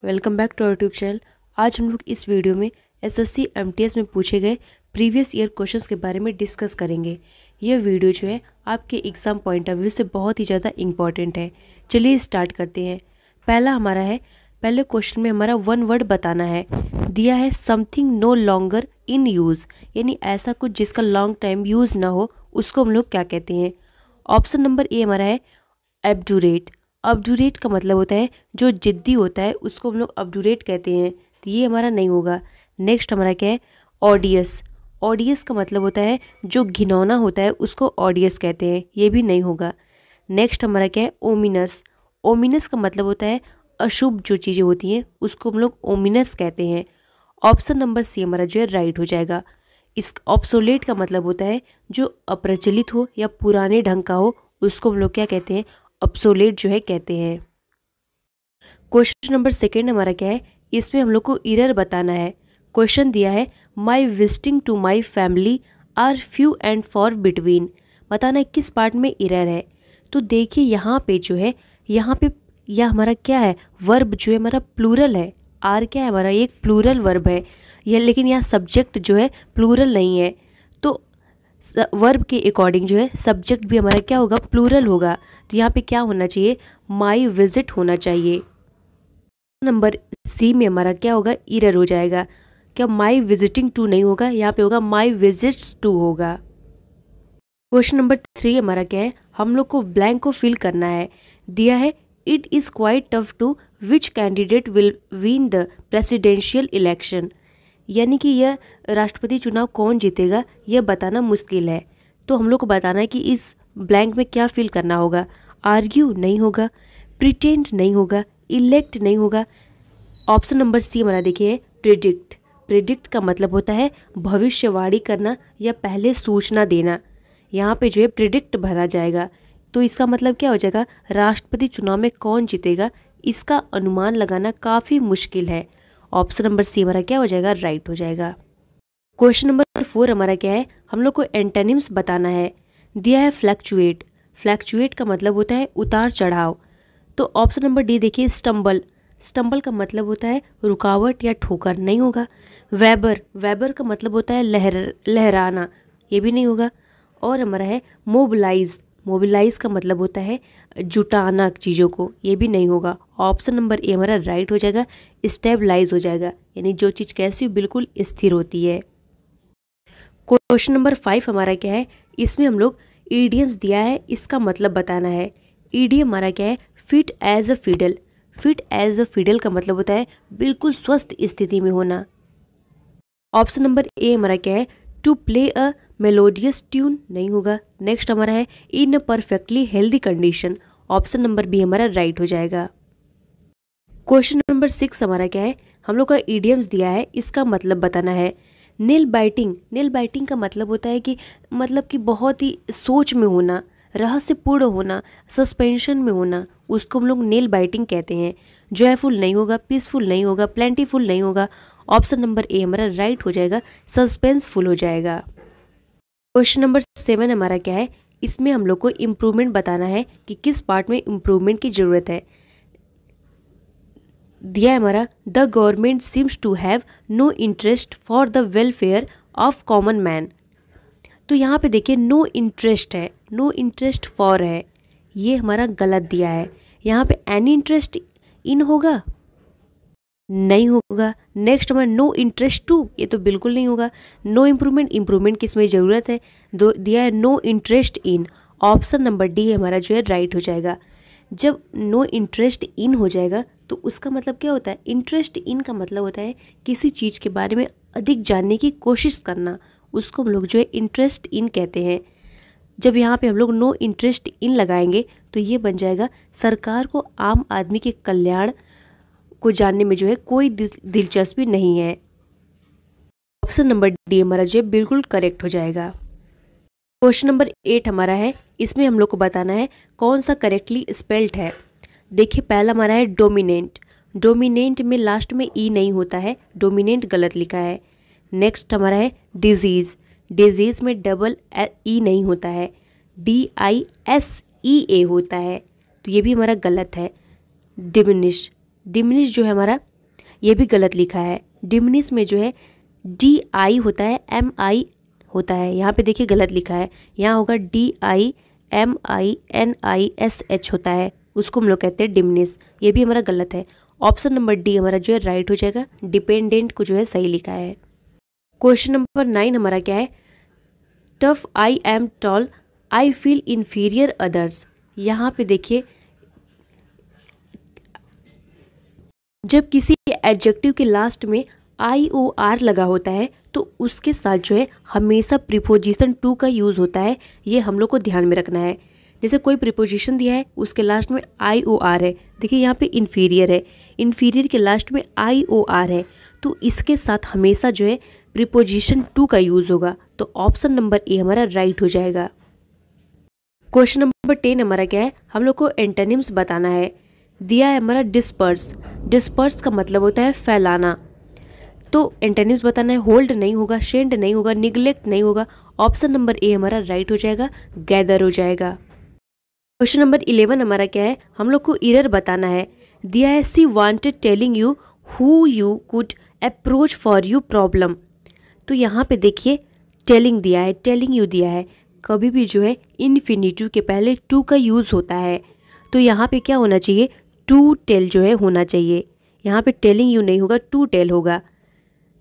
Welcome back to our YouTube channel. आज हम लोग इस वीडियो में एसएससी एमटीएस में पूछे गए प्रीवियस ईयर क्वेश्चंस के बारे में डिस्कस करेंगे। यह वीडियो जो है आपके एग्जाम पॉइंट ऑफ व्यू से बहुत ही ज़्यादा इंपॉर्टेंट है। चलिए स्टार्ट करते हैं। पहला हमारा है, पहले क्वेश्चन में हमारा वन वर्ड बताना है। दिया है something no longer in use, यानी ऐसा कुछ जिसका लॉन्ग टाइम यूज़ ना हो उसको हम लोग क्या कहते हैं। ऑप्शन नंबर ए हमारा है एब्डूरेट। ऑब्डूरेट का मतलब होता है जो जिद्दी होता है उसको हम लोग ऑब्डूरेट कहते हैं, तो ये हमारा नहीं होगा। नेक्स्ट हमारा क्या है ऑडियस। ऑडियस का मतलब होता है जो घिनौना होता है उसको ऑडियस कहते हैं, ये भी नहीं होगा। नेक्स्ट हमारा क्या है ओमिनस। ओमिनस का मतलब होता है अशुभ जो चीज़ें होती हैं उसको हम लोग ओमिनस कहते हैं। ऑप्शन नंबर सी हमारा जो है राइट हो जाएगा। इस ऑब्सोलेट का मतलब होता है जो अप्रचलित हो या पुराने ढंग का हो उसको हम लोग क्या कहते हैं, ऑब्सोलेट जो है कहते हैं। क्वेश्चन नंबर सेकेंड हमारा क्या है, इसमें हम लोग को एरर बताना है। क्वेश्चन दिया है my visiting to my family are few and for between. बताना है किस पार्ट में एरर है। तो देखिए यहाँ पे जो है, यहाँ पे यह हमारा क्या है, वर्ब जो है हमारा प्लूरल है। आर क्या है हमारा, एक प्लूरल वर्ब है यह, लेकिन यहाँ सब्जेक्ट जो है प्लूरल नहीं है। तो वर्ब के अकॉर्डिंग जो है सब्जेक्ट भी हमारा क्या होगा, प्लूरल होगा। तो यहाँ पे क्या होना चाहिए, माई विजिट होना चाहिए। नंबर सी में हमारा क्या होगा, एरर हो जाएगा। क्या माई विजिटिंग टू नहीं होगा, यहाँ पे होगा माई विजिट्स टू होगा। क्वेश्चन नंबर 3 हमारा क्या है, हम लोग को ब्लैंक को फिल करना है। दिया है it is quite tough to which candidate will win the presidential election, यानी कि यह राष्ट्रपति चुनाव कौन जीतेगा यह बताना मुश्किल है। तो हम लोग को बताना है कि इस ब्लैंक में क्या फिल करना होगा। आर्ग्यू नहीं होगा, प्रिटेंड नहीं होगा, इलेक्ट नहीं होगा। ऑप्शन नंबर सी हमारा देखिए प्रिडिक्ट। प्रिडिक्ट का मतलब होता है भविष्यवाणी करना या पहले सूचना देना। यहाँ पे जो है प्रिडिक्ट भरा जाएगा। तो इसका मतलब क्या हो जाएगा, राष्ट्रपति चुनाव में कौन जीतेगा इसका अनुमान लगाना काफ़ी मुश्किल है। ऑप्शन नंबर सी हमारा क्या हो जाएगा, राइट हो जाएगा। क्वेश्चन नंबर 4 हमारा क्या है, हम लोग को एंटोनिम्स बताना है। दिया है फ्लैक्चुएट। फ्लैक्चुएट का मतलब होता है उतार चढ़ाव। तो ऑप्शन नंबर डी देखिए स्टम्बल। स्टम्बल का मतलब होता है रुकावट या ठोकर, नहीं होगा। वेबर। वेबर का मतलब होता है लहराना, ये भी नहीं होगा। और हमारा है मोबिलाइज। मोबिलाइज का मतलब होता है जुटाना चीज़ों को, ये भी नहीं होगा। ऑप्शन नंबर ए हमारा राइट हो जाएगा, स्टेबलाइज हो जाएगा, यानी जो चीज़ कैसी बिल्कुल स्थिर होती है। क्वेश्चन नंबर 5 हमारा क्या है, इसमें हम लोग ईडियम्स दिया है, इसका मतलब बताना है। ईडियम हमारा क्या है, fit as a fiddle. Fit as a fiddle का मतलब होता है बिल्कुल स्वस्थ स्थिति में होना। ऑप्शन नंबर ए हमारा क्या है, to play a melodious tune, नहीं होगा। नेक्स्ट हमारा है in a perfectly healthy condition. Option number B हमारा राइट हो जाएगा। क्वेश्चन नंबर 6 हमारा क्या है, हम लोग का ईडियम्स दिया है, इसका मतलब बताना है। Nail biting. नेल बाइटिंग का मतलब होता है कि बहुत ही सोच में होना, रहस्यपूर्ण होना, सस्पेंशन में होना, उसको हम लोग नेल बाइटिंग कहते हैं। जॉयफुल नहीं होगा, पीसफुल नहीं होगा, प्लेंटीफुल नहीं होगा। ऑप्शन नंबर ए हमारा राइट हो जाएगा, सस्पेंसफुल हो जाएगा। क्वेश्चन नंबर 7 हमारा क्या है, इसमें हम लोग को इम्प्रूवमेंट बताना है कि किस पार्ट में इम्प्रूवमेंट की ज़रूरत है। दिया है हमारा the government seems to have no interest for the welfare of common man. तो यहाँ पे देखिए नो इंटरेस्ट है, नो इंटरेस्ट फॉर है, ये हमारा गलत दिया है। यहाँ पे एनी इंटरेस्ट इन होगा, नहीं होगा। नेक्स्ट हमारा नो इंटरेस्ट टू, ये तो बिल्कुल नहीं होगा। नो इम्प्रूवमेंट, इम्प्रूवमेंट किस में ज़रूरत है, दिया है no interest in. Option number D हमारा जो है राइट हो जाएगा। जब नो इंटरेस्ट इन हो जाएगा तो उसका मतलब क्या होता है, इंटरेस्ट इन का मतलब होता है किसी चीज़ के बारे में अधिक जानने की कोशिश करना, उसको हम लोग जो है इंटरेस्ट इन कहते हैं। जब यहाँ पे हम लोग नो इंटरेस्ट इन लगाएंगे तो ये बन जाएगा सरकार को आम आदमी के कल्याण को जानने में जो है कोई दिलचस्पी नहीं है। ऑप्शन नंबर डी हमारा जो है बिल्कुल करेक्ट हो जाएगा। क्वेश्चन नंबर 8 हमारा है, इसमें हम लोग को बताना है कौन सा करेक्टली स्पेल्ड है। देखिए पहला हमारा है डोमिनेंट। डोमिनेंट में लास्ट में ई नहीं होता है, डोमिनेंट गलत लिखा है। नेक्स्ट हमारा है डिजीज़। डिजीज़ में डबल ई नहीं होता है, DISEA होता है, तो ये भी हमारा गलत है। डिमिनिश। डिमिनिश जो है हमारा ये भी गलत लिखा है। डिमनिश में जो है DI होता है, MI होता है। यहाँ पे देखिए गलत लिखा है, यहाँ होगा DIMINISH होता है, उसको हम लोग कहते हैं डिमनिश। ये भी हमारा गलत है। ऑप्शन नंबर डी हमारा जो है राइट हो जाएगा। डिपेंडेंट को जो है सही लिखा है। क्वेश्चन नंबर 9 हमारा क्या है, tough I am tall I feel inferior others. यहाँ पे देखिए जब किसी एडजेक्टिव के लास्ट में IOR लगा होता है तो उसके साथ जो है हमेशा प्रीपोजिशन टू का यूज़ होता है। ये हम लोग को ध्यान में रखना है। जैसे कोई प्रीपोजिशन दिया है उसके लास्ट में IOR है, देखिए यहाँ पे इन्फीरियर है, इन्फीरियर के लास्ट में IOR है, तो इसके साथ हमेशा जो है प्रीपोजिशन टू का यूज़ होगा। तो ऑप्शन नंबर ए हमारा राइट हो जाएगा। क्वेश्चन नंबर 10 हमारा क्या है, हम लोग को एंटोनिम्स बताना है। दिया है हमारा डिस्पर्स। डिस्पर्स का मतलब होता है फैलाना, तो एंटोनिम्स बताना है। होल्ड नहीं होगा, शेंड नहीं होगा, निग्लेक्ट नहीं होगा। ऑप्शन नंबर ए हमारा राइट हो जाएगा, गैदर हो जाएगा। क्वेश्चन नंबर 11 हमारा क्या है, हम लोग को एरर बताना है। दिया है she wanted telling you who you could approach for you problem. तो यहाँ पे देखिए टेलिंग दिया है, टेलिंग यू दिया है। कभी भी जो है इन्फिनिटिव के पहले टू का यूज़ होता है, तो यहाँ पे क्या होना चाहिए, टू टेल जो है होना चाहिए। यहाँ पे टेलिंग यू नहीं होगा, टू टेल होगा,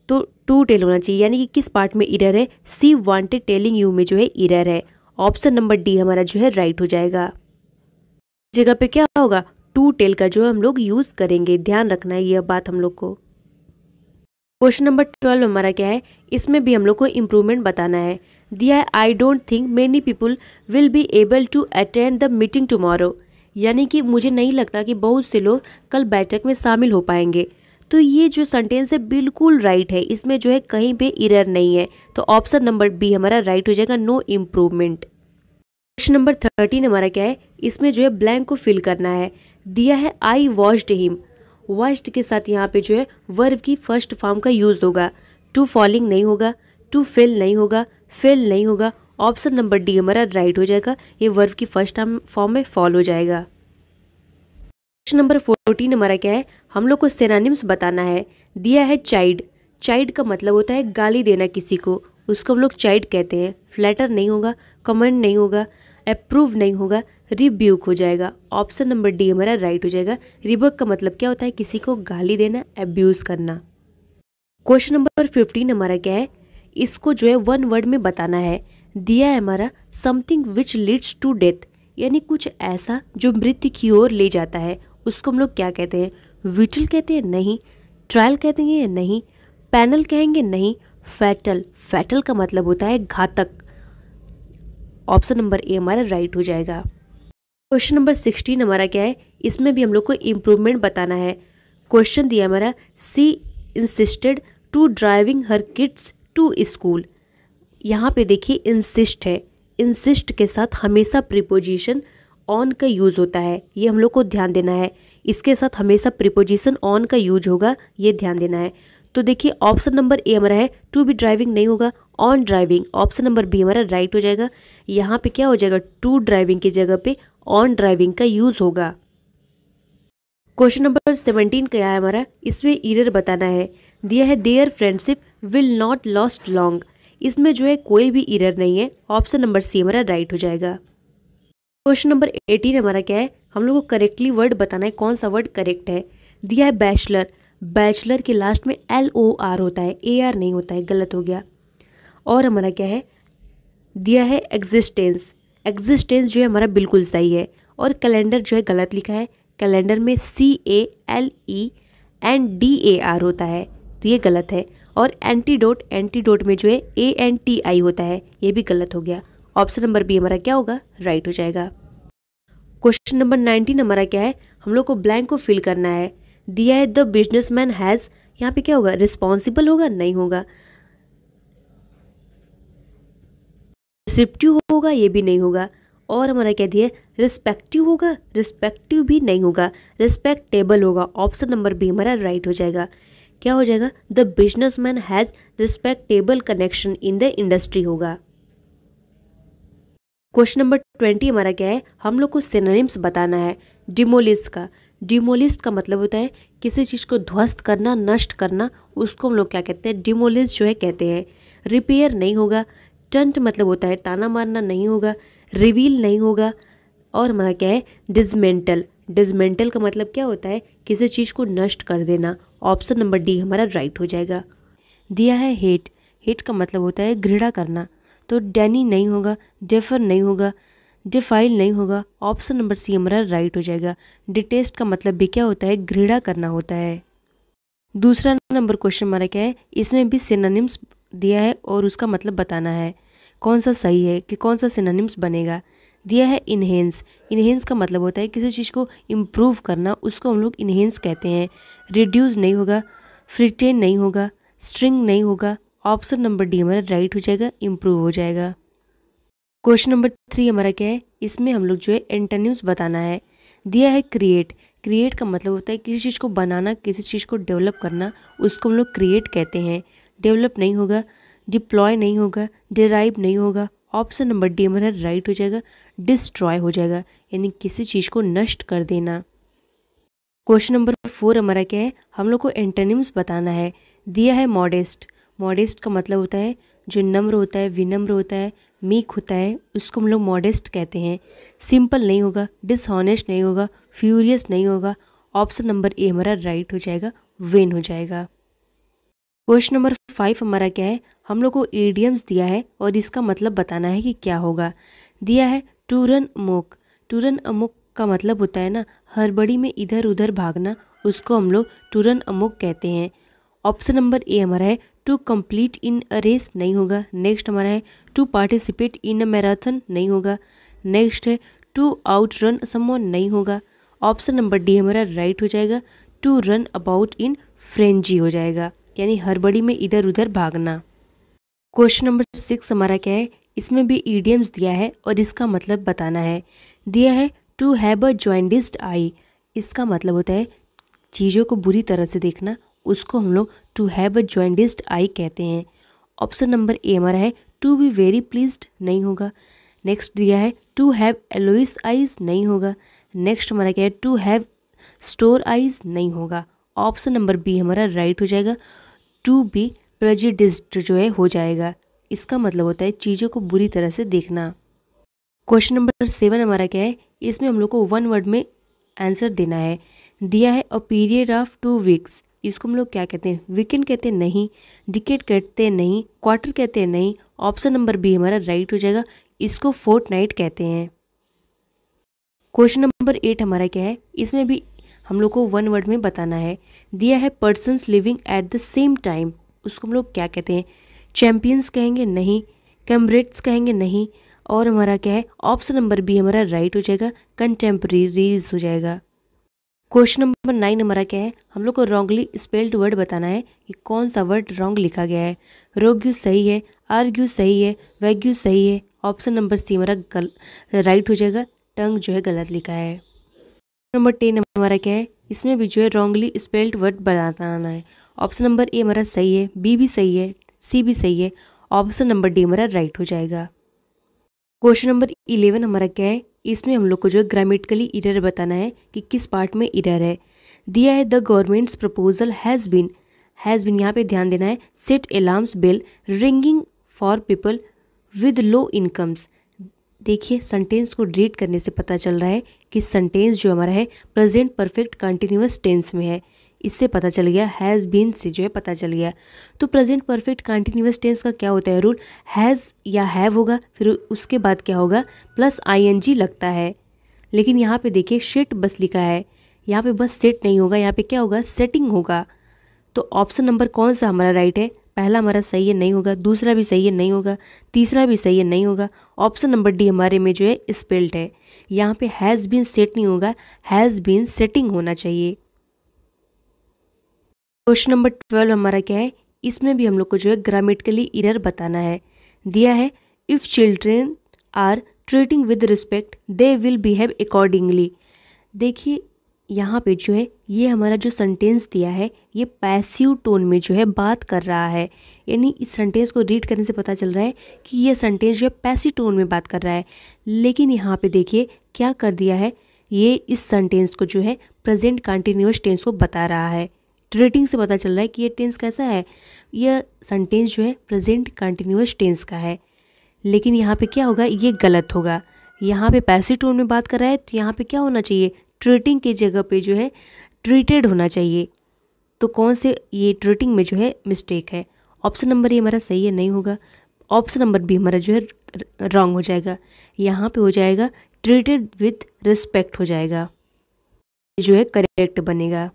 तो टू टेल होना चाहिए। यानी कि किस पार्ट में एरर है, सी वांटेड टेलिंग यू में जो है एरर है। ऑप्शन नंबर डी हमारा जो है राइट हो जाएगा। जगह पे क्या होगा, टू टेल का जो है हम लोग यूज़ करेंगे, ध्यान रखना है यह बात हम लोग को। क्वेश्चन नंबर 12 हमारा क्या है, इसमें भी हम लोग को इम्प्रूवमेंट बताना है। दिया है I don't think many people will be able to attend the meeting tomorrow. यानी कि मुझे नहीं लगता कि बहुत से लोग कल बैठक में शामिल हो पाएंगे। तो ये जो सेंटेंस है बिल्कुल राइट है, इसमें जो है कहीं पे एरर नहीं है। तो ऑप्शन नंबर बी हमारा राइट हो जाएगा, नो इम्प्रूवमेंट। क्वेश्चन नंबर 13 हमारा क्या है, इसमें जो है ब्लैंक को फिल करना है। दिया है आई वॉश्ड हिम। वॉश्ड के साथ यहाँ पे जो है वर्ब की फर्स्ट फॉर्म का यूज़ होगा। टू फॉलिंग नहीं होगा, टू फेल नहीं होगा, फेल नहीं होगा। ऑप्शन नंबर डी हमारा राइट हो जाएगा, ये वर्ब की फर्स्ट फॉर्म में फॉल हो जाएगा। क्वेश्चन नंबर 14 हमारा क्या है, हम लोग को सिनोनिम्स बताना है। दिया है चाइल्ड। चाइल्ड का मतलब होता है गाली देना किसी को, उसको हम लोग चाइल्ड कहते हैं। फ्लैटर नहीं होगा, कमेंट नहीं होगा, अप्रूव नहीं होगा, रिब्यूक हो जाएगा। ऑप्शन नंबर डी हमारा राइट हो जाएगा। रिब्यूक का मतलब क्या होता है, किसी को गाली देना, अब्यूज़ करना। क्वेश्चन नंबर 15 हमारा क्या है, इसको जो है वन वर्ड में बताना है। दिया है हमारा something which leads to death, यानी कुछ ऐसा जो मृत्यु की ओर ले जाता है, उसको हम लोग क्या कहते हैं, विटल कहते हैं, नहीं। ट्रायल कहते हैं, नहीं। पैनल कहेंगे, नहीं। फैटल, फैटल का मतलब होता है घातक। ऑप्शन नंबर ए हमारा राइट हो जाएगा। क्वेश्चन नंबर 16 हमारा क्या है, इसमें भी हम लोग को इम्प्रूवमेंट बताना है। क्वेश्चन दिया हमारा she insisted to driving her kids to school. यहाँ पे देखिए इंसिस्ट है, इंसिस्ट के साथ हमेशा प्रीपोजिशन ऑन का यूज़ होता है, ये हम लोग को ध्यान देना है। इसके साथ हमेशा प्रीपोजिशन ऑन का यूज होगा, ये ध्यान देना है। तो देखिए ऑप्शन नंबर ए हमारा है टू बी ड्राइविंग नहीं होगा, on driving. Option number B हमारा राइट हो जाएगा। यहाँ पे क्या हो जाएगा, टू ड्राइविंग की जगह पे ऑन ड्राइविंग का यूज होगा। क्वेश्चन नंबर 17 क्या है हमारा, इसमें एरर बताना है। दिया है their friendship will not last long. इसमें जो है कोई भी एरर नहीं है। ऑप्शन नंबर सी हमारा राइट हो जाएगा। क्वेश्चन नंबर 18 हमारा क्या है, हम लोग को करेक्टली वर्ड बताना है, कौन सा वर्ड करेक्ट है। दिया है बैचलर। बैचलर के लास्ट में LOR होता है, AR नहीं होता है, गलत हो गया। और हमारा क्या है, दिया है एग्जिस्टेंस। एग्जिस्टेंस जो है हमारा बिल्कुल सही है। और कैलेंडर जो है गलत लिखा है, कैलेंडर में CALENDAR होता है, तो ये गलत है। और एंटीडोट, एंटीडोट में जो है ANTI होता है, ये भी गलत हो गया। ऑप्शन नंबर बी हमारा क्या होगा, राइट हो जाएगा। क्वेश्चन नंबर 19 हमारा क्या है, हम लोग को ब्लैंक को फिल करना है। दिया है द बिजनेसमैन हैज़, यहाँ पे क्या होगा, रिस्पॉन्सिबल होगा, नहीं होगा। रिसिप्टिव होगा, ये भी नहीं होगा। और हमारा क्या दिया है, रिस्पेक्टिव होगा, रिस्पेक्टिव भी नहीं होगा। रिस्पेक्टेबल होगा। ऑप्शन नंबर बी हमारा राइट हो जाएगा। क्या हो जाएगा, the businessman has respectable connection in the industry होगा। क्वेश्चन नंबर 20 हमारा क्या है, हम लोग को सिनोनिम्स बताना है डिमोलिश का। डिमोलिश का मतलब होता है किसी चीज़ को ध्वस्त करना, नष्ट करना, उसको हम लोग क्या कहते हैं, डिमोलिश जो है कहते हैं। रिपेयर नहीं होगा। टंट मतलब होता है ताना मारना, नहीं होगा। रिवील नहीं होगा। और हमारा क्या है, डिसमेंटल। डिसमेंटल का मतलब क्या होता है, किसी चीज़ को नष्ट कर देना। ऑप्शन नंबर डी हमारा राइट हो जाएगा। दिया है हेट। हेट का मतलब होता है घृणा करना, तो डैनी नहीं होगा, डेफर नहीं होगा, डिफाइल नहीं होगा। ऑप्शन नंबर सी हमारा राइट हो जाएगा। डिटेस्ट का मतलब भी क्या होता है, घृणा करना होता है। दूसरा नंबर क्वेश्चन हमारा क्या है, इसमें भी सिनोनिम्स दिया है और उसका मतलब बताना है कौन सा सही है, कि कौन सा सिनोनिम्स बनेगा। दिया है इन्हेंस। इन्हेंस का मतलब होता है किसी चीज़ को इम्प्रूव करना, उसको हम लोग इन्हेंस कहते हैं। रिड्यूस नहीं होगा, फ्रिटेन नहीं होगा, स्ट्रिंग नहीं होगा। ऑप्शन नंबर डी हमारा राइट हो जाएगा, इम्प्रूव हो जाएगा। क्वेश्चन नंबर 3 हमारा क्या है, इसमें हम लोग जो है एंटोनिम्स बताना है। दिया है क्रिएट। क्रिएट का मतलब होता है किसी चीज़ को बनाना, किसी चीज़ को डेवलप करना, उसको हम लोग क्रिएट कहते हैं। डेवलप नहीं होगा, डिप्लॉय नहीं होगा, डिराइव नहीं होगा। ऑप्शन नंबर डी हमारा राइट हो जाएगा, डिस्ट्रॉय हो जाएगा, यानी किसी चीज़ को नष्ट कर देना। क्वेश्चन नंबर 4 हमारा क्या है, हम लोग को एंटोनिम्स बताना है। दिया है मॉडेस्ट। मॉडेस्ट का मतलब होता है जो नम्र होता है, विनम्र होता है, मीक होता है, उसको हम लोग मॉडेस्ट कहते हैं। सिंपल नहीं होगा, डिसऑनेस्ट नहीं होगा, फ्यूरियस नहीं होगा। ऑप्शन नंबर ए हमारा राइट हो जाएगा, वेन हो जाएगा। क्वेश्चन नंबर 5 हमारा क्या है, हम लोग को इडियम्स दिया है और इसका मतलब बताना है कि क्या होगा। दिया है to run amok. To run amok का मतलब होता है ना, हड़बड़ी में इधर उधर भागना, उसको हम लोग टू रन अमोक कहते हैं। ऑप्शन नंबर ए हमारा है to complete in a race, नहीं होगा। नेक्स्ट हमारा है to participate in a marathon, नहीं होगा। नेक्स्ट है टू आउट रन समवन, नहीं होगा। ऑप्शन नंबर डी हमारा राइट हो जाएगा, to run about in frenzy हो जाएगा, यानी हड़बड़ी में इधर उधर भागना। क्वेश्चन नंबर 6 हमारा क्या है, इसमें भी ईडियम्स दिया है और इसका मतलब बताना है। दिया है टू हैव अ जॉइंडिस्ड आई। इसका मतलब होता है चीज़ों को बुरी तरह से देखना, उसको हम लोग टू हैव अ जॉइंडिस्ड आई कहते हैं। ऑप्शन नंबर ए हमारा है टू बी वेरी प्लीज्ड, नहीं होगा। नेक्स्ट दिया है टू हैव एलोइस आइज, नहीं होगा। नेक्स्ट हमारा क्या है, टू हैव स्टोर आइज, नहीं होगा। ऑप्शन नंबर बी हमारा राइट हो जाएगा, टू बी प्रेजुडिस्ड जो है हो जाएगा। इसका मतलब होता है चीज़ों को बुरी तरह से देखना। क्वेश्चन नंबर 7 हमारा क्या है, इसमें हम लोग को वन वर्ड में आंसर देना है। दिया है अ पीरियड ऑफ 2 वीक्स। इसको हम लोग क्या कहते हैं, वीकेंड कहते हैं, नहीं। डिकेड कहते हैं, नहीं। क्वार्टर कहते हैं, नहीं। ऑप्शन नंबर बी हमारा राइट हो जाएगा, इसको फोर्टनाइट कहते हैं। क्वेश्चन नंबर 8 हमारा क्या है, इसमें भी हम लोग को वन वर्ड में बताना है। दिया है persons living at the same time, उसको हम लोग क्या कहते हैं, चैम्पियंस कहेंगे, नहीं। कैम्ब्रेट्स कहेंगे, नहीं। और हमारा क्या है, ऑप्शन नंबर बी हमारा राइट हो जाएगा, कंटेम्परेरीज हो जाएगा। क्वेश्चन नंबर 9 हमारा क्या है, हम लोग को रॉन्गली स्पेल्ड वर्ड बताना है कि कौन सा वर्ड रॉन्ग लिखा गया है। रोग्यू सही है, आर्ग्यू सही है, वैग्यू सही है। ऑप्शन नंबर सी हमारा राइट हो जाएगा, टंग जो है गलत लिखा है। नंबर 10 हमारा क्या है, इसमें भी जो है रॉन्गली स्पेल्ड वर्ड बताना है। ऑप्शन नंबर ए हमारा सही है, बी भी सही है, सी भी सही है। ऑप्शन नंबर डी हमारा राइट हो जाएगा। क्वेश्चन नंबर 11 हमारा क्या है, इसमें हम लोग को जो है ग्रामेटिकली एरर बताना है कि किस पार्ट में एरर है। दिया है the government's proposal has been यहाँ पे ध्यान देना है, set alarms bell ringing for people with low incomes. देखिए सेंटेंस को रीड करने से पता चल रहा है कि सेंटेंस जो हमारा है प्रेजेंट परफेक्ट कंटिन्यूअस टेंस में है। इससे पता चल गया, हैज़ बीन से जो है पता चल गया। तो प्रेजेंट परफेक्ट कंटिन्यूअस टेंस का क्या होता है रूल, हैज़ या हैव होगा, फिर उसके बाद क्या होगा, प्लस आईएनजी लगता है। लेकिन यहाँ पे देखिए शिट बस लिखा है, यहाँ पे बस सेट नहीं होगा, यहाँ पे क्या होगा, सेटिंग होगा। तो ऑप्शन नंबर कौन सा हमारा राइट है, पहला हमारा सही है, नहीं होगा। दूसरा भी सही है, नहीं होगा। तीसरा भी सही है, नहीं होगा। ऑप्शन नंबर डी हमारे में जो है स्पेल्ड है, यहाँ पे हैज़ बीन सेट नहीं होगा, हैज़ बीन सेटिंग होना चाहिए। क्वेश्चन नंबर 12 हमारा क्या है, इसमें भी हम लोग को जो है ग्रामेटिकली एरर बताना है। दिया है if children are treating with respect they will behave accordingly. देखिए यहाँ पे जो है ये हमारा जो सेंटेंस दिया है ये पैसिव टोन में जो है बात कर रहा है, यानी इस सेंटेंस को रीड करने से पता चल रहा है कि ये सेंटेंस जो है पैसिव टोन में बात कर रहा है। लेकिन यहाँ पे देखिए क्या कर दिया है, ये इस सेंटेंस को जो है प्रेजेंट कंटिन्यूअस टेंस को बता रहा है। ट्रेटिंग से पता चल रहा है कि ये टेंस कैसा है, यह सेंटेंस जो है प्रेजेंट कंटिन्यूअस टेंस का है। लेकिन यहाँ पे क्या होगा, ये गलत होगा। यहाँ पे पैसिव टोन में बात कर रहा है तो यहाँ पे क्या होना चाहिए, ट्रीटिंग की जगह पे जो है ट्रीटेड होना चाहिए। तो कौन से ये ट्रीटिंग में जो है मिस्टेक है। ऑप्शन नंबर ये हमारा सही है, नहीं होगा। ऑप्शन नंबर बी हमारा जो है रॉन्ग हो जाएगा। यहाँ पे हो जाएगा ट्रीटेड विथ रिस्पेक्ट हो जाएगा, जो है करेक्ट बनेगा।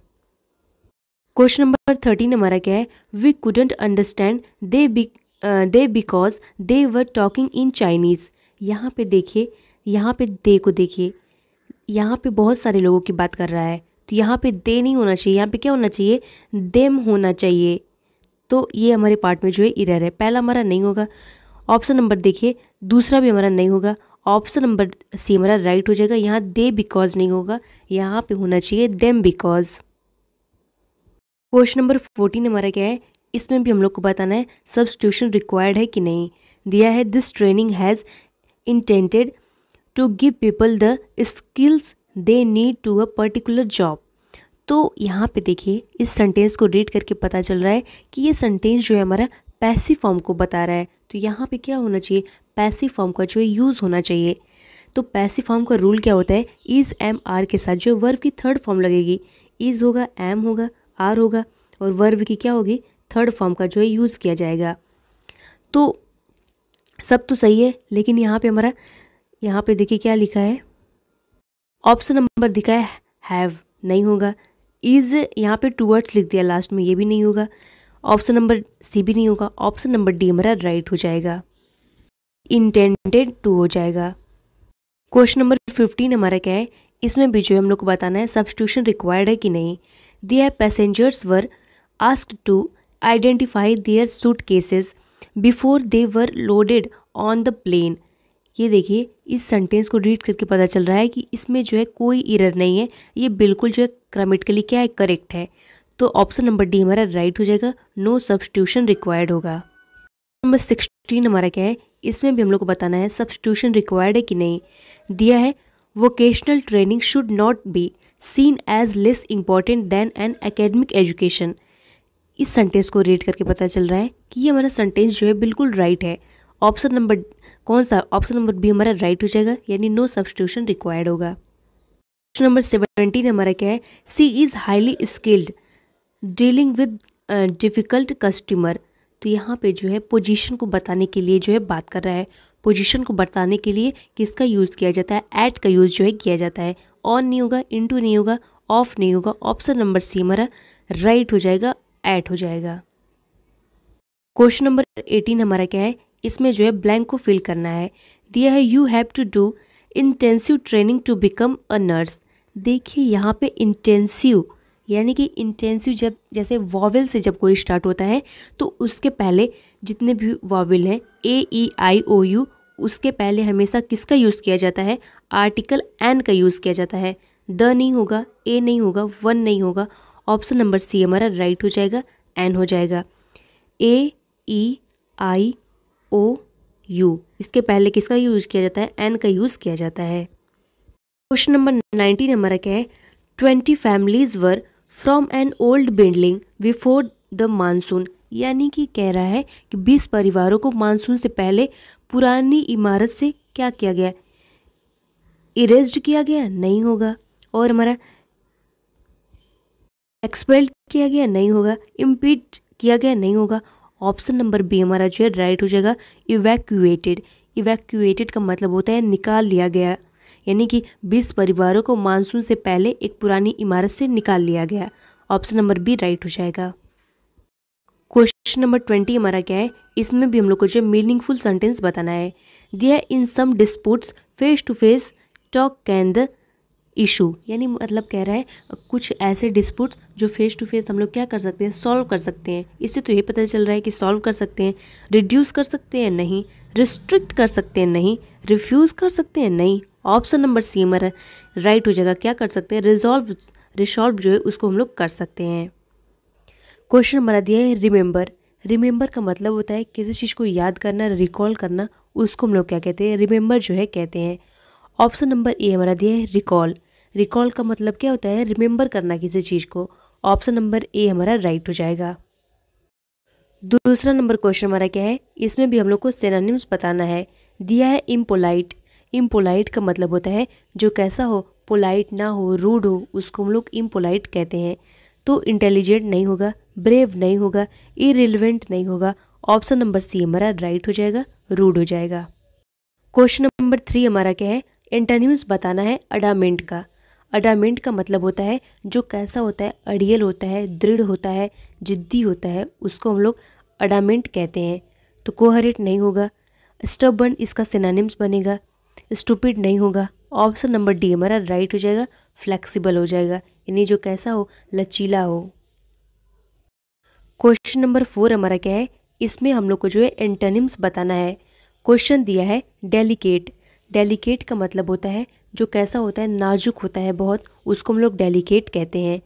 क्वेश्चन नंबर 13 हमारा क्या है, we couldn't understand they because they were talking in Chinese. यहाँ पे देखिए, यहाँ पे दे को देखिए, यहाँ पे बहुत सारे लोगों की बात कर रहा है, तो यहाँ पे दे नहीं होना चाहिए, यहाँ पे क्या होना चाहिए, देम होना चाहिए। तो ये हमारे पार्ट में जो है इरर है, पहला हमारा नहीं होगा। ऑप्शन नंबर देखिए, दूसरा भी हमारा नहीं होगा। ऑप्शन नंबर सी हमारा राइट हो जाएगा। यहाँ दे बिकॉज नहीं होगा, यहाँ पे होना चाहिए देम बिकॉज। क्वेश्चन नंबर 14 हमारा क्या है, इसमें भी हम लोग को बताना है सब्स्टिट्यूशन रिक्वायर्ड है कि नहीं। दिया है this training has intended to give people the skills they need to a particular job. तो यहाँ पे देखिए, इस सेंटेंस को रीड करके पता चल रहा है कि ये सेंटेंस जो है हमारा पैसिव फॉर्म को बता रहा है। तो यहाँ पे क्या होना चाहिए, पैसिव फॉर्म का जो है यूज़ होना चाहिए। तो पैसिव फॉर्म का रूल क्या होता है, इज़ एम आर के साथ जो वर्ब की थर्ड फॉर्म लगेगी, इज़ होगा, एम होगा, आर होगा, और वर्ब की क्या होगी, थर्ड फॉर्म का जो है यूज़ किया जाएगा। तो सब तो सही है, लेकिन यहाँ पे हमारा, यहाँ पे देखिए क्या लिखा है, ऑप्शन नंबर दिखा है हैव, नहीं होगा। इज़ यहाँ पे टू वर्ड्स लिख दिया लास्ट में, ये भी नहीं होगा। ऑप्शन नंबर सी भी नहीं होगा। ऑप्शन नंबर डी हमारा राइट हो जाएगा, इंटेंडेड टू हो जाएगा। क्वेश्चन नंबर 15 हमारा क्या है, इसमें भी जो हम लोग को बताना है सब्स्टिट्यूशन रिक्वायर्ड है कि नहीं। दिया है passengers were asked to identify their suitcases before they were loaded on the plane. ये देखिए, इस सेंटेंस को रीड करके पता चल रहा है कि इसमें जो है कोई एरर नहीं है, ये बिल्कुल जो है ग्रामेटिकली क्या है, करेक्ट है। तो ऑप्शन नंबर डी हमारा राइट हो जाएगा, नो सब्स्टिट्यूशन रिक्वायर्ड होगा। नंबर 16 हमारा क्या है, इसमें भी हम लोग को बताना है सब्स्टिट्यूशन रिक्वायर्ड है कि नहीं। दिया है vocational training should not be seen as less important than an academic education. इस सेंटेंस को रीड करके पता चल रहा है कि ये हमारा सेंटेंस जो है बिल्कुल राइट है। ऑप्शन नंबर कौन सा, ऑप्शन नंबर बी हमारा राइट हो जाएगा, यानी नो सब्स्टिट्यूशन रिक्वायर्ड होगा। क्वेश्चन नंबर 17 हमारा क्या है, she is highly skilled dealing with difficult customer. तो यहाँ पे जो है पोजीशन को बताने के लिए जो है बात कर रहा है। पोजीशन को बताने के लिए किसका यूज़ किया जाता है, एट का यूज़ जो है किया जाता है। ऑन नहीं होगा, इनटू नहीं होगा, ऑफ नहीं होगा। ऑप्शन नंबर सी हमारा राइट हो जाएगा, एट हो जाएगा। क्वेश्चन नंबर 18 हमारा क्या है, इसमें जो है ब्लैंक को फिल करना है। दिया है you have to do intensive training to become a nurse. देखिए यहाँ पे इंटेंसिव, यानी कि इंटेंसिव जब जैसे वॉवेल से जब कोई स्टार्ट होता है तो उसके पहले जितने भी वॉवेल हैं ए ई आई ओ यू, उसके पहले हमेशा किसका यूज़ किया जाता है, आर्टिकल एन का यूज़ किया जाता है। द नहीं होगा, ए नहीं होगा, वन नहीं होगा। ऑप्शन नंबर सी हमारा राइट हो जाएगा, एन हो जाएगा। ए ई आई ओ यू, इसके पहले किसका यूज़ किया जाता है, एन का यूज़ किया जाता है। क्वेश्चन नंबर 19 हमारा क्या है, 20 families were from an old building before the monsoon. यानी कि कह रहा है कि 20 परिवारों को मानसून से पहले पुरानी इमारत से क्या किया गया, इरेज्ड किया गया, नहीं होगा। और हमारा एक्सपेल्ड किया गया, नहीं होगा। इम्पीड किया गया, नहीं होगा। ऑप्शन नंबर बी हमारा जो है राइट हो जाएगा, इवैक्यूएटेड। इवैक्यूएटेड का मतलब होता है निकाल लिया गया, यानी कि 20 परिवारों को मानसून से पहले एक पुरानी इमारत से निकाल लिया गया। ऑप्शन नंबर बी राइट हो जाएगा। क्वेश्चन नंबर 20 हमारा क्या है, इसमें भी हम लोग को जो मीनिंगफुल सेंटेंस बताना है। दिया in some disputes face to face talk can the issue. यानी मतलब कह रहा है कुछ ऐसे डिस्प्यूट्स जो फेस टू फेस हम लोग क्या कर सकते हैं, सॉल्व कर सकते हैं। इससे तो ये पता चल रहा है कि सॉल्व कर सकते हैं। रिड्यूस कर सकते हैं, नहीं। रिस्ट्रिक्ट कर सकते हैं, नहीं। रिफ्यूज़ कर सकते हैं, नहीं। ऑप्शन नंबर सी हमारा राइट हो जाएगा, क्या कर सकते हैं, रिसॉल्व जो है उसको हम लोग कर सकते हैं। क्वेश्चन हमारा दिया है रिमेंबर। रिमेंबर का मतलब होता है किसी चीज़ को याद करना, रिकॉल करना, उसको हम लोग क्या कहते हैं, रिमेंबर जो है कहते हैं। ऑप्शन नंबर ए हमारा दिया है रिकॉल। रिकॉल का मतलब क्या होता है, रिमेंबर करना किसी चीज़ को। ऑप्शन नंबर ए हमारा राइट हो जाएगा। दूसरा नंबर क्वेश्चन हमारा क्या है, इसमें भी हम लोग को सिनोनिम्स बताना है। दिया है इम्पोलाइट। इम्पोलाइट का मतलब होता है जो कैसा हो, पोलाइट ना हो, रूड हो, उसको हम लोग इम्पोलाइट कहते हैं। तो इंटेलिजेंट नहीं होगा, ब्रेव नहीं होगा, इरिलेवेंट नहीं होगा। ऑप्शन नंबर सी हमारा राइट हो जाएगा, रूड हो जाएगा। क्वेश्चन नंबर 3 हमारा क्या है, एंटोनिम्स बताना है अडामेंट का। अडामेंट का मतलब होता है जो कैसा होता है, अड़ियल होता है, दृढ़ होता है, जिद्दी होता है, उसको हम लोग अडामेंट कहते हैं। तो कोहेरेंट नहीं होगा। स्टबर्न इसका सिनोनिम्स बनेगा। स्टूपिड नहीं होगा। ऑप्शन नंबर डी हमारा राइट हो जाएगा, फ्लेक्सिबल हो जाएगा, यानी जो कैसा हो, लचीला हो। क्वेश्चन नंबर 4 हमारा क्या है, इसमें हम लोग को जो है एंटोनिम्स बताना है। क्वेश्चन दिया है डेलिकेट। डेलिकेट का मतलब होता है जो कैसा होता है, नाजुक होता है बहुत, उसको हम लोग डेलिकेट कहते हैं।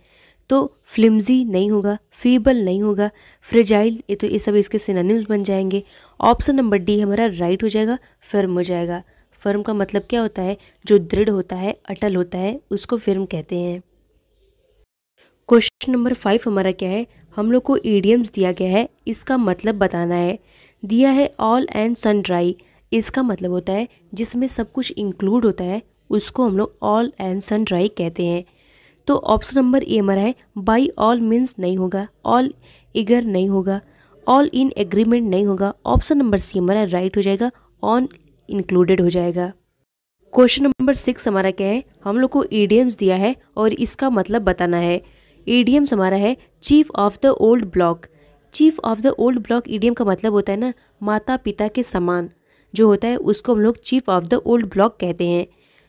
तो फ्लिम्जी नहीं होगा, फीबल नहीं होगा, फ्रेजाइल, ये सब इसके सिनोनिम्स बन जाएंगे। ऑप्शन नंबर डी हमारा राइट हो जाएगा, फर्म हो जाएगा। फर्म का मतलब क्या होता है, जो दृढ़ होता है, अटल होता है, उसको फर्म कहते हैं। क्वेश्चन नंबर 5 हमारा क्या है, हम लोग को ईडियम्स दिया गया है, इसका मतलब बताना है। दिया है ऑल एंड सनड्राई। इसका मतलब होता है जिसमें सब कुछ इंक्लूड होता है, उसको हम लोग ऑल एंड सनड्राई कहते हैं। तो ऑप्शन नंबर ए हमारा है, बाई ऑल मीन्स नहीं होगा, ऑल इगर नहीं होगा, ऑल इन एग्रीमेंट नहीं होगा। ऑप्शन नंबर सी हमारा राइट हो जाएगा, ऑन इंक्लूडेड हो जाएगा। क्वेश्चन नंबर 6 हमारा क्या है, हम लोग को ईडियम्स दिया है और इसका मतलब बताना है। ईडियम्स हमारा है chief of the old block. Chief of the old block idiom का मतलब होता है ना, माता पिता के समान जो होता है, उसको हम लोग chief of the old block कहते हैं।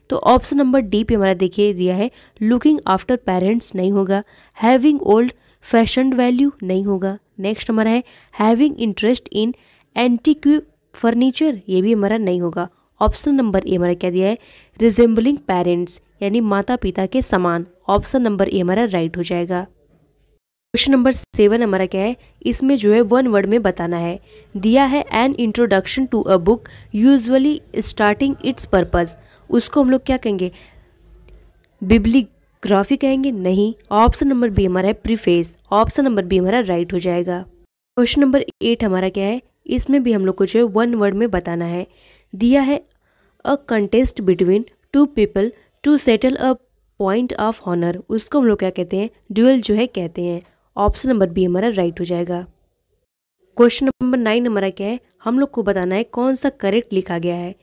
तो ऑप्शन नंबर डी पे हमारा देखिए दिया है, लुकिंग आफ्टर पेरेंट्स नहीं होगा, हैविंग ओल्ड फैशन वैल्यू नहीं होगा। नेक्स्ट हमारा है हैविंग इंटरेस्ट इन एंटीक्वी फर्नीचर, ये भी हमारा नहीं होगा। ऑप्शन नंबर ए हमारा क्या दिया है, रिजेंबलिंग पेरेंट्स, यानी माता पिता के समान। ऑप्शन नंबर ए हमारा राइट हो जाएगा। क्वेश्चन नंबर 7 हमारा क्या है, इसमें जो है वन वर्ड में बताना है। दिया है an introduction to a book usually starting its purpose, उसको हम लोग क्या कहेंगे, बिब्लियोग्राफी कहेंगे, नहीं। ऑप्शन नंबर बी हमारा है प्रीफेस। ऑप्शन नंबर बी हमारा राइट हो जाएगा। क्वेश्चन नंबर 8 हमारा क्या है, इसमें भी हम लोग को जो है वन वर्ड में बताना है। दिया है a contest between two people to settle a point of honour, उसको हम लोग क्या कहते हैं, ड्यूअल जो है कहते हैं। ऑप्शन नंबर बी हमारा राइट हो जाएगा। क्वेश्चन नंबर 9 हमारा क्या है, हम लोग को बताना है कौन सा करेक्ट लिखा गया है।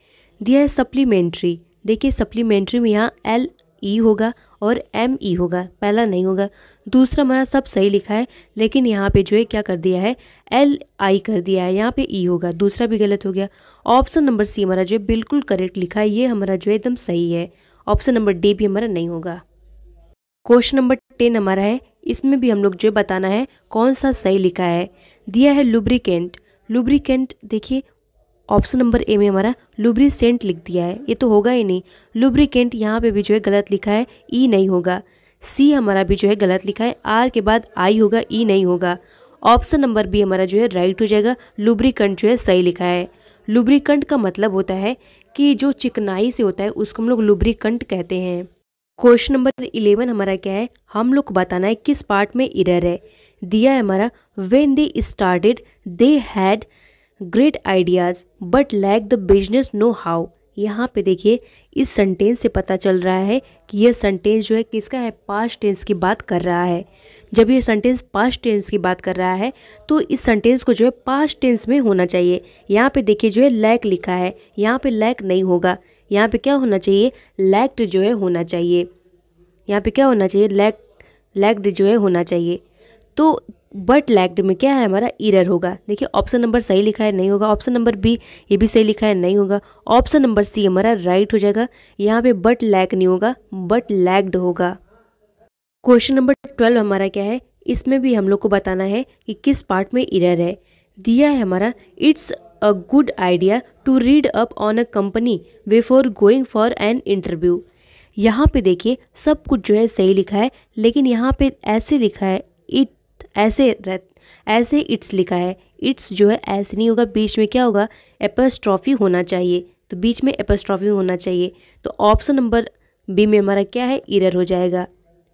दिया है सप्लीमेंट्री। देखिए सप्लीमेंट्री में यहाँ एल ई होगा और एम ई होगा, पहला नहीं होगा। दूसरा हमारा सब सही लिखा है, लेकिन यहाँ पे जो है क्या कर दिया है, एल आई कर दिया है, यहाँ पे ई होगा, दूसरा भी गलत हो गया। ऑप्शन नंबर सी हमारा जो है बिल्कुल करेक्ट लिखा है, ये हमारा जो है एकदम सही है। ऑप्शन नंबर डी भी हमारा नहीं होगा। क्वेश्चन नंबर 10 हमारा है, इसमें भी हम लोग जो बताना है कौन सा सही लिखा है। दिया है लुब्रिकेंट। लुब्रिकेंट देखिए ऑप्शन नंबर ए में हमारा लुब्रिसेंट लिख दिया है, ये तो होगा ही नहीं। लुब्रिकेंट यहाँ पे भी जो है गलत लिखा है, ई नहीं होगा। सी हमारा भी जो है गलत लिखा है, आर के बाद आई होगा, ई नहीं होगा। ऑप्शन नंबर बी हमारा जो है राइट हो जाएगा, लुब्रिकेंट जो है सही लिखा है। लुब्रिकेंट का मतलब होता है कि जो चिकनाई से होता है उसको हम लोग लुब्रिकेंट कहते हैं। क्वेश्चन नंबर 11 हमारा क्या है, हम लोग को बताना है किस पार्ट में एरर है। दिया है हमारा when they started they had great ideas but lack the business know how. यहाँ पे देखिए इस सेंटेंस से पता चल रहा है कि यह सेंटेंस जो है किसका है, पास्ट टेंस की बात कर रहा है। जब ये सेंटेंस पास्ट टेंस की बात कर रहा है तो इस सेंटेंस को जो है पास्ट टेंस में होना चाहिए। यहाँ पे देखिए जो है लैक लिखा है, यहाँ पे लैक नहीं होगा, यहाँ पे क्या होना चाहिए, लैक्ड जो है होना चाहिए। यहाँ पे क्या होना चाहिए, लैक्ड जो है होना चाहिए। तो बट लैक्ड में क्या है हमारा, एरर होगा। देखिए ऑप्शन नंबर सही लिखा है, नहीं होगा। ऑप्शन नंबर बी ये भी सही लिखा है, नहीं होगा। ऑप्शन नंबर सी हमारा राइट हो जाएगा, यहाँ पे बट लैक नहीं होगा, बट लैक्ड होगा। क्वेश्चन नंबर 12 हमारा क्या है, इसमें भी हम लोग को बताना है कि किस पार्ट में एरर है। दिया है हमारा it's a good idea to read up on a company before going for an interview. यहाँ पे देखिए सब कुछ जो है सही लिखा है, लेकिन यहाँ पे ऐसे लिखा है इट, ऐसे इट्स लिखा है। इट्स जो है ऐसे नहीं होगा, बीच में क्या होगा, एपोस्ट्रॉफी होना चाहिए, तो बीच में एपोस्ट्रॉफी होना चाहिए। तो ऑप्शन नंबर बी में हमारा क्या है, एरर हो जाएगा।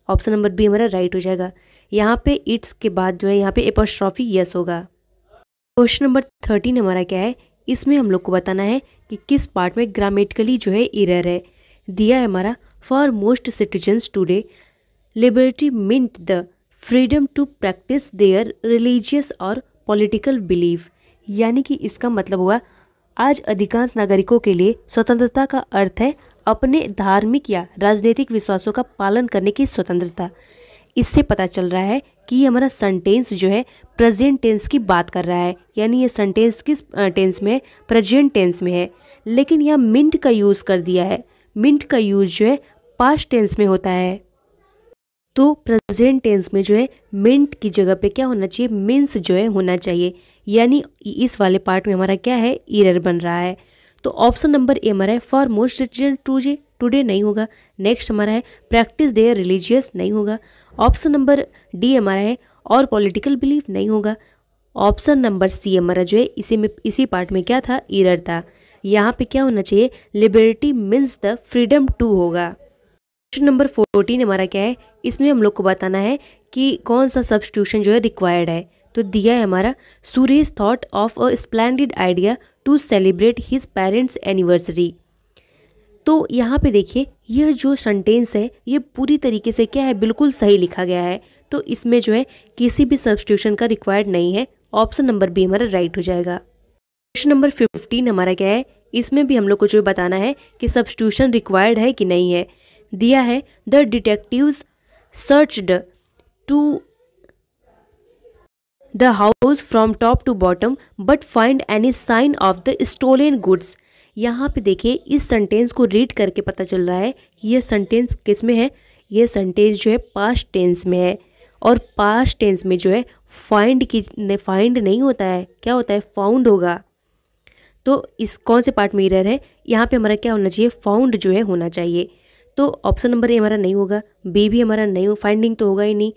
ऑप्शन नंबर बी हमारा राइट हो जाएगा। यहाँ पे इट्स के बाद जो है यहाँ पे एपोस्ट्रॉफी यस होगा। क्वेश्चन नंबर 13 हमारा क्या है, इसमें हम लोग को बताना है कि किस पार्ट में ग्रामेटिकली जो है एरर है। दिया है हमारा for most citizens today liberty meant the freedom to practice their religious और पॉलिटिकल बिलीफ, यानी कि इसका मतलब हुआ आज अधिकांश नागरिकों के लिए स्वतंत्रता का अर्थ है अपने धार्मिक या राजनीतिक विश्वासों का पालन करने की स्वतंत्रता। इससे पता चल रहा है कि ये हमारा सेंटेंस जो है प्रेजेंट टेंस की बात कर रहा है, यानी ये सेंटेंस किस टेंस में है, प्रेजेंट टेंस में है। लेकिन यहाँ मिंट का यूज़ कर दिया है। मिंट का यूज़ जो है पास्ट टेंस में होता है, तो प्रेजेंट टेंस में जो है मिंट की जगह पे क्या होना चाहिए, मीन्स जो है होना चाहिए। यानी इस वाले पार्ट में हमारा क्या है, एरर बन रहा है। तो ऑप्शन नंबर ए हमारा है फॉर मोस्ट सिटीजन टुडे नहीं होगा। नेक्स्ट हमारा है प्रैक्टिस देयर रिलीजियस नहीं होगा। ऑप्शन नंबर डी हमारा है और पॉलिटिकल बिलीफ नहीं होगा। ऑप्शन नंबर सी हमारा जो है इसी पार्ट में क्या था, एरर था। यहाँ पे क्या होना चाहिए, liberty means the freedom to होगा। क्वेश्चन नंबर 14 हमारा क्या है, इसमें हम लोग को बताना है कि कौन सा सब्स्टिट्यूशन जो है रिक्वायर्ड है। तो दिया है हमारा Suresh thought of a splendid idea to celebrate his parents anniversary. तो यहाँ पे देखिए यह जो सेंटेंस है ये पूरी तरीके से क्या है, बिल्कुल सही लिखा गया है। तो इसमें जो है किसी भी सब्स्टिट्यूशन का रिक्वायर्ड नहीं है। ऑप्शन नंबर बी हमारा राइट हो जाएगा। क्वेश्चन नंबर 15 हमारा क्या है, इसमें भी हम लोग को जो बताना है कि सब्स्टिट्यूशन रिक्वायर्ड है कि नहीं है। दिया है the detectives searched to the house from top to bottom but find any sign of the stolen goods. यहाँ पे देखिए इस सेंटेंस को रीड करके पता चल रहा है ये सेंटेंस किस में है, ये सेंटेंस जो है पास्ट टेंस में है। और पास्ट टेंस में जो है फाइंड नहीं होता है, क्या होता है, फाउंड होगा। तो इस कौन से पार्ट में एरर है, यहाँ पे हमारा क्या होना चाहिए, फाउंड जो है होना चाहिए। तो ऑप्शन नंबर ए हमारा नहीं होगा, बी भी हमारा नहीं हो, फाइंडिंग तो होगा ही नहीं।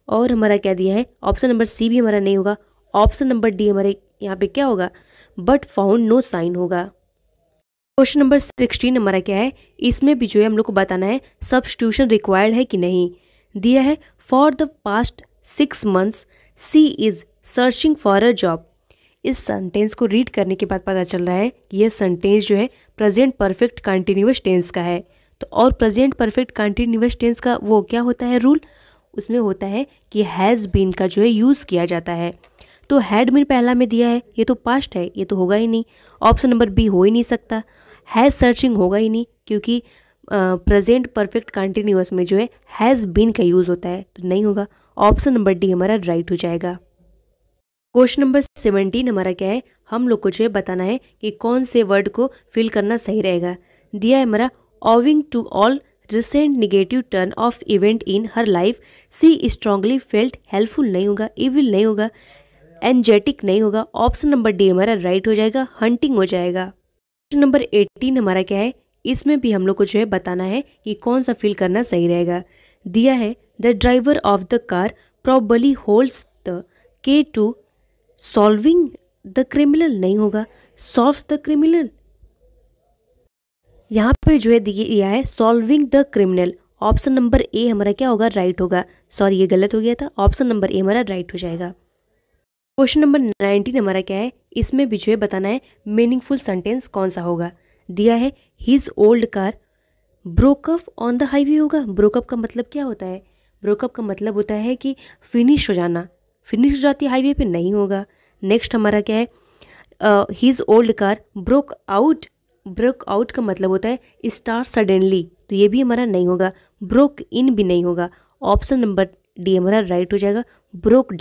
और हमारा क्या दिया है, ऑप्शन नंबर सी भी हमारा नहीं होगा। ऑप्शन नंबर डी हमारे यहाँ पे क्या होगा, बट फाउंड नो साइन होगा। क्वेश्चन नंबर 16 हमारा क्या है, इसमें भी जो है हम लोग को बताना है सब्स्टिट्यूशन रिक्वायर्ड है कि नहीं। दिया है for the past 6 months she is searching for a job. इस सेंटेंस को रीड करने के बाद पता चल रहा है कि यह सेंटेंस जो है प्रेजेंट परफेक्ट कंटिन्यूअस टेंस का है। तो और प्रेजेंट परफेक्ट कंटिन्यूअस टेंस का वो क्या होता है रूल, उसमें होता है कि हैज़ बीन का जो है यूज़ किया जाता है। तो हैड बीन पहला में दिया है, ये तो पास्ट है, ये तो होगा ही नहीं। ऑप्शन नंबर बी हो ही नहीं सकता। हैज़ सर्चिंग होगा ही नहीं, क्योंकि प्रेजेंट परफेक्ट कंटिन्यूअस में जो है हैज़ बीन का यूज़ होता है, तो नहीं होगा। ऑप्शन नंबर डी हमारा राइट हो जाएगा। क्वेश्चन नंबर 17 हमारा क्या है, हम लोग को जो है बताना है कि कौन से वर्ड को फिल करना सही रहेगा। दिया है हमारा owing to all recent negative turn of event in her life she strongly felt helpful नहीं होगा, इविल नहीं होगा, एनर्जेटिक नहीं होगा। ऑप्शन नंबर डी हमारा राइट हो जाएगा, हंटिंग हो जाएगा। क्वेश्चन नंबर 18 हमारा क्या है, इसमें भी हम लोग को जो है बताना है कि कौन सा फिल करना सही रहेगा। दिया है the driver of the car probably holds the के टू सॉल्विंग द क्रिमिनल नहीं होगा, सॉल्व्स द क्रिमिनल। यहाँ पे जो है दिया है solving the criminal. Option number A हमारा क्या होगा, राइट होगा। सॉरी ये गलत हो गया था, ऑप्शन नंबर ए हमारा राइट हो जाएगा। क्वेश्चन नंबर 19 हमारा क्या है, इसमें भी जो है बताना है मीनिंगफुल सेंटेंस कौन सा होगा। दिया है his old car broke up on the highway होगा। ब्रोकअप का मतलब क्या होता है, ब्रोकअप का मतलब होता है कि फिनिश हो जाना, फिनिश हो जाती है हाईवे पे, नहीं होगा। नेक्स्ट हमारा क्या है, his old car broke out का मतलब होता है स्टार्ट सडनली, तो ये भी हमारा नहीं होगा। ब्रोक इन भी नहीं होगा। ऑप्शन नंबर डी हमारा राइट हो जाएगा। ब्रोक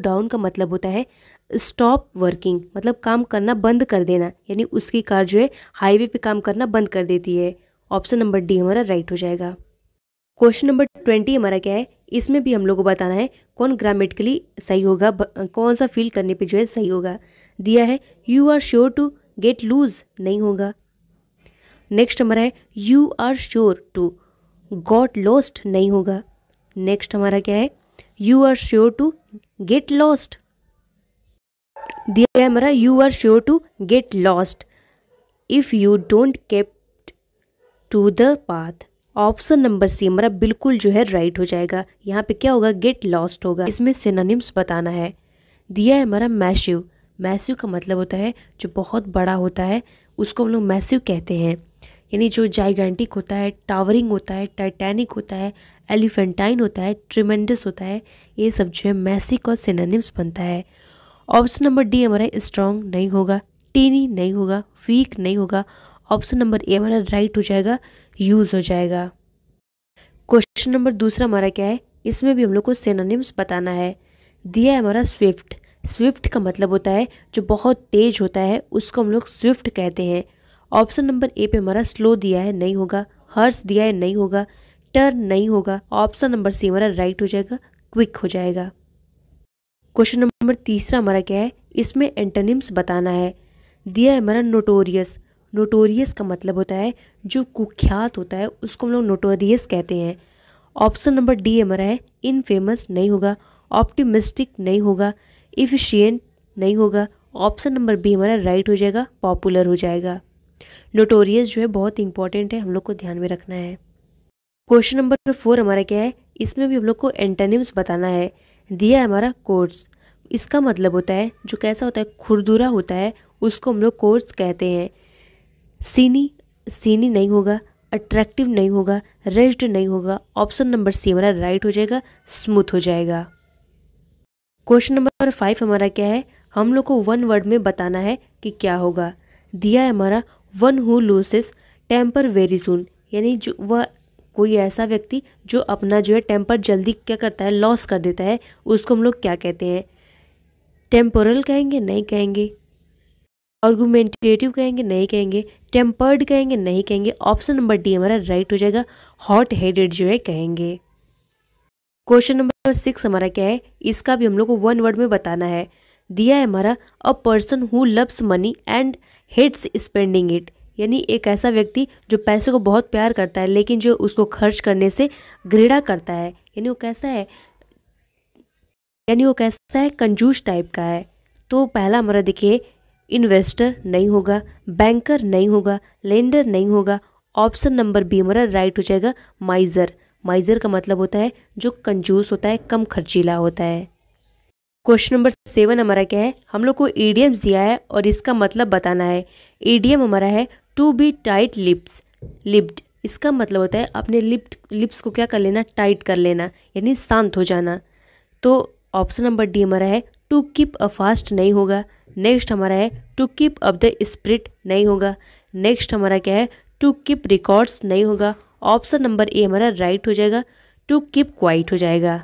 डाउन का मतलब होता है स्टॉप वर्किंग, मतलब काम करना बंद कर देना, यानी उसकी कार जो है हाईवे पे काम करना बंद कर देती है। ऑप्शन नंबर डी हमारा राइट हो जाएगा। क्वेश्चन नंबर 20 हमारा क्या है, इसमें भी हम लोग को बताना है कौन ग्रामेटिकली सही होगा, कौन सा फील करने पे जो है सही होगा। दिया है you are sure to get loose नहीं होगा। नेक्स्ट हमारा है you are sure to got lost नहीं होगा। नेक्स्ट हमारा क्या है, you are sure to get lost. दिया है हमारा you are sure to get lost if you don't keep to the path. Option number C हमारा बिल्कुल जो है राइट हो जाएगा। यहाँ पे क्या होगा, गेट लॉस्ट होगा। इसमें सिनोनिम्स बताना है। दिया है हमारा मैसिव। मैसिव का मतलब होता है जो बहुत बड़ा होता है, उसको हम लोग मैसिव कहते हैं। यानी जो जाइगेंटिक होता है, टावरिंग होता है, टाइटैनिक होता है, एलिफेंटाइन होता है, ट्रिमेंडस होता है, ये सब जो है मैसिव और सिनोनिम्स बनता है। ऑप्शन नंबर डी हमारा स्ट्रॉन्ग नहीं होगा, टीनी नहीं होगा, वीक नहीं होगा। ऑप्शन नंबर ए हमारा राइट हो जाएगा, यूज हो जाएगा। क्वेश्चन नंबर दूसरा हमारा क्या है, इसमें भी हम लोग को सिनोनिम्स बताना है। दिया है हमारा स्विफ्ट। स्विफ्ट का मतलब होता है जो बहुत तेज होता है, उसको हम लोग स्विफ्ट कहते हैं। ऑप्शन नंबर ए पे हमारा स्लो दिया है, नहीं होगा। हर्ष दिया है, नहीं होगा। टर्न नहीं होगा। ऑप्शन नंबर सी हमारा राइट हो जाएगा, क्विक हो जाएगा। क्वेश्चन नंबर तीसरा हमारा क्या है, इसमें एंटोनिम्स बताना है। दिया है हमारा नोटोरियस। नोटोरियस का मतलब होता है जो कुख्यात होता है, उसको हम लोग नोटोरियस कहते हैं। ऑप्शन नंबर डी हमारा है इनफेमस नहीं होगा, ऑप्टिमिस्टिक नहीं होगा, इफिशिएंट नहीं होगा। ऑप्शन नंबर बी हमारा राइट हो जाएगा, पॉपुलर हो जाएगा। नोटोरियस जो है बहुत इंपॉर्टेंट है, हम लोग को ध्यान में रखना है। क्वेश्चन नंबर 4 हमारा क्या है, इसमें भी हम लोग को एंटोनिम्स बताना है। दिया है हमारा कोर्स। इसका मतलब होता है जो कैसा होता है, खुरदुरा होता है, उसको हम लोग कोर्स कहते हैं। सीनी सीनी नहीं होगा, अट्रैक्टिव नहीं होगा, रेज्ड नहीं होगा। ऑप्शन नंबर सी हमारा राइट हो जाएगा, स्मूथ हो जाएगा। क्वेश्चन नंबर 5 हमारा क्या है, हम लोग को वन वर्ड में बताना है कि क्या होगा। दिया है हमारा one who loses temper very soon, यानी जो वह कोई ऐसा व्यक्ति जो अपना जो है टेम्पर जल्दी क्या करता है, लॉस कर देता है, उसको हम लोग क्या कहते हैं। टेम्पोरल कहेंगे, नहीं कहेंगे। आर्गुमेंटेटिव कहेंगे, नहीं कहेंगे। टेम्पर्ड कहेंगे, नहीं कहेंगे। ऑप्शन नंबर डी हमारा राइट हो जाएगा, हॉट हेडेड जो है कहेंगे। क्वेश्चन नंबर 6 हमारा क्या है, इसका भी हम लोग को वन वर्ड में बताना है। दिया है हमारा a person who loves money and hates spending it, यानी एक ऐसा व्यक्ति जो पैसे को बहुत प्यार करता है लेकिन जो उसको खर्च करने से घृणा करता है, यानी वो कैसा है, कंजूस टाइप का है। तो पहला हमारा देखिए, इन्वेस्टर नहीं होगा, बैंकर नहीं होगा, लेंडर नहीं होगा। ऑप्शन नंबर बी हमारा राइट हो जाएगा, माइजर। माइजर का मतलब होता है जो कंजूस होता है, कम खर्चीला होता है। क्वेश्चन नंबर 7 हमारा क्या है, हम लोग को ईडियम्स दिया है और इसका मतलब बताना है। ईडियम हमारा है टू बी टाइट लिप्ड। इसका मतलब होता है अपने लिप्स को क्या कर लेना, टाइट कर लेना, यानी शांत हो जाना। तो ऑप्शन नंबर डी हमारा है टू कीप अ फास्ट नहीं होगा। नेक्स्ट हमारा है to keep up the spirit नहीं होगा। नेक्स्ट हमारा क्या है, टू कीप रिकॉर्ड्स नहीं होगा। ऑप्शन नंबर ए हमारा राइट हो जाएगा, टू कीप क्वाइट हो जाएगा।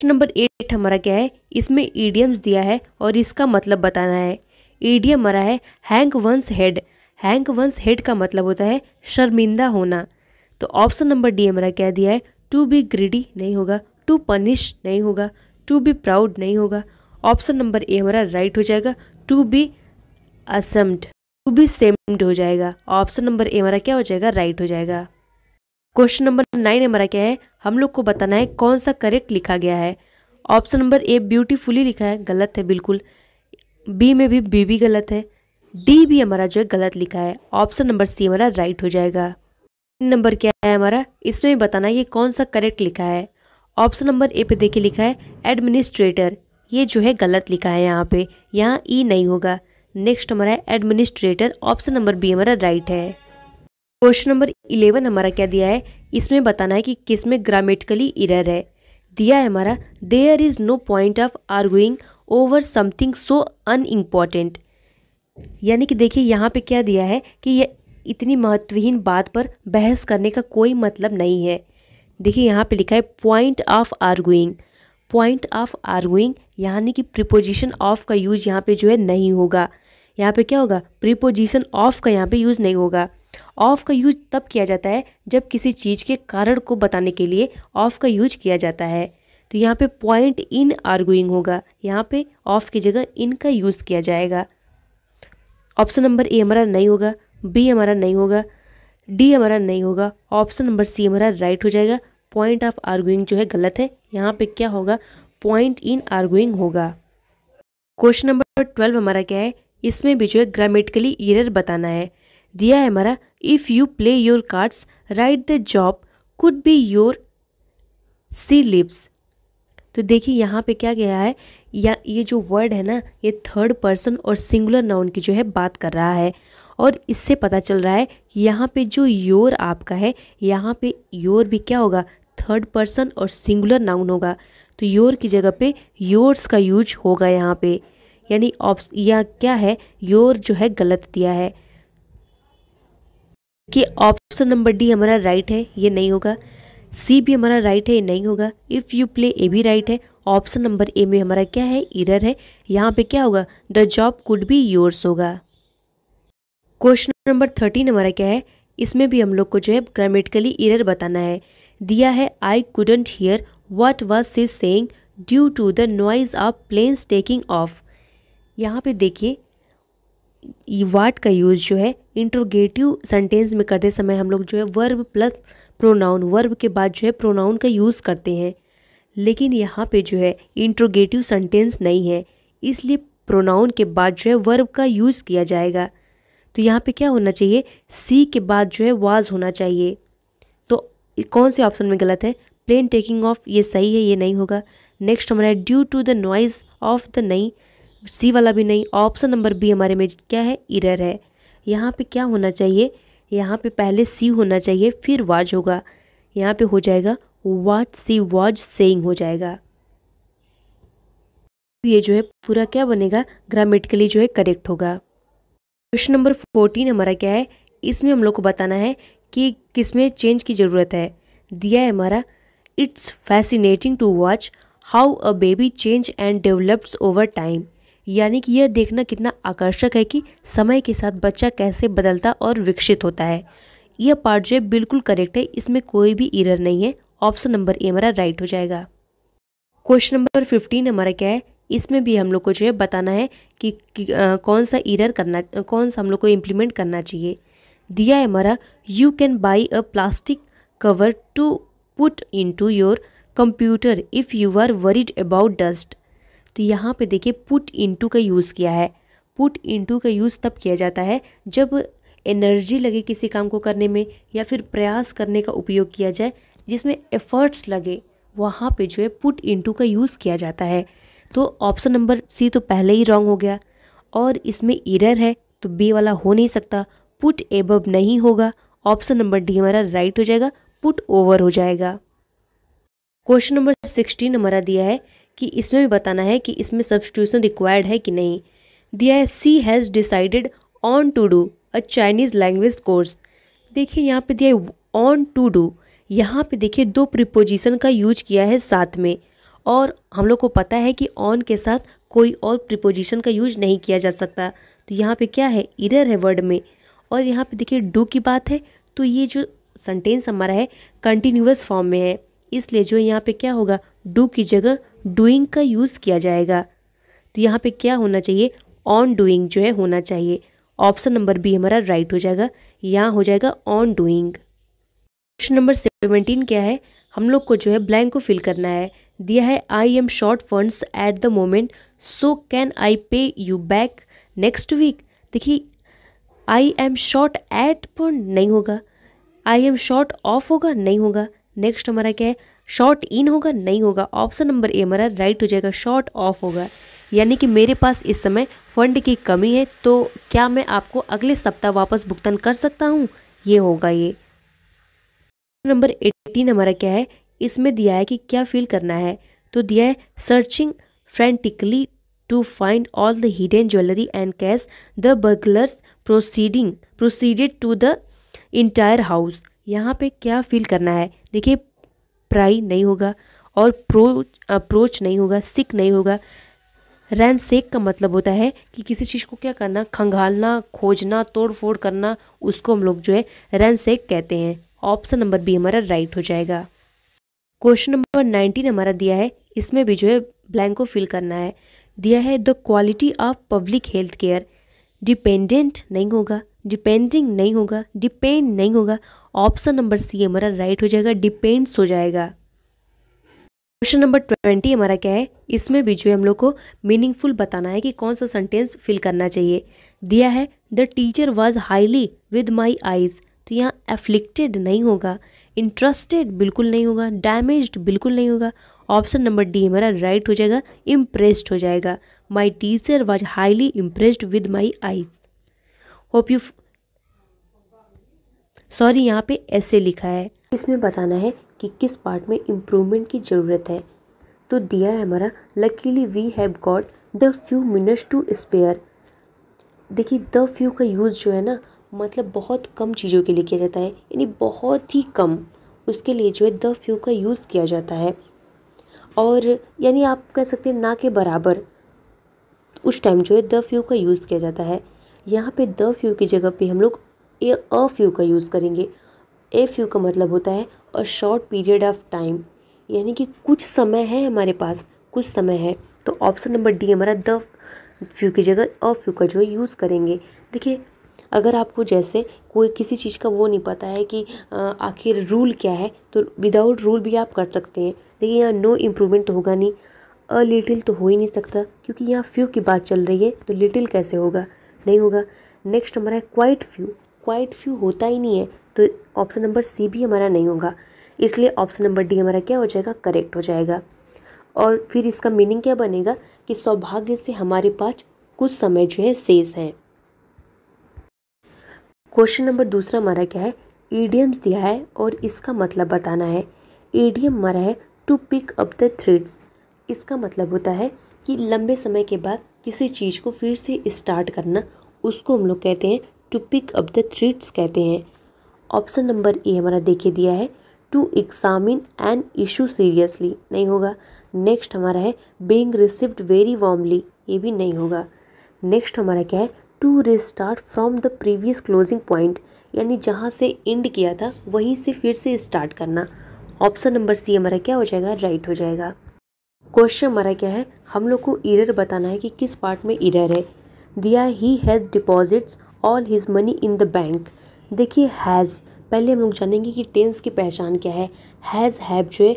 नंबर 8 हमारा क्या है, इसमें ईडियम्स दिया है और इसका मतलब बताना है। ईडियम हमारा है hang once head. Hang once head का मतलब होता है शर्मिंदा होना। तो ऑप्शन नंबर डी हमारा क्या दिया है, टू बी ग्रीडी नहीं होगा, टू पनिश नहीं होगा, टू बी प्राउड नहीं होगा। ऑप्शन नंबर ए हमारा राइट हो जाएगा, to be assumed, to be seemed हो जाएगा। ऑप्शन नंबर ए हमारा क्या हो जाएगा, राइट हो जाएगा। क्वेश्चन नंबर 9 हमारा क्या है, हम लोग को बताना है कौन सा करेक्ट लिखा गया है। ऑप्शन नंबर ए ब्यूटीफुली लिखा है, गलत है बिल्कुल। बी में भी बी गलत है। डी भी हमारा जो है गलत लिखा है। ऑप्शन नंबर सी हमारा राइट हो जाएगा। नंबर क्या है हमारा, इसमें भी बताना है ये कौन सा करेक्ट लिखा है। ऑप्शन नंबर ए पे देखिए लिखा है एडमिनिस्ट्रेटर, ये जो है गलत लिखा है यहाँ पे, यहाँ ई नहीं होगा। नेक्स्ट हमारा है एडमिनिस्ट्रेटर। ऑप्शन नंबर बी हमारा राइट है। क्वेश्चन नंबर 11 हमारा क्या दिया है, इसमें बताना है कि किस में ग्रामेटिकली एरर है। दिया है हमारा there is no point of arguing over something so unimportant, यानी कि देखिए यहाँ पे क्या दिया है कि ये इतनी महत्वहीन बात पर बहस करने का कोई मतलब नहीं है। देखिए यहाँ पे लिखा है point of arguing. Point of arguing यानी कि प्रीपोजिशन ऑफ का यूज यहाँ पे जो है नहीं होगा। यहाँ पे क्या होगा, प्रीपोजिशन ऑफ का यहाँ पे यूज नहीं होगा। ऑफ का यूज तब किया जाता है जब किसी चीज़ के कारण को बताने के लिए ऑफ का यूज किया जाता है। तो यहाँ पे पॉइंट इन आर्गुइंग होगा, यहाँ पे ऑफ की जगह इन का यूज किया जाएगा। ऑप्शन नंबर ए हमारा नहीं होगा, बी हमारा नहीं होगा, डी हमारा नहीं होगा। ऑप्शन नंबर सी हमारा राइट हो जाएगा। पॉइंट ऑफ आर्गुइंग जो है गलत है, यहाँ पे क्या होगा, पॉइंट इन आर्गुइंग होगा। क्वेश्चन नंबर 12 हमारा क्या है, इसमें भी जो है ग्रामेटिकली एरर बताना है। दिया है हमारा if you play your cards right the job could be your see lips. तो देखिए यहाँ पे क्या गया है, या ये जो वर्ड है ना, ये थर्ड पर्सन और सिंगुलर नाउन की जो है बात कर रहा है। और इससे पता चल रहा है कि यहाँ पे जो योर आपका है, यहाँ पे योर भी क्या होगा, थर्ड पर्सन और सिंगुलर नाउन होगा। तो योर की जगह पे योर्स का यूज होगा यहाँ पे, यानी या क्या है, योर जो है गलत दिया है कि ऑप्शन नंबर डी हमारा राइट है, ये नहीं होगा। सी भी हमारा राइट है, ये नहीं होगा। इफ़ यू प्ले ए भी राइट है। ऑप्शन नंबर ए में हमारा क्या है, इरर है। यहाँ पे क्या होगा, the job could be yours होगा। क्वेश्चन नंबर 13 हमारा क्या है, इसमें भी हम लोग को जो है ग्रामेटिकली इरर बताना है। दिया है I couldn't hear what was she saying due to the noise of planes taking off. यहाँ पे देखिए वाट का यूज़ जो है इंट्रोगेटिव सेंटेंस में करते समय हम लोग जो है वर्ब प्लस प्रोनाउन, वर्ब के बाद जो है प्रोनाउन का यूज़ करते हैं। लेकिन यहाँ पे जो है इंट्रोगेटिव सेंटेंस नहीं है, इसलिए प्रोनाउन के बाद जो है वर्ब का यूज़ किया जाएगा। तो यहाँ पे क्या होना चाहिए, सी के बाद जो है वाज होना चाहिए। तो कौन से ऑप्शन में गलत है, प्लेन टेकिंग ऑफ ये सही है, ये नहीं होगा। नेक्स्ट हमारा due to the noise of the, नहीं, सी वाला भी नहीं। ऑप्शन नंबर बी हमारे में क्या है, इरर है। यहाँ पे क्या होना चाहिए, यहाँ पे पहले सी होना चाहिए फिर वाज होगा। यहाँ पे हो जाएगा व्हाट सी वाज सेइंग हो जाएगा। ये जो है पूरा क्या बनेगा, ग्रामेटिकली जो है करेक्ट होगा। क्वेश्चन नंबर 14 हमारा क्या है, इसमें हम लोग को बताना है कि किसमें चेंज की ज़रूरत है। दिया है हमारा it's fascinating to watch how a baby change and develops over time. यानी कि यह देखना कितना आकर्षक है कि समय के साथ बच्चा कैसे बदलता और विकसित होता है। यह पार्ट जो है बिल्कुल करेक्ट है, इसमें कोई भी एरर नहीं है। ऑप्शन नंबर ए हमारा राइट हो जाएगा। क्वेश्चन नंबर 15 हमारा क्या है, इसमें भी हम लोग को जो है बताना है कि कौन सा एरर करना, कौन सा हम लोग को इम्प्लीमेंट करना चाहिए। दिया है हमारा you can buy a plastic cover to put into your computer if you are worried about dust. तो यहाँ पे देखिए पुट इनटू का यूज़ किया है। पुट इनटू का यूज़ तब किया जाता है जब एनर्जी लगे किसी काम को करने में, या फिर प्रयास करने का उपयोग किया जाए जिसमें एफर्ट्स लगे, वहाँ पे जो है पुट इनटू का यूज़ किया जाता है। तो ऑप्शन नंबर सी तो पहले ही रॉन्ग हो गया, और इसमें एरर है तो बी वाला हो नहीं सकता। पुट एबव नहीं होगा। ऑप्शन नंबर डी हमारा राइट हो जाएगा, पुट ओवर हो जाएगा। क्वेश्चन नंबर 16 हमारा दिया है कि इसमें भी बताना है कि इसमें सब्स्टिट्यूशन रिक्वायर्ड है कि नहीं। दिया है she has decided on to do a Chinese language course. देखिए यहाँ पे दिया है ऑन टू डू, यहाँ पे देखिए दो प्रीपोजिशन का यूज किया है साथ में, और हम लोग को पता है कि ऑन के साथ कोई और प्रीपोजिशन का यूज नहीं किया जा सकता। तो यहाँ पे क्या है, एरर है वर्ड में। और यहाँ पे देखिए डू की बात है, तो ये जो सेंटेंस हमारा है कंटिन्यूअस फॉर्म में है, इसलिए जो यहाँ पे क्या होगा, डू की जगह डूइंग का यूज़ किया जाएगा। तो यहाँ पे क्या होना चाहिए, ऑन डूइंग जो है होना चाहिए। ऑप्शन नंबर बी हमारा राइट हो जाएगा, यहाँ हो जाएगा ऑन डूइंग। क्वेश्चन नंबर 17 क्या है, हम लोग को जो है ब्लैंक को फिल करना है। दिया है I am short funds at the moment so can I pay you back next week. देखिए I am short at fund नहीं होगा, आई एम शॉर्ट ऑफ होगा, नहीं होगा। नेक्स्ट हमारा क्या है, शॉर्ट इन होगा, नहीं होगा। ऑप्शन नंबर ए हमारा राइट हो जाएगा, शॉर्ट ऑफ होगा। यानी कि मेरे पास इस समय फंड की कमी है, तो क्या मैं आपको अगले सप्ताह वापस भुगतान कर सकता हूँ, ये होगा ये। नंबर 18 हमारा क्या है, इसमें दिया है कि क्या फील करना है। तो दिया है searching frantically to find all the hidden jewellery and cash the burglars proceeded to the entire house. यहाँ पे क्या फील करना है, देखिए प्राई नहीं होगा, और अप्रोच नहीं होगा, सिक नहीं होगा। रैनसेक का मतलब होता है कि किसी चीज़ को क्या करना, खंगालना, खोजना, तोड़ फोड़ करना, उसको हम लोग जो है रैनसेक कहते हैं। ऑप्शन नंबर बी हमारा राइट हो जाएगा। क्वेश्चन नंबर 19 हमारा दिया है, इसमें भी जो है ब्लैंक को फिल करना है। दिया है the quality of public health care dependent नहीं होगा, डिपेंडिंग नहीं होगा, डिपेंड नहीं होगा। ऑप्शन नंबर सी हमारा राइट हो जाएगा, डिपेंड्स हो जाएगा। क्वेश्चन नंबर 20 हमारा क्या है, इसमें भी जो है हम लोग को मीनिंगफुल बताना है कि कौन सा सेंटेंस फिल करना चाहिए। दिया है the teacher was highly with my eyes, तो यहाँ एफ्लिक्टेड नहीं होगा, इंटरेस्टेड बिल्कुल नहीं होगा, डैमेज्ड बिल्कुल नहीं होगा। ऑप्शन नंबर डी हमारा राइट हो जाएगा, इम्प्रेस्ड हो जाएगा। My teacher was highly impressed with my eyes. Hope you sorry यहाँ पे ऐसे लिखा है। इसमें बताना है कि किस पार्ट में इम्प्रूवमेंट की ज़रूरत है। तो दिया है हमारा luckily we have got the few minutes to spare. देखिए द फ्यू का यूज़ जो है ना, मतलब बहुत कम चीज़ों के लिए किया जाता है, यानी बहुत ही कम, उसके लिए जो है द फ्यू का यूज़ किया जाता है। और यानी आप कह सकते हैं ना के बराबर, उस टाइम जो है द फ्यू का यूज़ किया जाता है। यहाँ पे द फ्यू की जगह पे हम लोग अ फ्यू का यूज़ करेंगे। ए फ्यू का मतलब होता है a short period of time, यानी कि कुछ समय है हमारे पास, कुछ समय है। तो ऑप्शन नंबर डी हमारा द फ्यू की जगह अ फ्यू का जो है यूज़ करेंगे। देखिए अगर आपको जैसे कोई किसी चीज़ का वो नहीं पता है कि आखिर रूल क्या है, तो विदाउट रूल भी आप कर सकते हैं। देखिए यहाँ नो इम्प्रूवमेंट तो होगा नहीं, अ लिटिल तो हो ही नहीं सकता, क्योंकि यहाँ फ्यू की बात चल रही है, तो लिटिल कैसे होगा, नहीं होगा। नेक्स्ट हमारा है क्वाइट फ्यू, क्वाइट फ्यू होता ही नहीं है, तो ऑप्शन नंबर सी भी हमारा नहीं होगा, इसलिए ऑप्शन नंबर डी हमारा क्या हो जाएगा, करेक्ट हो जाएगा। और फिर इसका मीनिंग क्या बनेगा कि सौभाग्य से हमारे पास कुछ समय जो है शेष है। क्वेश्चन नंबर दूसरा हमारा क्या है, ईडियम्स दिया है और इसका मतलब बताना है। ईडियम हमारा है to pick up the threads, इसका मतलब होता है कि लंबे समय के बाद किसी चीज़ को फिर से स्टार्ट करना, उसको हम लोग कहते हैं to pick up the threads कहते हैं। ऑप्शन नंबर ए हमारा देखिए दिया है to examine and issue seriously, नहीं होगा। नेक्स्ट हमारा है बीइंग रिसीव्ड वेरी वार्मली, ये भी नहीं होगा। नेक्स्ट हमारा क्या है, to restart from the previous closing point, यानी जहाँ से एंड किया था वहीं से फिर से स्टार्ट करना। ऑप्शन नंबर सी हमारा क्या हो जाएगा, राइट हो जाएगा। क्वेश्चन हमारा क्या है, हम लोग को एरर बताना है कि किस पार्ट में एरर है। दिया he has deposits all his money in the bank. देखिए हैज़, पहले हम लोग जानेंगे कि टेंस की पहचान क्या है। हैज़ हैव जो है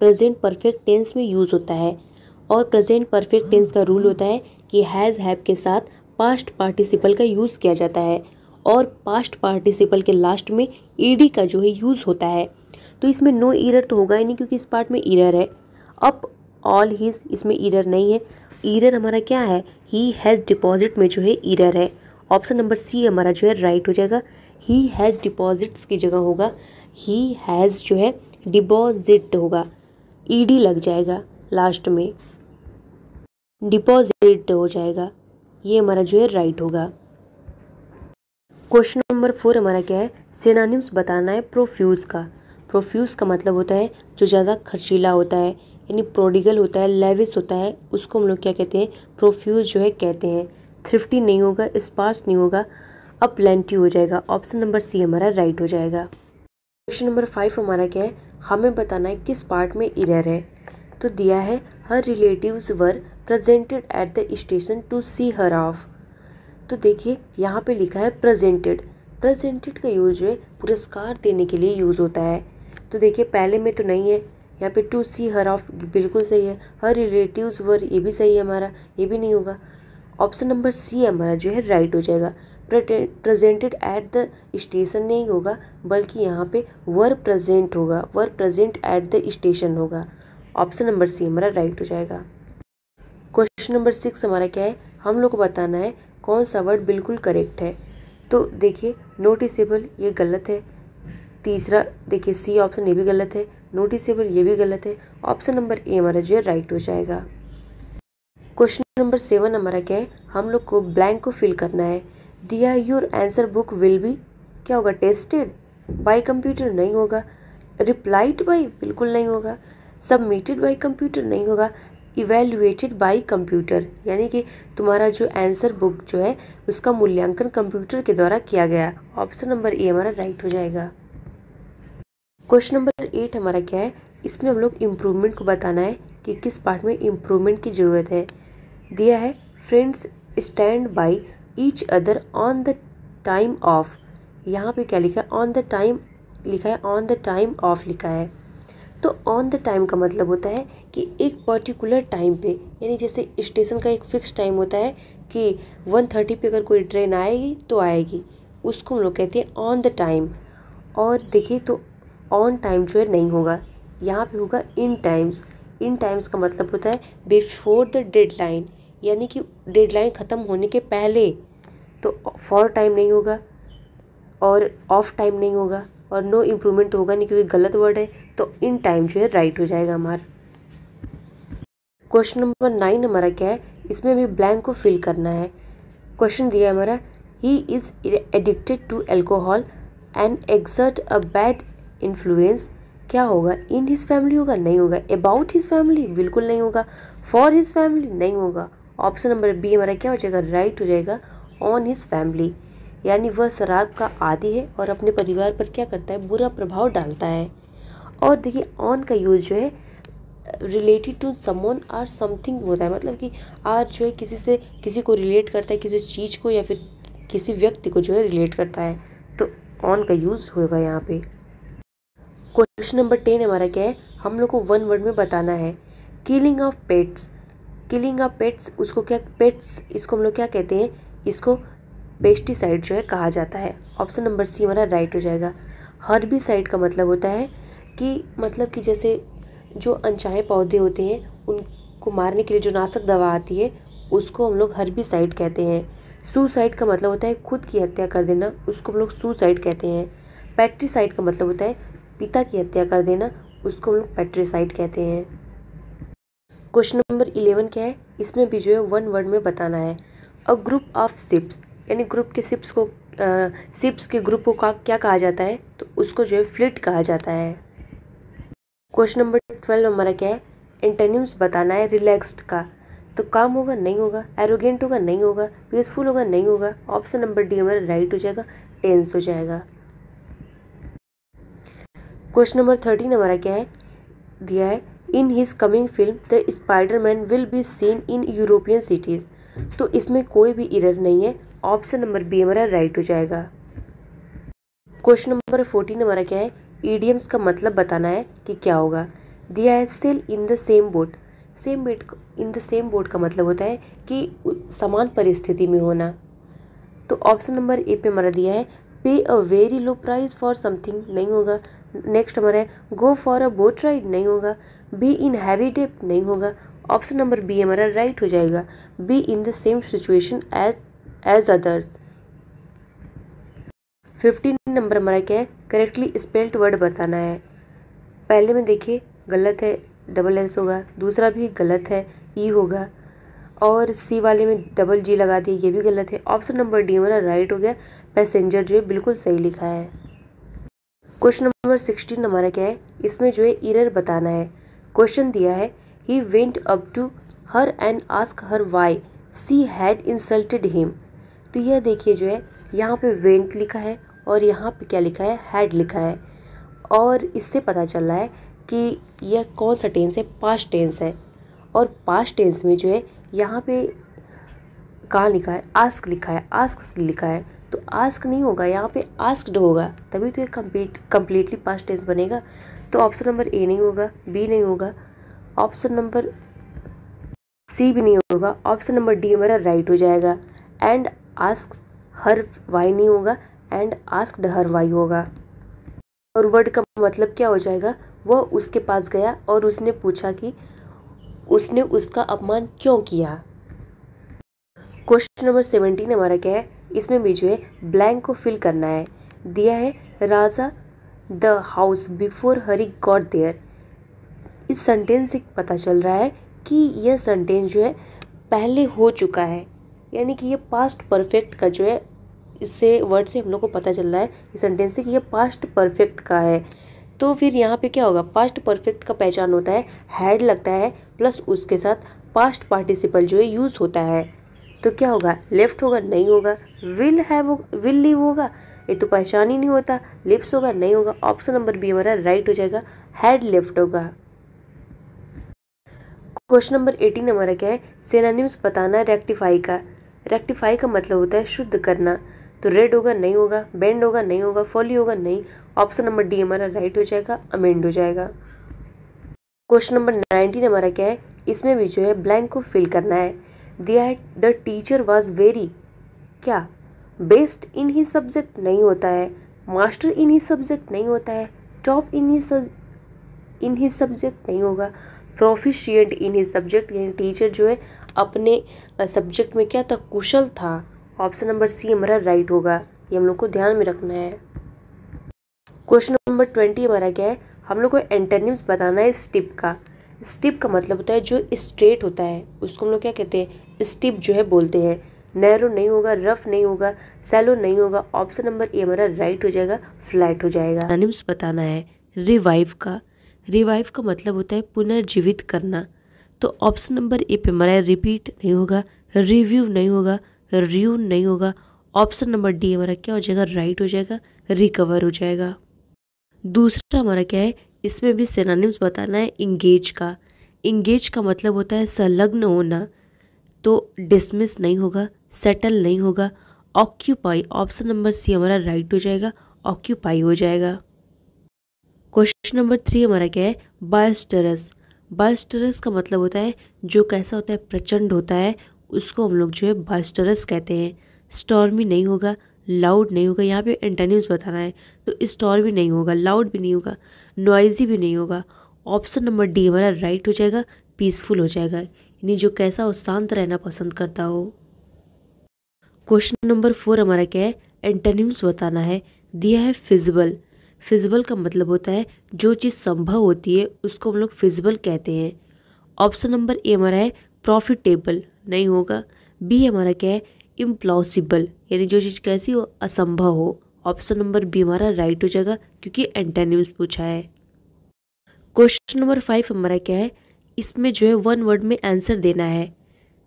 प्रेजेंट परफेक्ट टेंस में यूज़ होता है, और प्रेजेंट परफेक्ट टेंस का रूल होता है कि हैज़ हैव के साथ पास्ट पार्टिसिपल का यूज़ किया जाता है, और पास्ट पार्टिसिपल के लास्ट में ईडी का जो है यूज़ होता है। तो इसमें नो एरर तो होगा ही नहीं, क्योंकि इस पार्ट में एरर है। अब ऑल हिज, इसमें एरर नहीं है। एरर हमारा क्या है, ही हैज़ डिपॉजिट में जो है एरर है। ऑप्शन नंबर सी हमारा जो है राइट हो जाएगा। ही हैज़ डिपॉजिट्स की जगह होगा ही हैज़ जो है डिपॉजिट होगा, ईडी लग जाएगा लास्ट में, डिपॉजिट हो जाएगा, ये हमारा जो है राइट होगा। क्वेश्चन नंबर 4 हमारा क्या है, सिनोनिम्स बताना है प्रोफ्यूज का। प्रोफ्यूज का मतलब होता है जो ज़्यादा खर्चीला होता है, यानी प्रोडिगल होता है, लेविस होता है, उसको हम लोग क्या कहते हैं, प्रोफ्यूज जो है कहते हैं। थ्रिफ्टी नहीं होगा, स्पार्स नहीं होगा, अब प्लेंटी हो जाएगा। ऑप्शन नंबर सी हमारा राइट हो जाएगा। क्वेश्चन नंबर 5 हमारा क्या है, हमें बताना है किस पार्ट में एरर है। तो दिया है her relatives were presented at the station to see her off. तो देखिए यहाँ पे लिखा है प्रेजेंटेड, प्रेजेंटेड का यूज़ जो है पुरस्कार देने के लिए यूज़ होता है। तो देखिए पहले में तो नहीं है, यहाँ पे टू सी हर ऑफ बिल्कुल सही है, हर रिलेटिव्स वर ये भी सही है हमारा, ये भी नहीं होगा। ऑप्शन नंबर सी हमारा जो है राइट हो जाएगा। प्रेजेंटेड एट द स्टेशन नहीं होगा, बल्कि यहाँ पे वर प्रेजेंट होगा, were present at the station होगा। ऑप्शन नंबर सी हमारा राइट हो जाएगा। क्वेश्चन नंबर 6 हमारा क्या है, हम लोग को बताना है कौन सा वर्ड बिल्कुल करेक्ट है। तो देखिए नोटिसेबल ये गलत है, तीसरा देखिए सी ऑप्शन ये भी गलत है, नोटिसेबल ये भी गलत है। ऑप्शन नंबर ए हमारा जो है राइट हो जाएगा। क्वेश्चन नंबर 7 हमारा क्या है, हम लोग को ब्लैंक को फिल करना है। दिया your answer book will be, क्या होगा, टेस्टेड बाय कंप्यूटर नहीं होगा, रिप्लाइड बाय बिल्कुल नहीं होगा, सबमिटेड बाय कंप्यूटर नहीं होगा, इवेल्युएटेड बाय कंप्यूटर, यानी कि तुम्हारा जो आंसर बुक जो है उसका मूल्यांकन कंप्यूटर के द्वारा किया गया। ऑप्शन नंबर ए हमारा राइट हो जाएगा। क्वेश्चन नंबर 8 हमारा क्या है, इसमें हम लोग इम्प्रूवमेंट को बताना है कि किस पार्ट में इम्प्रूवमेंट की ज़रूरत है। दिया है friends stand by each other on the time of, यहाँ पे क्या लिखा है, ऑन द टाइम लिखा है, ऑन द टाइम ऑफ लिखा है। तो ऑन द टाइम का मतलब होता है कि एक पर्टिकुलर टाइम पे, यानी जैसे स्टेशन का एक फिक्स टाइम होता है कि 1:30 पे अगर कोई ट्रेन आएगी तो आएगी, उसको हम लोग कहते हैं ऑन द टाइम। और देखिए तो ऑन टाइम जो है नहीं होगा, यहाँ पे होगा इन टाइम्स। इन टाइम्स का मतलब होता है बिफोर द डेडलाइन, यानी कि डेडलाइन ख़त्म होने के पहले। तो फॉर टाइम नहीं होगा और ऑफ टाइम नहीं होगा और नो इम्प्रूवमेंट होगा नहीं, क्योंकि गलत वर्ड है। तो इन टाइम जो है राइट हो जाएगा हमारा। क्वेश्चन नंबर 9 हमारा क्या है, इसमें भी ब्लैंक को फिल करना है। क्वेश्चन दिया है हमारा, he is addicted to alcohol and exert a bad influence. क्या होगा, इन हिज फैमिली होगा, नहीं होगा। अबाउट हिज फैमिली, बिल्कुल नहीं होगा। फॉर हिज फैमिली, नहीं होगा। ऑप्शन नंबर बी हमारा क्या हो जाएगा, राइट हो जाएगा, ऑन हिज फैमिली। यानी वह शराब का आदी है और अपने परिवार पर क्या करता है, बुरा प्रभाव डालता है। और देखिए ऑन का यूज जो है related to someone or something होता है, मतलब कि आर जो है किसी को रिलेट करता है, किसी चीज़ को या फिर किसी व्यक्ति को जो है रिलेट करता है। तो ऑन का यूज़ होगा यहाँ पे। क्वेश्चन नंबर 10 हमारा क्या है, हम लोग को वन वर्ड में बताना है। Killing of pets, killing of pets, उसको क्या, पेट्स इसको हम लोग क्या कहते हैं, इसको पेस्टिसाइड जो है कहा जाता है। ऑप्शन नंबर सी हमारा राइट हो जाएगा। हर्बिसाइड का मतलब होता है कि जैसे जो अनचाहे पौधे होते हैं उनको मारने के लिए जो नाशक दवा आती है उसको हम लोग हर्बिसाइड कहते हैं। सुसाइड का मतलब होता है खुद की हत्या कर देना, उसको हम लोग सुसाइड कहते हैं। पैट्रिसाइड का मतलब होता है पिता की हत्या कर देना, उसको हम लोग पैट्रिसाइड कहते हैं। क्वेश्चन नंबर 11 क्या है, इसमें भी जो है वन वर्ड में बताना है। अ ग्रुप ऑफ शिप्स, यानी ग्रुप के शिप्स के ग्रुप को क्या कहा जाता है, तो उसको जो है फ्लीट कहा जाता है। क्वेश्चन नंबर 12 हमारा क्या है, एंटोनिम्स बताना है रिलैक्स्ड का। तो काम होगा, नहीं होगा। एरोगेंट होगा, नहीं होगा। पीसफुल होगा, नहीं होगा। ऑप्शन नंबर डी हमारा राइट हो जाएगा, टेंस हो जाएगा। क्वेश्चन नंबर 13 हमारा क्या है, दिया है, in his coming film the Spiderman will be seen in European cities. तो इसमें कोई भी एरर नहीं है, ऑप्शन नंबर बी हमारा राइट हो जाएगा। क्वेश्चन नंबर 14 हमारा क्या है, ईडियम्स का मतलब बताना है कि क्या होगा। दिया है sail in the same boat. In the same boat का मतलब होता है कि समान परिस्थिति में होना। तो ऑप्शन नंबर ए पे हमारा दिया है pay a very low price for something, नहीं होगा। नेक्स्ट हमारा है go for a boat ride, नहीं होगा। बी इन हैवी डेप, नहीं होगा। ऑप्शन नंबर बी हमारा राइट हो जाएगा, be in the same situation as others. 15 number हमारा क्या है, करेक्टली स्पेल्ड वर्ड बताना है। पहले में देखिए गलत है, डबल एस होगा। दूसरा भी गलत है, ई होगा। और सी वाले में डबल जी लगा दिया, ये भी गलत है। ऑप्शन नंबर डी हमारा राइट हो गया, पैसेंजर जो है बिल्कुल सही लिखा है। क्वेश्चन नंबर 16 हमारा क्या है, इसमें जो है एरर बताना है। क्वेश्चन दिया है he went up to her and ask her why she had insulted him. तो यह देखिए जो है यहाँ पे वेंट लिखा है और यहाँ पे क्या लिखा है, हैड लिखा है। और इससे पता चल रहा है कि यह कौन सा टेंस है, पास्ट टेंस है। और पास्ट टेंस में जो है यहाँ पे कहाँ लिखा है, आस्क लिखा है, आस्क लिखा है। तो आस्क नहीं होगा, यहाँ पे आस्क्ड होगा, तभी तो ये कंप्लीटली पास्ट टेंस बनेगा। तो ऑप्शन नंबर ए नहीं होगा, बी नहीं होगा, ऑप्शन नंबर सी भी नहीं होगा। ऑप्शन नंबर डी हमारा राइट हो जाएगा। एंड आस्क हर वाई नहीं होगा, एंड आस्क्ड हर वाई होगा। और वर्ड का मतलब क्या हो जाएगा, वह उसके पास गया और उसने पूछा कि उसने उसका अपमान क्यों किया। क्वेश्चन नंबर 17 हमारा क्या है, इसमें भी जो है ब्लैंक को फिल करना है। दिया है Raja the house before Hari got there. इस सेंटेंस से पता चल रहा है कि यह सेंटेंस जो है पहले हो चुका है, यानी कि ये पास्ट परफेक्ट का जो है, इससे वर्ड से हम लोग को पता चल रहा है इस सेंटेंस से कि ये पास्ट परफेक्ट का है। तो फिर यहाँ पे क्या होगा, पास्ट परफेक्ट का पहचान होता है हैड लगता है प्लस उसके साथ पास्ट पार्टिसिपल जो है यूज़ होता है। तो क्या होगा, लेफ्ट होगा, नहीं होगा। विल लीव होगा, ये तो पहचान ही नहीं होता। लिव्स होगा, नहीं होगा। ऑप्शन नंबर बी हमारा राइट हो जाएगा, हैड लेफ्ट होगा। क्वेश्चन नंबर 18 हमारा क्या है, सिनोनिम्स बताना रेक्टिफाई का। रेक्टिफाई का मतलब होता है शुद्ध करना। तो रेड होगा, नहीं होगा। बेंड होगा, नहीं होगा। फॉली होगा, नहीं। ऑप्शन नंबर डी हमारा राइट हो जाएगा, अमेंड हो जाएगा। क्वेश्चन नंबर 19 हमारा क्या है, इसमें भी जो है ब्लैंक को फिल करना है। दिया है द टीचर वॉज वेरी क्या, बेस्ट इन ही सब्जेक्ट नहीं होता है, मास्टर इन ही सब्जेक्ट नहीं होता है, टॉप इन ही सब्जेक्ट नहीं होगा, प्रोफिशिएंट इन ही सब्जेक्ट, यानी टीचर जो है अपने सब्जेक्ट में क्या था, कुशल था। ऑप्शन नंबर सी हमारा राइट होगा, ये हम लोग को ध्यान में रखना है। क्वेश्चन नंबर 20 हमारा क्या है, हम लोग को एंटोनिम्स बताना है स्टिप का। स्टिप का मतलब होता है जो स्ट्रेट होता है, उसको हम लोग क्या कहते हैं, स्टिप जो है बोलते हैं। नैरो नहीं होगा, रफ नहीं होगा, सैलो नहीं होगा। ऑप्शन नंबर ए हमारा राइट हो जाएगा, फ्लैट हो जाएगा। एंटोनिम्स बताना है रिवाइव का। रिवाइव का मतलब होता है पुनर्जीवित करना, तो ऑप्शन नंबर ए पे हमारा रिपीट नहीं होगा, रिव्यू नहीं होगा, रियून नहीं होगा। ऑप्शन नंबर डी हमारा क्या हो जाएगा, राइट हो जाएगा, रिकवर हो जाएगा। दूसरा हमारा क्या है, इसमें भी सिनोनिम्स बताना है इंगेज का। इंगेज का मतलब होता है संलग्न होना, तो डिसमिस नहीं होगा, सेटल नहीं होगा। ऑक्यूपाई, ऑप्शन नंबर सी हमारा राइट हो जाएगा, ऑक्यूपाई हो जाएगा। क्वेश्चन नंबर 3 हमारा क्या है, बायोस्टरस। बायोस्टरस का मतलब होता है जो कैसा होता है, प्रचंड होता है, उसको हम लोग जो है बायोस्टरस कहते हैं। स्टॉर्मी नहीं होगा, लाउड नहीं होगा, यहाँ पे एंटोनिम्स बताना है, तो स्टॉर्मी भी नहीं होगा, लाउड भी नहीं होगा, नॉइजी भी नहीं होगा। ऑप्शन नंबर डी हमारा राइट हो जाएगा, पीसफुल हो जाएगा, यानी जो कैसा हो, शांत रहना पसंद करता हो। क्वेश्चन नंबर 4 हमारा क्या है, एंटोनिम्स बताना है। दिया है फिजिबल। फिजिबल का मतलब होता है जो चीज़ संभव होती है उसको हम लोग फिजिबल कहते हैं। ऑप्शन नंबर ए हमारा है प्रॉफिटेबल, नहीं होगा। बी हमारा क्या है, इम्प्लॉसिबल, यानी जो चीज़ कैसी हो, असंभव हो। ऑप्शन नंबर बी हमारा राइट हो जाएगा क्योंकि एंटोनिम्स पूछा है। क्वेश्चन नंबर 5 हमारा क्या है, इसमें जो है 1 वर्ड में आंसर देना है।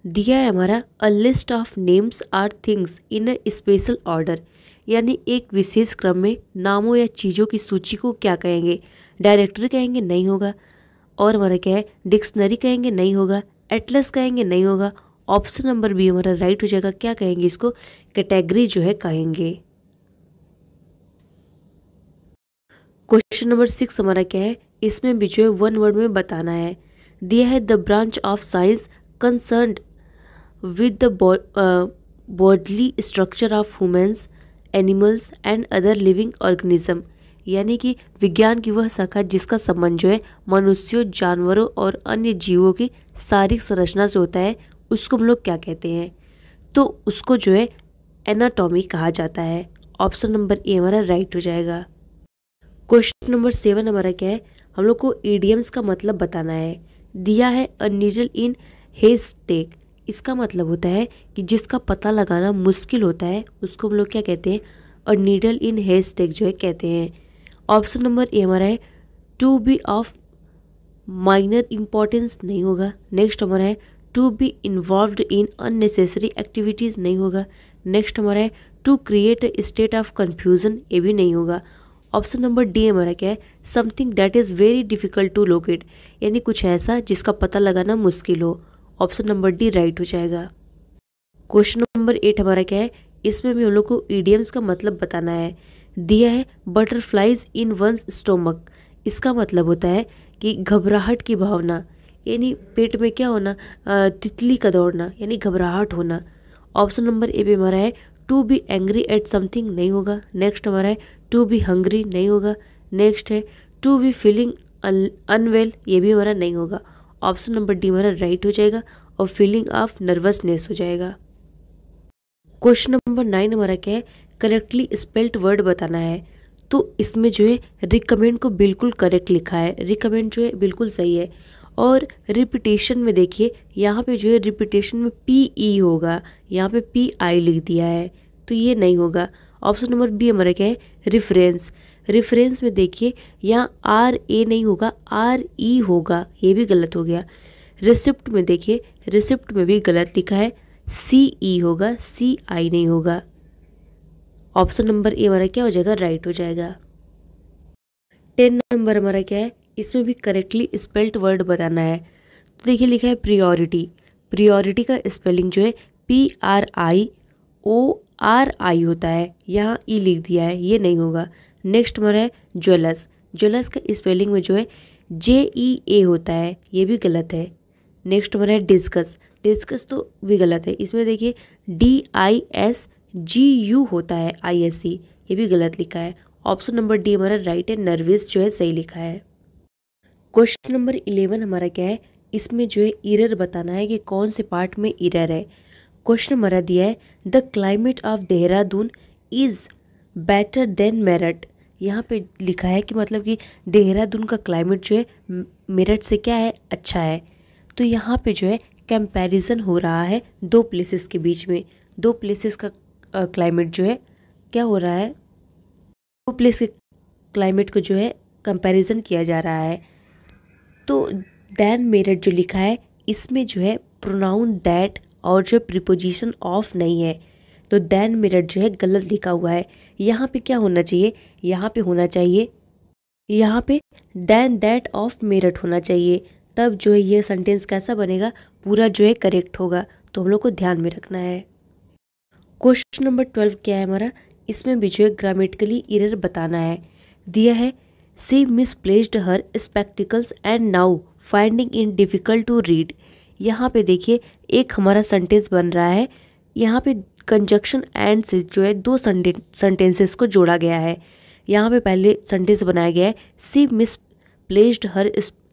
दिया है हमारा a list of names or things in a special order, यानी एक विशेष क्रम में नामों या चीज़ों की सूची को क्या कहेंगे, डायरेक्टरी कहेंगे, नहीं होगा। और हमारा क्या है, डिक्शनरी कहेंगे, नहीं होगा। एटलस कहेंगे, नहीं होगा। ऑप्शन नंबर बी हमारा राइट हो जाएगा, क्या कहेंगे इसको, कैटेगरी जो है कहेंगे। क्वेश्चन नंबर 6 हमारा क्या है, इसमें भी जो है 1 वर्ड में बताना है। दिया है the branch of science concerned with the bodily structure of humans, animals and other living organism, यानी कि विज्ञान की वह शाखा जिसका संबंध जो है मनुष्यों, जानवरों और अन्य जीवों की शारीरिक संरचना से होता है, उसको हम लोग क्या कहते हैं, तो उसको जो है एनाटॉमी कहा जाता है। ऑप्शन नंबर ए हमारा राइट हो जाएगा। क्वेश्चन नंबर 7 हमारा क्या है, हम लोग को ईडियम्स का मतलब बताना है। दिया है अ नीडल इन हेस्टेक, इसका मतलब होता है कि जिसका पता लगाना मुश्किल होता है उसको हम लोग क्या कहते हैं, और नीडल इन हेस्टेक जो है कहते हैं। ऑप्शन नंबर ए हमारा है to be of minor importance, नहीं होगा। नेक्स्ट हमारा है to be involved in unnecessary activities, नहीं होगा। नेक्स्ट हमारा है to create a state of confusion, ये भी नहीं होगा। ऑप्शन नंबर डी हमारा क्या है, something that is very difficult to locate, यानी कुछ ऐसा जिसका पता लगाना मुश्किल हो। ऑप्शन नंबर डी राइट हो जाएगा। क्वेश्चन नंबर 8 हमारा क्या है, इसमें भी हम लोग को ईडियम्स का मतलब बताना है। दिया है बटरफ्लाइज इन वंस स्टोमक, इसका मतलब होता है कि घबराहट की भावना, यानी पेट में क्या होना, तितली का दौड़ना, यानी घबराहट होना। ऑप्शन नंबर ए पे हमारा है to be angry at something, नहीं होगा। नेक्स्ट हमारा है टू बी हंग्री, नहीं होगा। नेक्स्ट है टू बी फीलिंग अनवेल, ये भी हमारा नहीं होगा। ऑप्शन नंबर डी हमारा राइट हो जाएगा और फीलिंग ऑफ नर्वसनेस हो जाएगा। क्वेश्चन नंबर 9 हमारा क्या है, करेक्टली स्पेल्ड वर्ड बताना है। तो इसमें जो है रिकमेंड को बिल्कुल करेक्ट लिखा है, रिकमेंड जो है बिल्कुल सही है। और रिपीटेशन में देखिए यहाँ पे जो है रिपीटेशन में PE होगा, यहाँ पे PI लिख दिया है, तो ये नहीं होगा। ऑप्शन नंबर बी हमारा क्या है, रेफरेंस। रेफरेंस में देखिए यहाँ RA नहीं होगा, RE होगा, ये भी गलत हो गया। रिसिप्ट में देखिए, रिसिप्ट में भी गलत लिखा है, CE होगा, CI नहीं होगा। ऑप्शन नंबर ए हमारा क्या हो जाएगा, राइट हो जाएगा। 10 नंबर हमारा क्या है, इसमें भी करेक्टली स्पेल्ड वर्ड बताना है। तो देखिए लिखा है प्रियोरिटी, प्रियोरिटी का स्पेलिंग जो है PRIORI होता है, यहाँ ई लिख दिया है, ये नहीं होगा। नेक्स्ट हमारा है ज्वेलर्स, ज्वेलर्स का स्पेलिंग में जो है JEA होता है, ये भी गलत है। नेक्स्ट हमारा है डिस्कस, डिस्कस तो भी गलत है। इसमें देखिए DISGU होता है ISC, ये भी गलत लिखा है। ऑप्शन नंबर डी हमारा राइट है, नर्वस जो है सही लिखा है। क्वेश्चन नंबर 11 हमारा क्या है, इसमें जो है इरर बताना है कि कौन से पार्ट में इरर है। क्वेश्चन हमारा दिया है the climate of Dehradun is better than Meerut. यहाँ पे लिखा है कि मतलब कि देहरादून का क्लाइमेट जो है मेरठ से क्या है, अच्छा है। तो यहाँ पे जो है कंपैरिजन हो रहा है दो प्लेसेस के बीच में, दो प्लेसेस का क्लाइमेट जो है क्या हो रहा है, दो प्लेस के क्लाइमेट को जो है कंपैरिजन किया जा रहा है। तो दैन मेरठ जो लिखा है इसमें जो है प्रोनाउन दैट और जो प्रीपोजिशन ऑफ नहीं है, तो दैन मेरठ जो है गलत लिखा हुआ है। यहाँ पे क्या होना चाहिए, यहाँ पे होना चाहिए, यहाँ पे दैन दैट ऑफ मेरठ होना चाहिए, तब जो है ये सेंटेंस कैसा बनेगा, पूरा जो है करेक्ट होगा। तो हम लोग को ध्यान में रखना है। क्वेश्चन नंबर 12 क्या है हमारा, इसमें भी जो है ग्रामेटिकली इरर बताना है। दिया है she misplaced her spectacles and now finding in difficult to read. यहाँ पे देखिए एक हमारा सेंटेंस बन रहा है, यहाँ पे कंजक्शन एंड से जो है दो सेंटेंसेस को जोड़ा गया है। यहाँ पे पहले सेंटेंस बनाया गया है सी मिसप्लेस्ड हर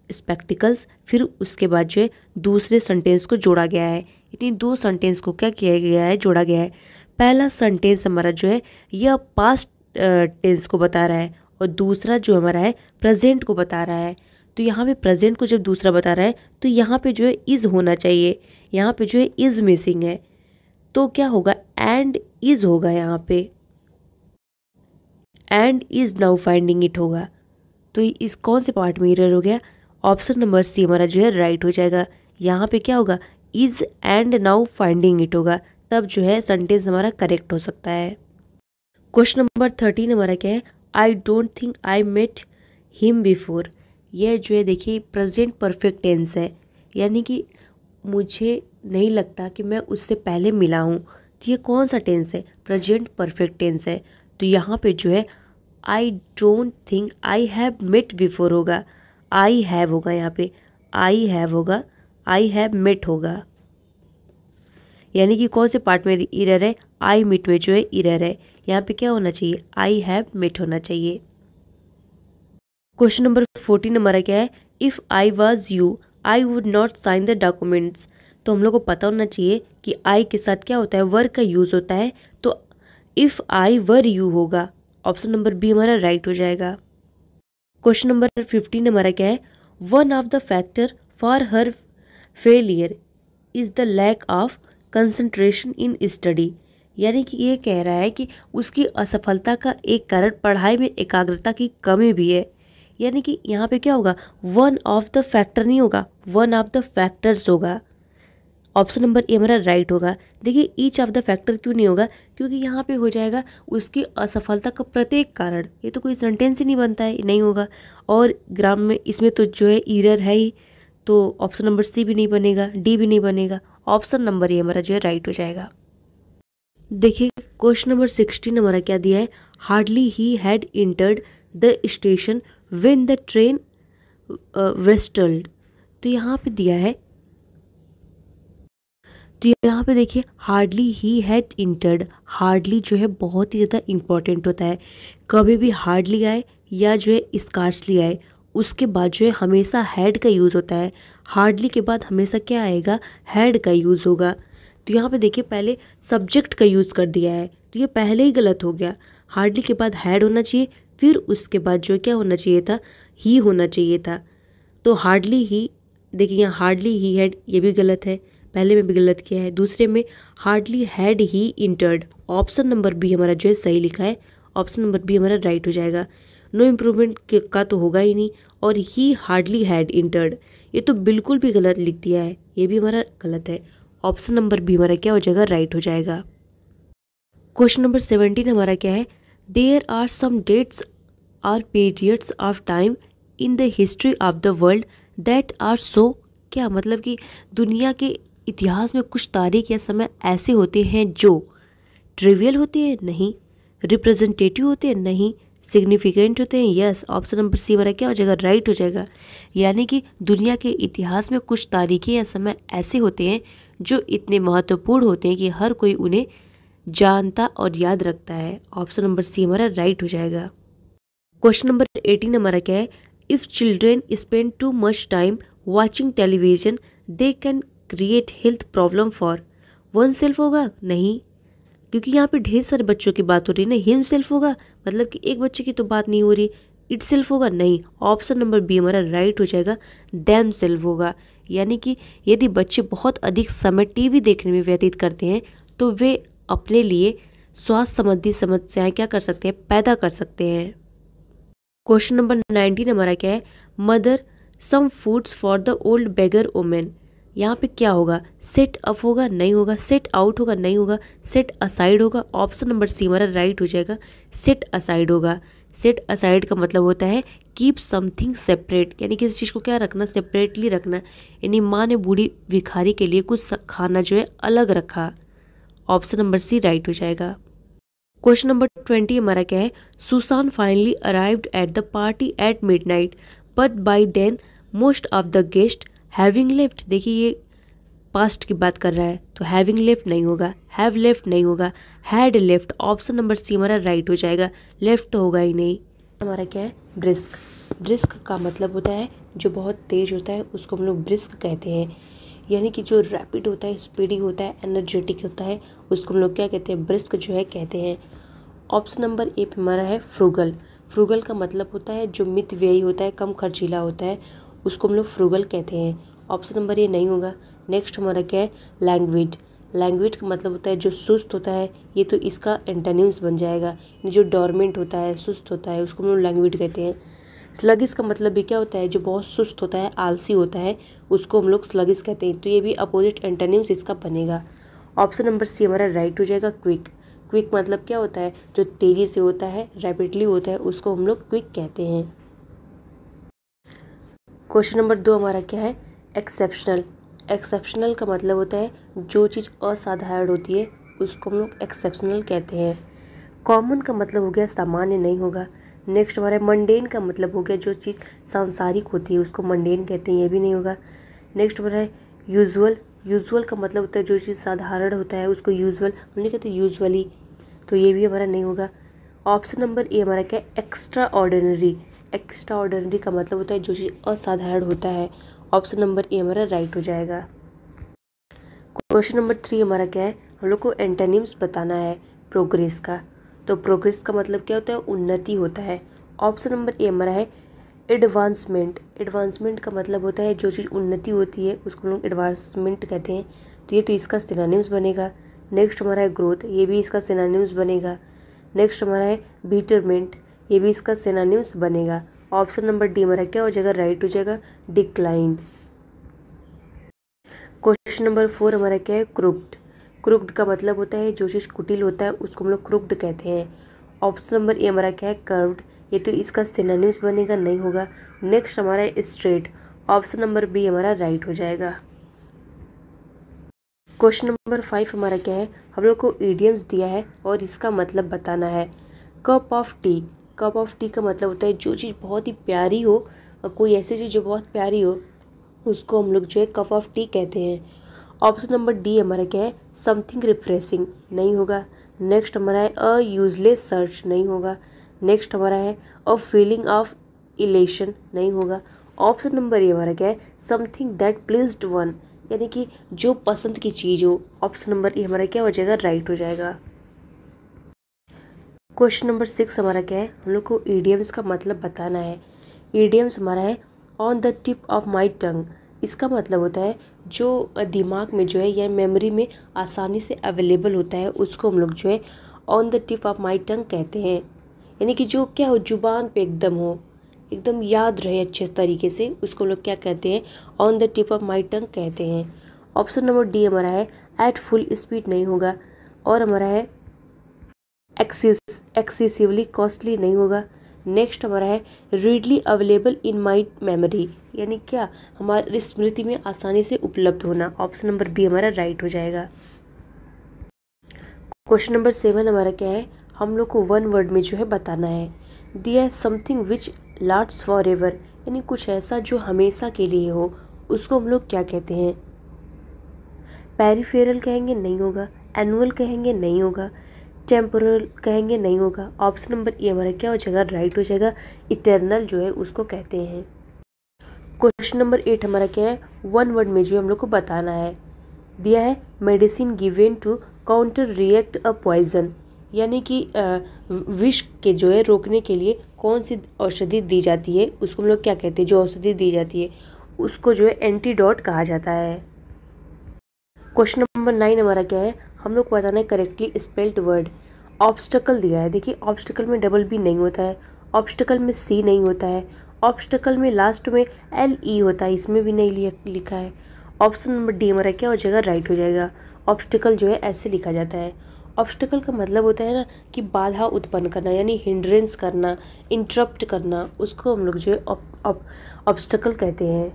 स्पेक्टिकल्स, फिर उसके बाद जो है दूसरे सेंटेंस को जोड़ा गया है। इन्हीं दो सेंटेंस को क्या किया गया है, जोड़ा गया है। पहला सेंटेंस हमारा जो है यह पास्ट टेंस को बता रहा है और दूसरा जो हमारा है प्रेजेंट को बता रहा है। तो यहाँ पे प्रेजेंट को जब दूसरा बता रहा है तो यहाँ पे जो है इज़ होना चाहिए, यहाँ पे जो है इज़ मिसिंग है, तो क्या होगा, एंड इज़ होगा। यहाँ पे and is now finding it होगा। तो इस कौन से पार्ट में एरर हो गया, ऑप्शन नंबर सी हमारा जो है राइट हो जाएगा। यहाँ पे क्या होगा, is and now finding it होगा, तब जो है सेंटेंस हमारा करेक्ट हो सकता है। क्वेश्चन नंबर 13 हमारा क्या है, I don't think I met him before. यह जो है देखिए प्रेजेंट परफेक्ट टेंस है, यानी कि मुझे नहीं लगता कि मैं उससे पहले मिला हूँ। तो ये कौन सा टेंस है, प्रेजेंट परफेक्ट टेंस है। तो यहाँ पे जो है I don't think I have met before होगा, आई हैव होगा, यहाँ पे आई हैव होगा, आई हैव मेट होगा। यानी कि कौन से पार्ट में इरर है, आई मीट में जो है इरर है। यहाँ पे क्या होना चाहिए, आई हैव मेट होना चाहिए। क्वेश्चन नंबर 14 हमारा क्या है, if I was you I would not sign the documents. तो हम लोग को पता होना चाहिए कि आई के साथ क्या होता है, वर का यूज़ होता है। तो इफ़ आई वर यू होगा, ऑप्शन नंबर बी हमारा राइट हो जाएगा। क्वेश्चन नंबर 15 हमारा क्या है, one of the factor for her failure is the lack of concentration in study. यानी कि ये कह रहा है कि उसकी असफलता का एक कारण पढ़ाई में एकाग्रता की कमी भी है। यानी कि यहाँ पे क्या होगा, वन ऑफ द फैक्टर नहीं होगा, वन ऑफ द फैक्टर्स होगा। ऑप्शन नंबर ए हमारा राइट होगा। देखिए ईच ऑफ द फैक्टर क्यों नहीं होगा, क्योंकि यहाँ पे हो जाएगा उसकी असफलता का प्रत्येक कारण। ये तो कोई सेंटेंस ही नहीं बनता है, नहीं होगा। और ग्राम में इसमें तो जो है इरर है ही, तो ऑप्शन नंबर सी भी नहीं बनेगा, डी भी नहीं बनेगा। ऑप्शन नंबर ए हमारा जो है राइट हो जाएगा। देखिए क्वेश्चन नंबर 16 हमारा क्या दिया है, hardly he had entered the station when the train whistled. तो यहाँ पे दिया है, तो यहाँ पे देखिए hardly he had entered, hardly जो है बहुत ही ज़्यादा इंपॉर्टेंट होता है। कभी भी हार्डली आए या जो है स्कार्सली आए, उसके बाद जो है हमेशा हैड का यूज़ होता है। हार्डली के बाद हमेशा क्या आएगा, हैड का यूज़ होगा। तो यहाँ पे देखिए पहले सब्जेक्ट का यूज़ कर दिया है, तो ये पहले ही गलत हो गया। हार्डली के बाद हैड होना चाहिए, फिर उसके बाद जो क्या होना चाहिए था, ही होना चाहिए था। तो हार्डली ही, देखिए यहाँ हार्डली ही हैड, ये भी गलत है, पहले में भी गलत किया है। दूसरे में hardly had he entered, option number B हमारा जो है सही लिखा है। ऑप्शन नंबर बी हमारा राइट हो जाएगा। नो इम्प्रूवमेंट का तो होगा ही नहीं, और ही हार्डली हैड इंटर्ड ये तो बिल्कुल भी गलत लिख दिया है, ये भी हमारा गलत है। ऑप्शन नंबर बी हमारा क्या हो जाएगा, राइट हो जाएगा। क्वेश्चन नंबर 17 हमारा क्या है, there are some dates are periods of time in the history of the world that are so. क्या मतलब कि दुनिया के इतिहास में कुछ तारीख या समय ऐसे होते हैं जो ट्रिवियल होते हैं, नहीं। रिप्रेजेंटेटिव होते हैं, नहीं। सिग्निफिकेंट होते हैं? यस। ऑप्शन नंबर सी हमारा क्या हो जाएगा? राइट हो जाएगा। यानी कि दुनिया के इतिहास में कुछ तारीखें या समय ऐसे होते हैं जो इतने महत्वपूर्ण होते हैं कि हर कोई उन्हें जानता और याद रखता है। ऑप्शन नंबर सी हमारा राइट हो जाएगा। क्वेश्चन नंबर 18 हमारा क्या है? If children spend too much time watching television they can create health problem for one self होगा? नहीं, क्योंकि यहाँ पे ढेर सारे बच्चों की बात हो रही है ना। हिम सेल्फ होगा मतलब कि एक बच्चे की तो बात नहीं हो रही। इट सेल्फ होगा? नहीं। ऑप्शन नंबर बी हमारा राइट हो जाएगा। दैम सेल्फ होगा। यानी कि यदि बच्चे बहुत अधिक समय टीवी देखने में व्यतीत करते हैं तो वे अपने लिए स्वास्थ्य संबंधी समस्याएं क्या कर सकते हैं? पैदा कर सकते हैं। क्वेश्चन नंबर 19 हमारा क्या है? Mother some foods for the old beggar women. यहाँ पे क्या होगा? सेट अप होगा? नहीं होगा। सेट आउट होगा? नहीं होगा। सेट असाइड होगा? ऑप्शन नंबर सी हमारा राइट हो जाएगा। सेट असाइड होगा। सेट असाइड का मतलब होता है कीप समथिंग सेपरेट, यानी किसी चीज़ को क्या रखना? सेपरेटली रखना। यानी माँ ने बूढ़ी भिखारी के लिए कुछ खाना जो है अलग रखा। ऑप्शन नंबर सी राइट हो जाएगा। क्वेश्चन नंबर 20 हमारा क्या है? Susan finally arrived at the party at midnight but by then most of the guest having left. देखिए ये पास्ट की बात कर रहा है तो हैविंग लेफ्ट नहीं होगा, हैव लेफ्ट नहीं होगा, had left. Option number C हमारा राइट हो जाएगा। लेफ्ट तो होगा ही नहीं। हमारा क्या है? ब्रिस्क। ब्रिस्क का मतलब होता है जो बहुत तेज होता है उसको हम लोग ब्रिस्क कहते हैं। यानी कि जो रैपिड होता है, स्पीडी होता है, एनर्जेटिक होता है उसको हम लोग क्या कहते हैं? ब्रिस्क जो है कहते हैं। ऑप्शन नंबर ए पे हमारा है फ्रूगल। फ्रूगल का मतलब होता है जो मितव्ययी होता है, कम खर्चीला होता है, उसको हम लोग फ्रूगल कहते हैं। ऑप्शन नंबर ए नहीं होगा। नेक्स्ट हमारा क्या है? लैंग्विड। लैंग्विड का मतलब होता है जो सुस्त होता है, ये तो इसका एंटोनिम्स बन जाएगा। जो डोरमेंट होता है, सुस्त होता है, उसको हम लोग लैंग्विड कहते हैं। स्लगिश का मतलब भी क्या होता है? जो बहुत सुस्त होता है, आलसी होता है, उसको हम लोग स्लगिश कहते हैं। तो ये भी अपोजिट एंटोनिम्स इसका बनेगा। ऑप्शन नंबर सी हमारा राइट हो जाएगा। क्विक। क्विक मतलब क्या होता है? जो तेजी से होता है, रैपिडली होता है, उसको हम लोग क्विक कहते हैं। क्वेश्चन नंबर 2 हमारा क्या है? एक्सेप्शनल। एक्सेप्शनल का मतलब होता है जो चीज़ असाधारण होती है उसको हम लोग एक्सेप्शनल कहते हैं। कॉमन का मतलब हो गया सामान्य, नहीं होगा। नेक्स्ट हमारा मंडेन का मतलब हो गया जो चीज़ सांसारिक होती है उसको मंडेन कहते हैं, ये भी नहीं होगा। नेक्स्ट हमारा है यूजुअल। यूजुअल का मतलब होता है जो चीज़ साधारण होता है उसको यूजुअल हम नहीं कहते, यूजुअली, तो ये भी हमारा नहीं होगा। ऑप्शन नंबर ए हमारा क्या है? Extra ordinary. एक्स्ट्रा ऑर्डिनरी का मतलब होता है जो चीज़ असाधारण होता है। ऑप्शन नंबर ए हमारा राइट हो जाएगा। क्वेश्चन नंबर 3 हमारा क्या है? हम लोग को एंटोनिम्स बताना है प्रोग्रेस का। तो प्रोग्रेस का मतलब क्या होता है? उन्नति होता है। ऑप्शन नंबर ए हमारा है एडवांसमेंट। एडवांसमेंट का मतलब होता है जो चीज़ उन्नति होती है उसको हम लोग एडवांसमेंट कहते हैं। तो ये तो इसका सिनोनिम्स बनेगा। नेक्स्ट हमारा है ग्रोथ, ये भी इसका सिनोनिम्स बनेगा। नेक्स्ट हमारा है बीटरमेंट, ये भी इसका सिनोनिम्स बनेगा। ऑप्शन नंबर डी हमारा क्या हो जाएगा? राइट हो जाएगा। डिक्लाइन। क्वेश्चन नंबर 4 हमारा क्या है? क्रुक्ड। क्रुक्ड का मतलब होता है जो चीज़ कुटिल होता है उसको हम लोग क्रुक्ड कहते हैं। ऑप्शन नंबर ए हमारा क्या है? कर्व्ड, ये तो इसका सिनोनिम्स बनेगा, नहीं होगा। नेक्स्ट हमारा है स्ट्रेट। ऑप्शन नंबर बी हमारा राइट हो जाएगा। क्वेश्चन नंबर 5 हमारा क्या है? हम लोग को इडियम्स दिया है और इसका मतलब बताना है। Cup of T. Cup of T का मतलब होता है जो चीज़ बहुत ही प्यारी हो, और कोई ऐसी चीज़ जो बहुत प्यारी हो उसको हम लोग जो है कप ऑफ टी कहते हैं। ऑप्शन नंबर डी हमारा क्या है? समथिंग रिफ्रेशिंग, नहीं होगा। नेक्स्ट हमारा है अ यूजलेस सर्च, नहीं होगा। नेक्स्ट हमारा है अ फीलिंग ऑफ इलेशन, नहीं होगा। ऑप्शन नंबर ए हमारा क्या है? समथिंग दैट प्लीज्ड वन, यानी कि जो पसंद की चीज़ हो। ऑप्शन नंबर ए हमारा क्या हो जाएगा? राइट हो जाएगा। क्वेश्चन नंबर 6 हमारा क्या है? हम लोग को ईडियम्स का मतलब बताना है। ईडियम्स हमारा है on the tip of my tongue. इसका मतलब होता है जो दिमाग में जो है या मेमोरी में आसानी से अवेलेबल होता है उसको हम लोग जो है on the tip of my tongue कहते हैं। यानी कि जो क्या हो, जुबान पे एकदम हो, एकदम याद रहे अच्छे तरीके से, उसको लोग क्या कहते हैं? On the tip of my tongue कहते हैं। ऑप्शन नंबर डी हमारा है एट फुल स्पीड, नहीं होगा। और हमारा है एक्सेसिवली कॉस्टली, नहीं होगा। नेक्स्ट हमारा है readily available in my memory, यानी क्या? हमारी स्मृति में आसानी से उपलब्ध होना। ऑप्शन नंबर बी हमारा राइट हो जाएगा। क्वेश्चन नंबर 7 हमारा क्या है? हम लोग को वन वर्ड में जो है बताना है। दिया है something which lasts for ever, यानी कुछ ऐसा जो हमेशा के लिए हो, उसको हम लोग क्या कहते हैं? पेरिफेरल कहेंगे, नहीं होगा। एनुअल कहेंगे, नहीं होगा। टेम्पोरल कहेंगे, नहीं होगा। ऑप्शन नंबर ए हमारा क्या हो जाएगा? राइट हो जाएगा। इटर्नल जो है उसको कहते हैं। क्वेश्चन नंबर 8 हमारा क्या है? वन वर्ड में जो हम लोग को बताना है, दिया है medicine given to counteract a poison, यानी कि विष के जो है रोकने के लिए कौन सी औषधि दी जाती है, उसको हम लोग क्या कहते हैं? जो औषधि दी जाती है उसको जो है एंटीडोट कहा जाता है। क्वेश्चन नंबर 9 हमारा क्या है? हम लोग को बताना है करेक्टली स्पेल्ड वर्ड। ऑब्स्टकल दिया है, देखिए ऑब्स्टकल में डबल बी नहीं होता है, ऑब्स्टकल में सी नहीं होता है, ऑब्स्टकल में लास्ट में एल ई होता है, इसमें भी नहीं लिखा है। ऑप्शन नंबर डी हमारा क्या हो जाएगा? राइट हो जाएगा। ऑब्स्टकल जो है ऐसे लिखा जाता है। ऑब्स्टकल का मतलब होता है ना कि बाधा उत्पन्न करना, यानी हिंड्रेंस करना, इंटरप्ट करना, उसको हम लोग जो है ऑब्स्टकल कहते हैं।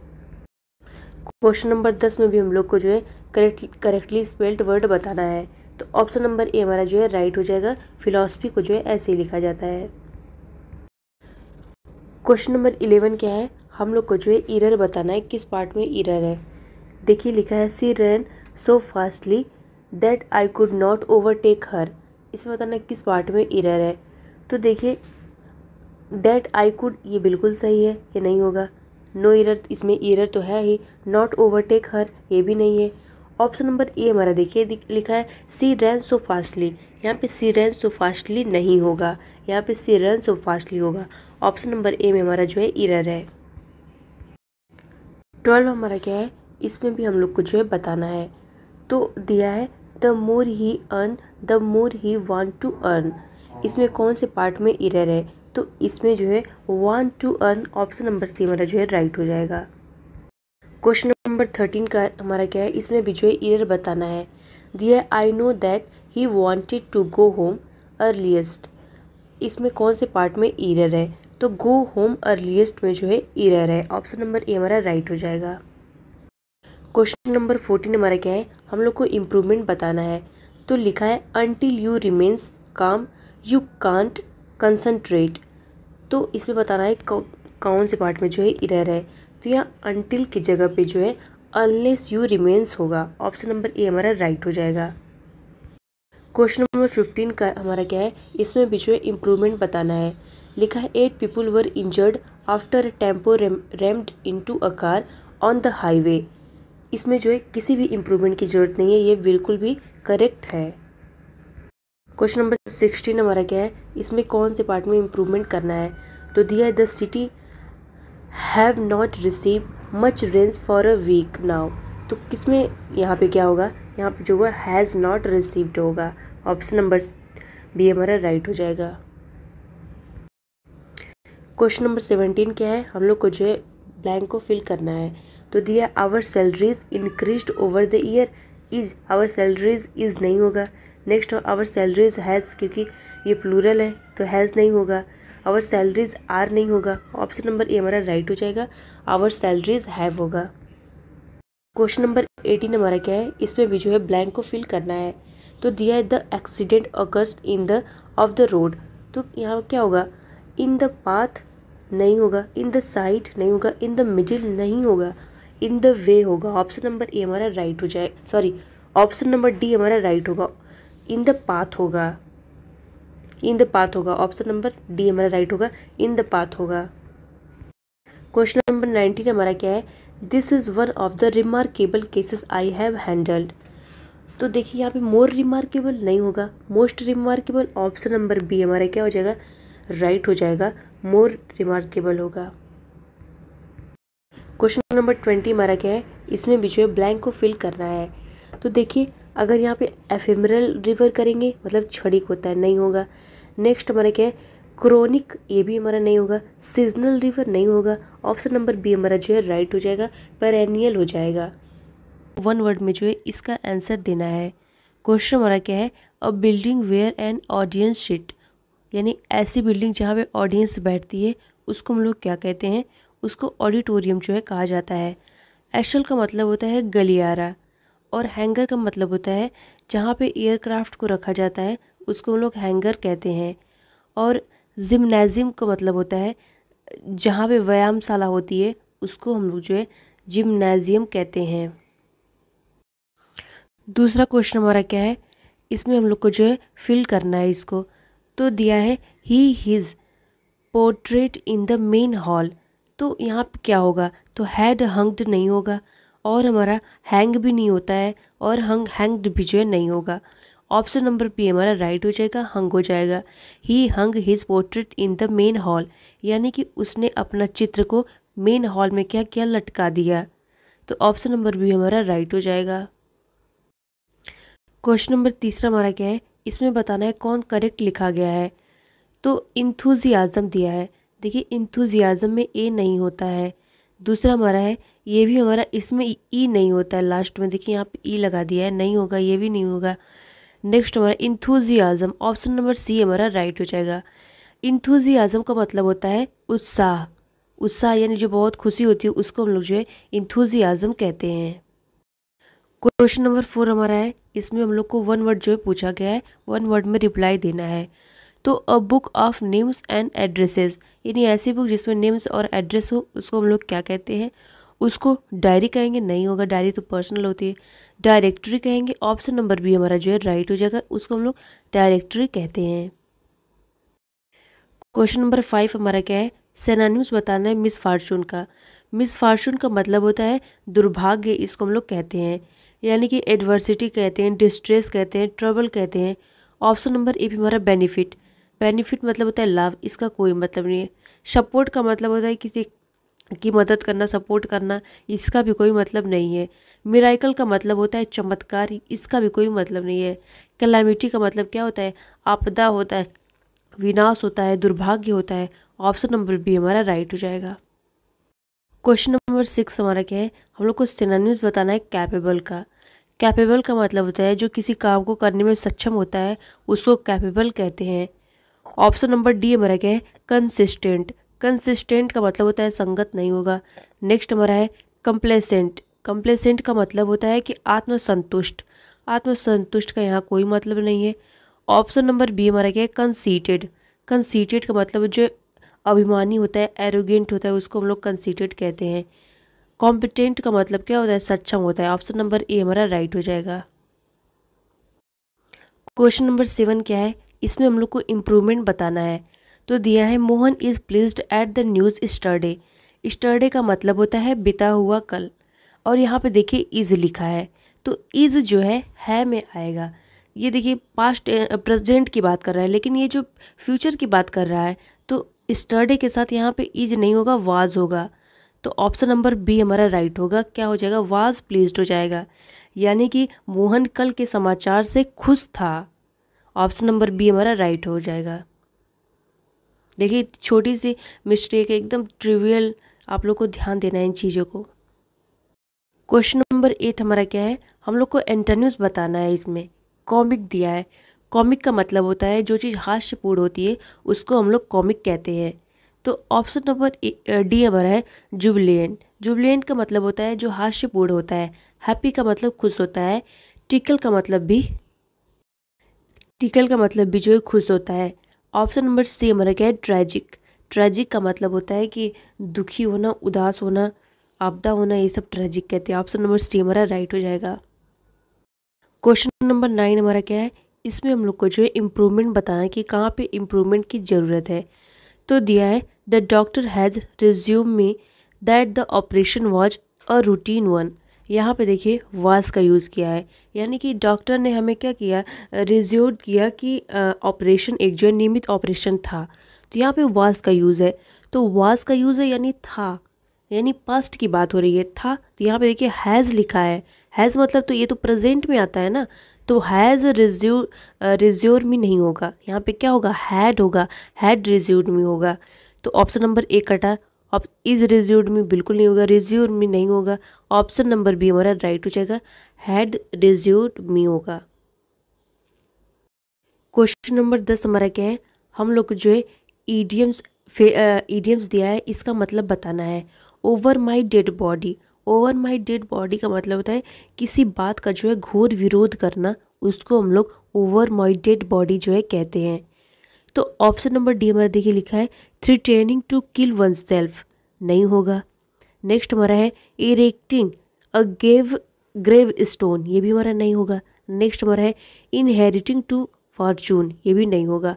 क्वेश्चन नंबर 10 में भी हम लोग को जो है करेक्टली स्पेल्ड वर्ड बताना है, तो ऑप्शन नंबर ए हमारा जो है राइट हो जाएगा। फिलॉसफी को जो है ऐसे ही लिखा जाता है। क्वेश्चन नंबर 11 क्या है? हम लोग को जो है इरर बताना है, किस पार्ट में इरर है। देखिए लिखा है she ran so fastly that I could not overtake her, इसमें बताना है किस पार्ट में इरर है। तो देखिए दैट आई कुड ये बिल्कुल सही है, ये नहीं होगा। नो इरर, इसमें इरर तो है ही। नॉट ओवरटेक हर, ये भी नहीं है। ऑप्शन नंबर ए हमारा देखिए लिखा है सी रैन सो फास्टली, यहाँ पे सी रैन सो फास्टली नहीं होगा, यहाँ पे सी रैन सो फास्टली होगा। ऑप्शन नंबर ए में हमारा जो है इरर है। 12 हमारा क्या है? इसमें भी हम लोग को जो है बताना है, तो दिया है the more he earn the more he want to earn, इसमें कौन से पार्ट में इरर है? तो इसमें जो है want to earn, option number C हमारा जो है राइट हो जाएगा। क्वेश्चन नंबर 13 का हमारा क्या है? इसमें भी जो है इरर बताना है। दिया है I know that he wanted to go home earliest, इसमें कौन से पार्ट में इरर है? तो गो होम अर्लीस्ट में जो है इरर है। ऑप्शन नंबर ए हमारा राइट हो जाएगा। क्वेश्चन नंबर 14 हमारा क्या है? हम लोग को इम्प्रूवमेंट बताना है, तो लिखा है अनटिल यू रिमेन्स काम यू कांट कंसंट्रेट, तो इसमें बताना है कौन से पार्ट में जो है इरर है। तो यहाँ अनटिल की जगह पे जो है अनलेस यू रिमेन्स होगा। ऑप्शन नंबर ए हमारा राइट हो जाएगा। क्वेश्चन नंबर 15 का हमारा क्या है? इसमें भी जो है इम्प्रूवमेंट बताना है। लिखा है 8 people were injured after tempo rumped into a car on the highway, इसमें जो है किसी भी इम्प्रूवमेंट की जरूरत नहीं है, ये बिल्कुल भी करेक्ट है। क्वेश्चन नंबर 16 हमारा क्या है? इसमें कौन से पार्ट में इम्प्रूवमेंट करना है? तो दिया है the city have not receive much range for a week now, तो किसमें यहाँ पे क्या होगा? यहाँ पे जो है हैज़ नॉट रिसीव्ड होगा। ऑप्शन नंबर बी हमारा राइट हो जाएगा। क्वेश्चन नंबर 17 क्या है? हम लोग को जो है ब्लैंक को फिल करना है, तो दिया our salaries increased over the year is, our salaries is नहीं होगा। नेक्स्ट आवर सैलरीज हैज़, क्योंकि ये प्लूरल है तो हैज़ नहीं होगा। आवर सैलरीज आर नहीं होगा। ऑप्शन नंबर ए हमारा राइट हो जाएगा। आवर सैलरीज हैव होगा। क्वेश्चन नंबर 18 हमारा क्या है? इसमें भी जो है ब्लैंक को फिल करना है, तो दिया है the accident occurs in the of the road, तो यहाँ क्या होगा? इन द पाथ नहीं होगा, इन द साइड नहीं होगा, इन द मिडिल नहीं होगा, इन द वे होगा। ऑप्शन नंबर ए हमारा राइट हो जाए, सॉरी ऑप्शन नंबर डी हमारा राइट होगा। इन द पाथ होगा, इन द पाथ होगा। ऑप्शन नंबर डी हमारा राइट होगा, इन द पाथ होगा। क्वेश्चन नंबर 19 हमारा क्या है? This is one of the remarkable cases I have handled, तो देखिए यहाँ पे मोर रिमार्केबल नहीं होगा, most remarkable. Option number B हमारा क्या हो जाएगा? राइट हो जाएगा, मोर रिमार्केबल होगा। क्वेश्चन नंबर 20 हमारा क्या है? इसमें भी जो है ब्लैंक को फिल करना है, तो देखिए अगर यहाँ पे एफेमरल रिवर करेंगे मतलब क्षणिक होता है, नहीं होगा। नेक्स्ट हमारा क्या है? क्रोनिक, ये भी हमारा नहीं होगा। सीजनल रिवर नहीं होगा। ऑप्शन नंबर बी हमारा जो है राइट हो जाएगा, पेरेनियल हो जाएगा। वन वर्ड में जो है इसका आंसर देना है। क्वेश्चन हमारा क्या है? A building where an audience sit, यानी ऐसी बिल्डिंग जहाँ पे ऑडियंस बैठती है उसको हम लोग क्या कहते हैं? उसको ऑडिटोरियम जो है कहा जाता है। एशल का मतलब होता है गलियारा, और हैंगर का मतलब होता है जहाँ पे एयरक्राफ्ट को रखा जाता है उसको हम लोग हैंगर कहते हैं। और जिम्नाजियम का मतलब होता है जहाँ पे व्यायामशाला होती है, उसको हम लोग जो है जिम्नाजियम कहते हैं। दूसरा क्वेश्चन हमारा क्या है, इसमें हम लोग को जो है फिल करना है इसको। तो दिया है he his portrait in the main hall. तो यहाँ पे क्या होगा, तो हैड हंग्ड नहीं होगा, और हमारा हैंग भी नहीं होता है, और हैंग्ड भी जो है नहीं होगा। ऑप्शन नंबर बी हमारा राइट हो जाएगा, हंग हो जाएगा। He hung his portrait in the main hall, यानी कि उसने अपना चित्र को मेन हॉल में क्या किया, लटका दिया। तो ऑप्शन नंबर बी हमारा राइट हो जाएगा। क्वेश्चन नंबर तीसरा हमारा क्या है, इसमें बताना है कौन करेक्ट लिखा गया है। तो इंथुजियाज़म दिया है। देखिए इंथुजियाज़म में ए नहीं होता है। दूसरा हमारा है, ये भी हमारा इसमें ई नहीं होता है लास्ट में, देखिए यहाँ पे ई लगा दिया है, नहीं होगा, ये भी नहीं होगा। नेक्स्ट हमारा इंथुजियाज़म, ऑप्शन नंबर सी हमारा राइट हो जाएगा। इंथुजियाज़म का मतलब होता है उत्साह, उत्साह यानी जो बहुत खुशी होती है उसको हम लोग जो है इंथुजियाज़म कहते हैं। क्वेश्चन नंबर 4 हमारा है, इसमें हम लोग को वन वर्ड जो है पूछा गया है, वन वर्ड में रिप्लाई देना है। तो a book of names and addresses, यानी ऐसी बुक जिसमें नेम्स और एड्रेस हो, उसको हम लोग क्या कहते हैं, उसको डायरी कहेंगे, नहीं होगा, डायरी तो पर्सनल होती है। डायरेक्टरी कहेंगे, ऑप्शन नंबर बी हमारा जो है राइट हो जाएगा, उसको हम लोग डायरेक्टरी कहते हैं। क्वेश्चन नंबर 5 हमारा क्या है, सिनोनिम्स बताना है मिस फॉर्चून का। मिस फॉर्चून का मतलब होता है दुर्भाग्य, इसको हम लोग कहते हैं, यानी कि एडवर्सिटी कहते हैं, डिस्ट्रेस कहते हैं, ट्रबल कहते हैं। ऑप्शन नंबर ए भी हमारा बेनिफिट, बेनिफिट मतलब होता है लाभ, इसका कोई मतलब नहीं है। सपोर्ट का मतलब होता है किसी की मदद करना, सपोर्ट करना, इसका भी कोई मतलब नहीं है। मिराइकल का मतलब होता है चमत्कार, इसका भी कोई मतलब नहीं है। कैलामिटी का मतलब क्या होता है, आपदा होता है, विनाश होता है, दुर्भाग्य होता है। ऑप्शन नंबर बी हमारा राइट हो जाएगा। क्वेश्चन नंबर 6 हमारा क्या है, हम लोग को सिनोनिम्स बताना है कैपेबल का। कैपेबल का मतलब होता है जो किसी काम को करने में सक्षम होता है, उसको कैपेबल कहते हैं। ऑप्शन नंबर डी हमारा क्या है, कंसिस्टेंट। कंसिस्टेंट का मतलब होता है संगत, नहीं होगा। नेक्स्ट हमारा है कंप्लेसेंट। कंप्लेसेंट का मतलब होता है कि आत्मसंतुष्ट, आत्मसंतुष्ट का यहाँ कोई मतलब नहीं है। ऑप्शन नंबर बी हमारा क्या है, कंसीटेड। कंसीटेड का मतलब जो अभिमानी होता है, एरोगेंट होता है, उसको हम लोग कंसीटेड कहते हैं। कॉम्पिटेंट का मतलब क्या होता है, सक्षम होता है। ऑप्शन नंबर ए हमारा राइट हो जाएगा। क्वेश्चन नंबर 7 क्या है, इसमें हम लोग को इम्प्रूवमेंट बताना है। तो दिया है Mohan is pleased at the news yesterday. Yesterday का मतलब होता है बिता हुआ कल, और यहाँ पे देखिए इज़ लिखा है, तो इज़ जो है में आएगा। ये देखिए पास्ट प्रेजेंट की बात कर रहा है, लेकिन ये जो फ्यूचर की बात कर रहा है, तो स्टरडे के साथ यहाँ पे इज़ नहीं होगा, वाज होगा। तो ऑप्शन नंबर बी हमारा राइट होगा, क्या हो जाएगा, वाज प्लीज्ड हो जाएगा, यानी कि मोहन कल के समाचार से खुश था। ऑप्शन नंबर बी हमारा राइट हो जाएगा। देखिए छोटी सी मिस्टेक है, एकदम ट्रिवियल, आप लोग को ध्यान देना है इन चीज़ों को। क्वेश्चन नंबर 8 हमारा क्या है, हम लोग को एंटोनिम्स बताना है। इसमें कॉमिक दिया है। कॉमिक का मतलब होता है जो चीज़ हास्यपूर्ण होती है, उसको हम लोग कॉमिक कहते हैं। तो ऑप्शन नंबर डी हमारा है जुबिलियंट। जुबिलियंट का मतलब होता है जो हास्यपूर्ण होता है। हैप्पी का मतलब खुश होता है। टिकल का मतलब भी, टिकल का मतलब भी जो है खुश होता है। ऑप्शन नंबर सी हमारा क्या है, ट्रैजिक। ट्रैजिक का मतलब होता है कि दुखी होना, उदास होना, आपदा होना, ये सब ट्रैजिक कहते हैं। ऑप्शन नंबर सी हमारा राइट हो जाएगा। क्वेश्चन नंबर 9 हमारा क्या है, इसमें हम लोग को जो है इम्प्रूवमेंट बताना है कि कहाँ पे इम्प्रूवमेंट की ज़रूरत है। तो दिया है the doctor has resume me that the operation was a routine one. यहाँ पे देखिए वाज का यूज़ किया है, यानी कि डॉक्टर ने हमें क्या किया, रिज्यूम किया कि ऑपरेशन एक जो है नियमित ऑपरेशन था। तो यहाँ पे वाज का यूज़ है, तो वाज का यूज़ है यानी था, यानी पास्ट की बात हो रही है, था। तो यहाँ पे देखिए हैज़ लिखा है, हैज़ मतलब तो ये तो प्रेजेंट में आता है ना, तो हैज़ रिज्यूम में नहीं होगा, यहाँ पे क्या होगा, हैड होगा, हैड रिज्यूम्ड में होगा। तो ऑप्शन नंबर ए कटा। अब इज रिज्यूम्ड में बिल्कुल नहीं होगा, रिज्यूम में नहीं होगा। ऑप्शन नंबर बी हमारा राइट हो जाएगा, हैड रिज्यूम्ड में होगा। क्वेश्चन नंबर 10 हमारा क्या है, हम लोग को जो है ईडियम्स दिया है, इसका मतलब बताना है। Over my dead body. Over my dead body का मतलब होता है किसी बात का जो है घोर विरोध करना, उसको हम लोग ओवर माई डेड बॉडी जो है कहते हैं। तो ऑप्शन नंबर डी हमारा देखिए लिखा है threatening to kill oneself, नहीं होगा। नेक्स्ट हमारा है इरेक्टिंग अ ग्रेव स्टोन, ये भी हमारा नहीं होगा। नेक्स्ट हमारा है इनहेरिटिंग टू फॉर्चून, ये भी नहीं होगा।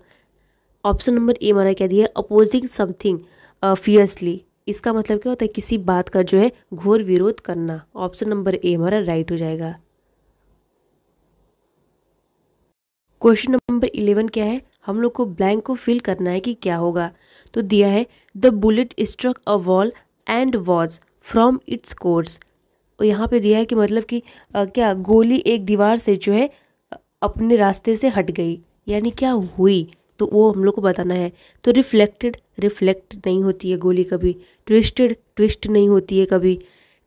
ऑप्शन नंबर ए हमारा क्या दिया है अपोजिंग समथिंग फियर्सली, इसका मतलब क्या होता है किसी बात का जो है घोर विरोध करना। ऑप्शन नंबर ए हमारा राइट हो जाएगा। क्वेश्चन नंबर 11 क्या है, हम लोग को ब्लैंक को फिल करना है कि क्या होगा। तो दिया है the bullet struck a wall and was from its course, यहाँ पे दिया है कि मतलब कि क्या गोली एक दीवार से जो है अपने रास्ते से हट गई, यानी क्या हुई, तो वो हम लोग को बताना है। तो रिफ्लेक्टेड, रिफ्लेक्ट नहीं होती है गोली कभी। ट्विस्टेड, ट्विस्ट नहीं होती है कभी।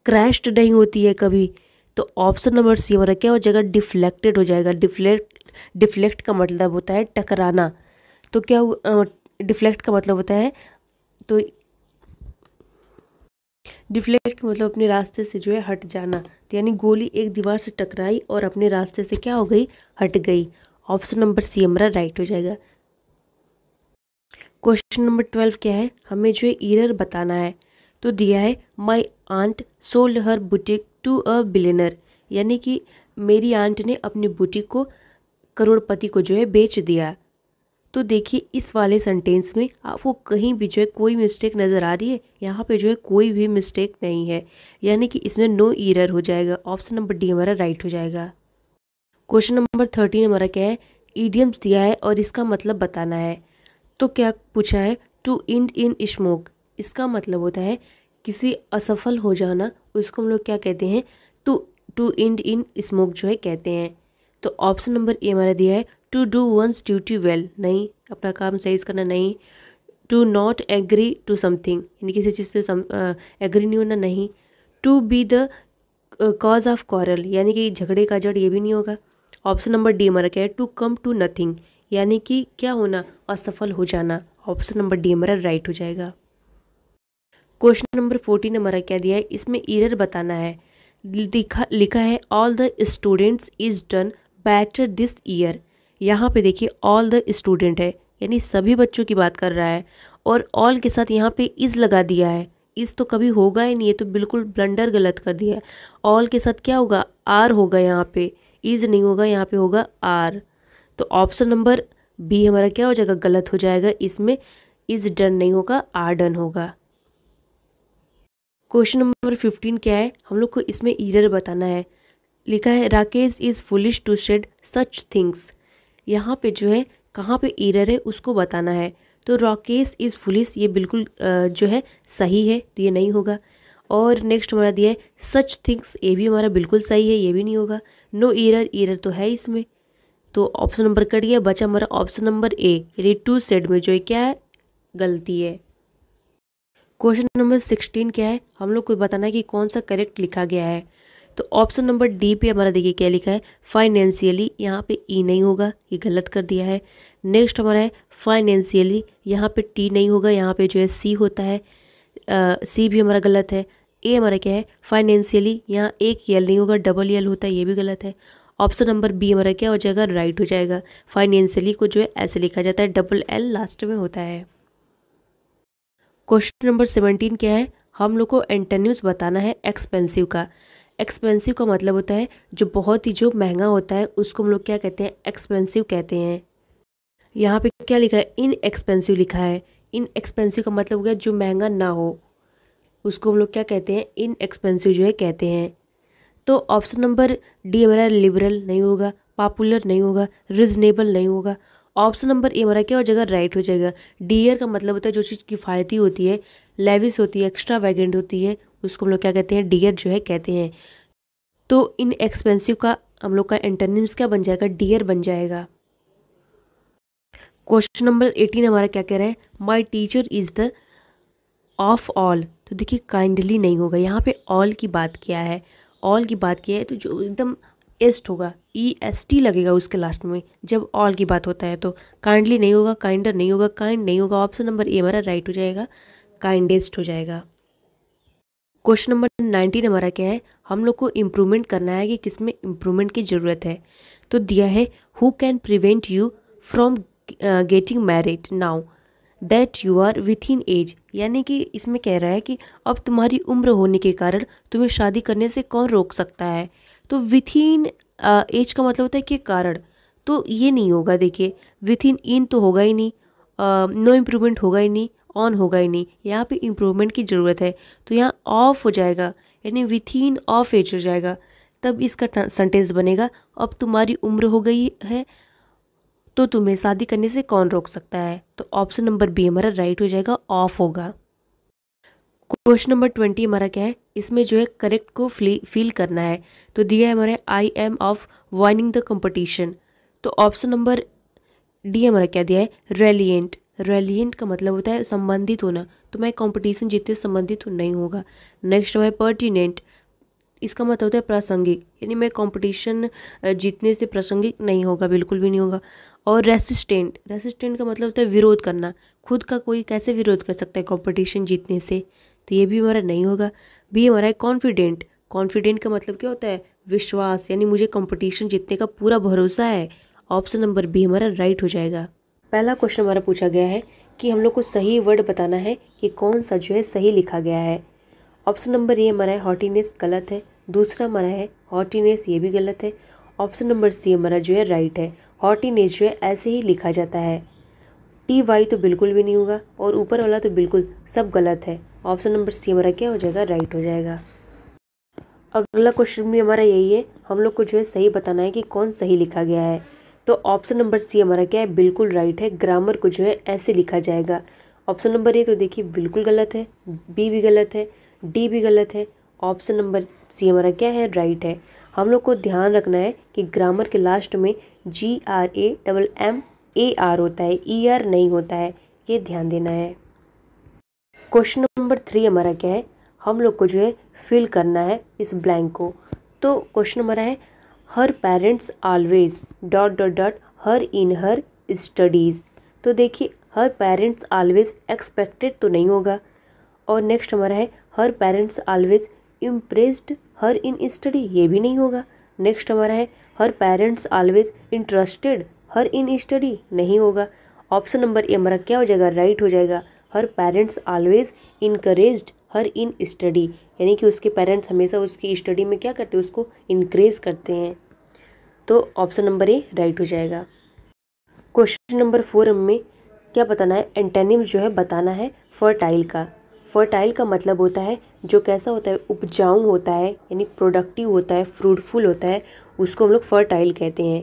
क्रैश्ड नहीं होती है कभी। तो ऑप्शन नंबर सी हमारा क्या हो जाएगा डिफ्लेक्टेड हो जाएगा। डिफ्लेक्ट का मतलब होता है टकराना, तो क्या डिफ्लेक्ट का मतलब होता है, तो डिफ्लेक्ट मतलब अपने रास्ते से जो है हट जाना, तो यानी गोली एक दीवार से टकराई और अपने रास्ते से क्या हो गई, हट गई। ऑप्शन नंबर सी हमारा राइट हो जाएगा। क्वेश्चन नंबर 12 क्या है, हमें जो है ईरर बताना है। तो दिया है my aunt sold her boutique to a billionaire, यानी कि मेरी आंट ने अपनी बुटीक को करोड़पति को जो है बेच दिया। तो देखिए इस वाले सेंटेंस में आपको कहीं भी जो है कोई मिस्टेक नज़र आ रही है, यहाँ पे जो है कोई भी मिस्टेक नहीं है, यानी कि इसमें नो ईरर हो जाएगा। ऑप्शन नंबर डी हमारा राइट हो जाएगा। क्वेश्चन नंबर 13 हमारा क्या है, ईडियम्स दिया है और इसका मतलब बताना है। तो क्या पूछा है टू इंड इन स्मोक, इसका मतलब होता है किसी असफल हो जाना, उसको हम लोग क्या कहते हैं, टू इंड इन स्मोक जो है कहते हैं। तो ऑप्शन नंबर ए हमारा दिया है to do one's duty well, नहीं, अपना काम सही से करना नहीं। To not agree to something, यानी किसी चीज़ से एग्री नहीं होना, नहीं। To be the cause of quarrel, यानी कि झगड़े का जड़, ये भी नहीं होगा। ऑप्शन नंबर डी हमारा क्या है टू कम टू नथिंग, यानी कि क्या होना, असफल हो जाना। ऑप्शन नंबर डी हमारा राइट हो जाएगा। क्वेश्चन नंबर 14 हमारा क्या दिया है, इसमें ईरर बताना है। लिखा है all the students is done better this year, यहाँ पे देखिए ऑल द स्टूडेंट है, यानी सभी बच्चों की बात कर रहा है, और ऑल के साथ यहाँ पे इज लगा दिया है। इज तो कभी होगा ही नहीं, ये तो बिल्कुल ब्लंडर गलत कर दिया है। ऑल के साथ क्या होगा, आर होगा, यहाँ पे इज नहीं होगा, यहाँ पे होगा आर। तो ऑप्शन नंबर बी हमारा क्या हो जाएगा, गलत हो जाएगा, इसमें इज डन नहीं होगा, आर डन होगा। क्वेश्चन नंबर 15 क्या है, हम लोग को इसमें ईरर बताना है। लिखा है Rakesh is foolish to shed such things, यहाँ पे जो है कहाँ पे ईरर है उसको बताना है। तो राकेश इज़ फुलिश, ये बिल्कुल जो है सही है, तो ये नहीं होगा। और नेक्स्ट हमारा दिया है सच थिंग्स, ये भी हमारा बिल्कुल सही है, ये भी नहीं होगा। नो ईरर, ईरर तो है इसमें, तो ऑप्शन नंबर कट गया, बचा हमारा ऑप्शन नंबर ए, यानी टू सेड में जो है क्या है, गलती है। क्वेश्चन नंबर 16 क्या है, हम लोग को बताना है कि कौन सा करेक्ट लिखा गया है। तो ऑप्शन नंबर डी पे हमारा देखिए क्या लिखा है फाइनेंशियली, यहाँ पे ई नहीं होगा, ये गलत कर दिया है। नेक्स्ट हमारा है फाइनेंशियली, यहाँ पे टी नहीं होगा, यहाँ पे जो है सी होता है, सी भी हमारा गलत है। ए हमारा क्या है फाइनेंशियली, यहाँ एक यल नहीं होगा, डबल यल होता है, ये भी गलत है। ऑप्शन नंबर बी हमारा क्या हो जाएगा, राइट हो जाएगा। फाइनेंशियली को जो है ऐसे लिखा जाता है, डबल एल लास्ट में होता है। क्वेश्चन नंबर 17 क्या है, हम लोग को एंटोनिम्स बताना है एक्सपेंसिव का। एक्सपेंसिव का मतलब होता है जो बहुत ही जो महंगा होता है उसको हम लोग क्या कहते हैं, एक्सपेंसिव कहते हैं। यहाँ पे क्या लिखा है, इन एक्सपेंसिव लिखा है। इन एक्सपेंसिव का मतलब हो गया जो महंगा ना हो, उसको हम लोग क्या कहते हैं, इन एक्सपेंसिव जो है कहते हैं। तो ऑप्शन नंबर डी हमारा लिबरल नहीं होगा, पॉपुलर नहीं होगा, रिजनेबल नहीं होगा। ऑप्शन नंबर ए हमारा क्या हो जाएगा, राइट हो जाएगा। डियर का मतलब होता है जो चीज़ किफ़ायती होती है, लेविस होती है, एक्स्ट्रा वैगेंट होती है, उसको हम लोग क्या कहते हैं, डियर जो है कहते हैं। तो इन एक्सपेंसिव का हम लोग का एंटोनिम्स क्या बन जाएगा, डियर बन जाएगा। क्वेश्चन नंबर 18 हमारा क्या कह रहा है, my teacher is the of all. तो देखिए काइंडली नहीं होगा, यहाँ पे ऑल की बात किया है, ऑल की बात किया है, तो जो एकदम एस्ट होगा, EST लगेगा उसके लास्ट में जब ऑल की बात होता है। तो काइंडली नहीं होगा, काइंडर नहीं होगा, काइंड नहीं होगा। ऑप्शन नंबर ए हमारा राइट हो जाएगा, काइंडेस्ट हो जाएगा। क्वेश्चन नंबर 19 हमारा क्या है, हम लोग को इम्प्रूवमेंट करना है कि किस में इम्प्रूवमेंट की ज़रूरत है। तो दिया है who can prevent you from getting married now that you are within age, यानी कि इसमें कह रहा है कि अब तुम्हारी उम्र होने के कारण तुम्हें शादी करने से कौन रोक सकता है। तो विथ इन एज का मतलब होता है कि कारण, तो ये नहीं होगा। देखिए विथ इन तो होगा ही नहीं, नो इम्प्रूवमेंट होगा ही नहीं, ऑन होगा ही नहीं, यहाँ पे इम्प्रूवमेंट की ज़रूरत है, तो यहाँ ऑफ हो जाएगा, यानी विथ इन ऑफ एज हो जाएगा। तब इसका सेंटेंस बनेगा अब तुम्हारी उम्र हो गई है तो तुम्हें शादी करने से कौन रोक सकता है। तो ऑप्शन नंबर बी हमारा राइट हो जाएगा, ऑफ होगा। क्वेश्चन नंबर 20 हमारा क्या है, इसमें जो है करेक्ट को फील करना है। तो दिया है हमारे I am of whining the competition. तो ऑप्शन नंबर डी हमारा क्या दिया है, रेलिएंट। रेलिएंट का मतलब होता है संबंधित होना, तो मैं कंपटीशन जीतने से संबंधित नहीं होगा। नेक्स्ट हमारे पर्टिनेंट, इसका मतलब होता है प्रासंगिक, यानी मैं कंपटीशन जीतने से प्रासंगिक नहीं होगा, बिल्कुल भी नहीं होगा। और रेसिस्टेंट, रेसिस्टेंट का मतलब होता है विरोध करना, खुद का कोई कैसे विरोध कर सकता है कंपटीशन जीतने से, तो ये भी हमारा नहीं होगा। बी हमारा है कॉन्फिडेंट। कॉन्फिडेंट का मतलब क्या होता है, विश्वास, यानी मुझे कंपटीशन जीतने का पूरा भरोसा है। ऑप्शन नंबर बी हमारा राइट हो जाएगा। पहला क्वेश्चन हमारा पूछा गया है कि हम लोग को सही वर्ड बताना है कि कौन सा जो है सही लिखा गया है। ऑप्शन नंबर ए हमारा है हॉटीनेस, गलत है। दूसरा हमारा है हॉटीनेस, ये भी गलत है। ऑप्शन नंबर सी हमारा जो है राइट है, हॉटीनेस जो है ऐसे ही लिखा जाता है। टी वाई तो बिल्कुल भी नहीं होगा, और ऊपर वाला तो बिल्कुल सब गलत है। ऑप्शन नंबर सी हमारा क्या हो जाएगा, राइट हो जाएगा। अगला क्वेश्चन भी हमारा यही है, हम लोग को जो है सही बताना है कि कौन सही लिखा गया है। तो ऑप्शन नंबर सी हमारा क्या है, बिल्कुल राइट है, ग्रामर को जो है ऐसे लिखा जाएगा। ऑप्शन नंबर ए तो देखिए बिल्कुल गलत है, बी भी गलत है, डी भी गलत है। ऑप्शन नंबर सी हमारा क्या है, राइट है। हम लोग को ध्यान रखना है कि ग्रामर के लास्ट में GRAMMAR होता है, ER नहीं होता है, ये ध्यान देना है। क्वेश्चन नंबर 3 हमारा क्या है, हम लोग को जो है फिल करना है इस ब्लैंक को। तो क्वेश्चन हमारा है her parents always dot dot dot her in her studies. तो देखिए हर पेरेंट्स ऑलवेज एक्सपेक्टेड तो नहीं होगा, और नेक्स्ट हमारा है her parents always impressed her in study, ये भी नहीं होगा। नेक्स्ट हमारा है her parents always interested her in study, नहीं होगा। ऑप्शन नंबर ए हमारा क्या हो जाएगा, राइट हो जाएगा, हर पेरेंट्स ऑलवेज इनकरेज्ड हर इन स्टडी, यानी कि उसके पेरेंट्स हमेशा उसकी स्टडी में क्या करते हैं, उसको इनक्रेज करते हैं। तो ऑप्शन नंबर ए राइट हो जाएगा। क्वेश्चन नंबर 4 हमें क्या बताना है, एंटेनिम्स जो है बताना है फर्टाइल का। फर्टाइल का मतलब होता है जो कैसा होता है, उपजाऊ होता है, यानी प्रोडक्टिव होता है, फ्रूटफुल होता है, उसको हम लोग फर्टाइल कहते हैं।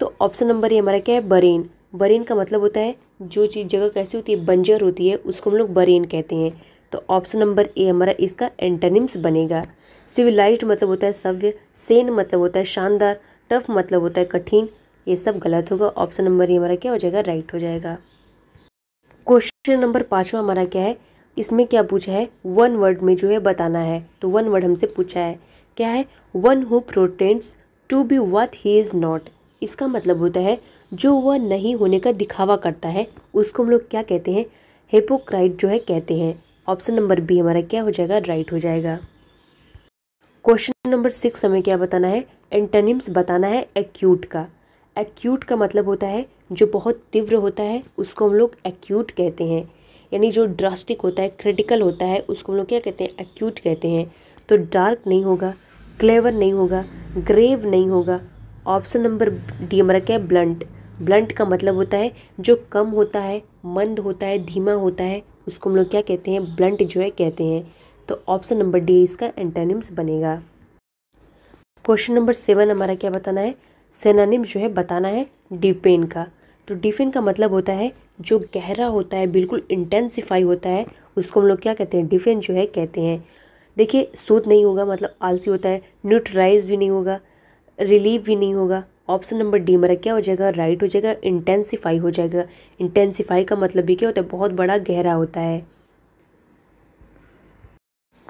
तो ऑप्शन नंबर ए हमारा क्या है, बरेन। बरेन का मतलब होता है जो चीज़ जगह कैसी होती है, बंजर होती है, उसको हम लोग बरेन कहते हैं। तो ऑप्शन नंबर ए हमारा इसका एंटेनिम्स बनेगा। सिविलाइज्ड मतलब होता है सभ्य, सेन मतलब होता है शानदार, टफ मतलब होता है कठिन, ये सब गलत होगा। ऑप्शन नंबर ए हमारा क्या हो जाएगा, राइट हो जाएगा। क्वेश्चन नंबर 5वां हमारा क्या है, इसमें क्या पूछा है, वन वर्ड में जो है बताना है। तो वन वर्ड हमसे पूछा है, क्या है, one who pretends to be what he is not. इसका मतलब होता है जो वह नहीं होने का दिखावा करता है, उसको हम लोग क्या कहते हैं, हिपोक्राइट जो है कहते हैं। ऑप्शन नंबर बी हमारा क्या हो जाएगा, राइट हो जाएगा। क्वेश्चन नंबर 6 हमें क्या बताना है, एंटोनिम्स बताना है एक्यूट का। एक्यूट का मतलब होता है जो बहुत तीव्र होता है, उसको हम लोग एक्यूट कहते हैं, यानी जो ड्रास्टिक होता है, क्रिटिकल होता है, उसको हम लोग क्या कहते हैं, एक्यूट कहते हैं। तो डार्क नहीं होगा, क्लेवर नहीं होगा, ग्रेव नहीं होगा। ऑप्शन नंबर डी हमारा क्या है, ब्लंट। ब्लंट का मतलब होता है जो कम होता है, मंद होता है, धीमा होता है, उसको हम लोग क्या कहते हैं, ब्लंट जो है कहते हैं। तो ऑप्शन नंबर डी इसका एंटोनिम्स बनेगा। क्वेश्चन नंबर 7 हमारा क्या बताना है, सिनोनिम्स जो है बताना है डिफेन का। तो डिफेन का मतलब होता है जो गहरा होता है, बिल्कुल इंटेंसिफाई होता है, उसको हम लोग क्या कहते हैं, डिफेन जो है कहते हैं। देखिए सूद नहीं होगा मतलब आलसी होता है, न्यूट्रलाइज भी नहीं होगा, रिलीव भी नहीं होगा। ऑप्शन नंबर डी हमारा क्या हो जाएगा, राइट हो जाएगा, इंटेंसिफाई हो जाएगा। इंटेंसिफाई का मतलब भी क्या होता है, बहुत बड़ा गहरा होता है।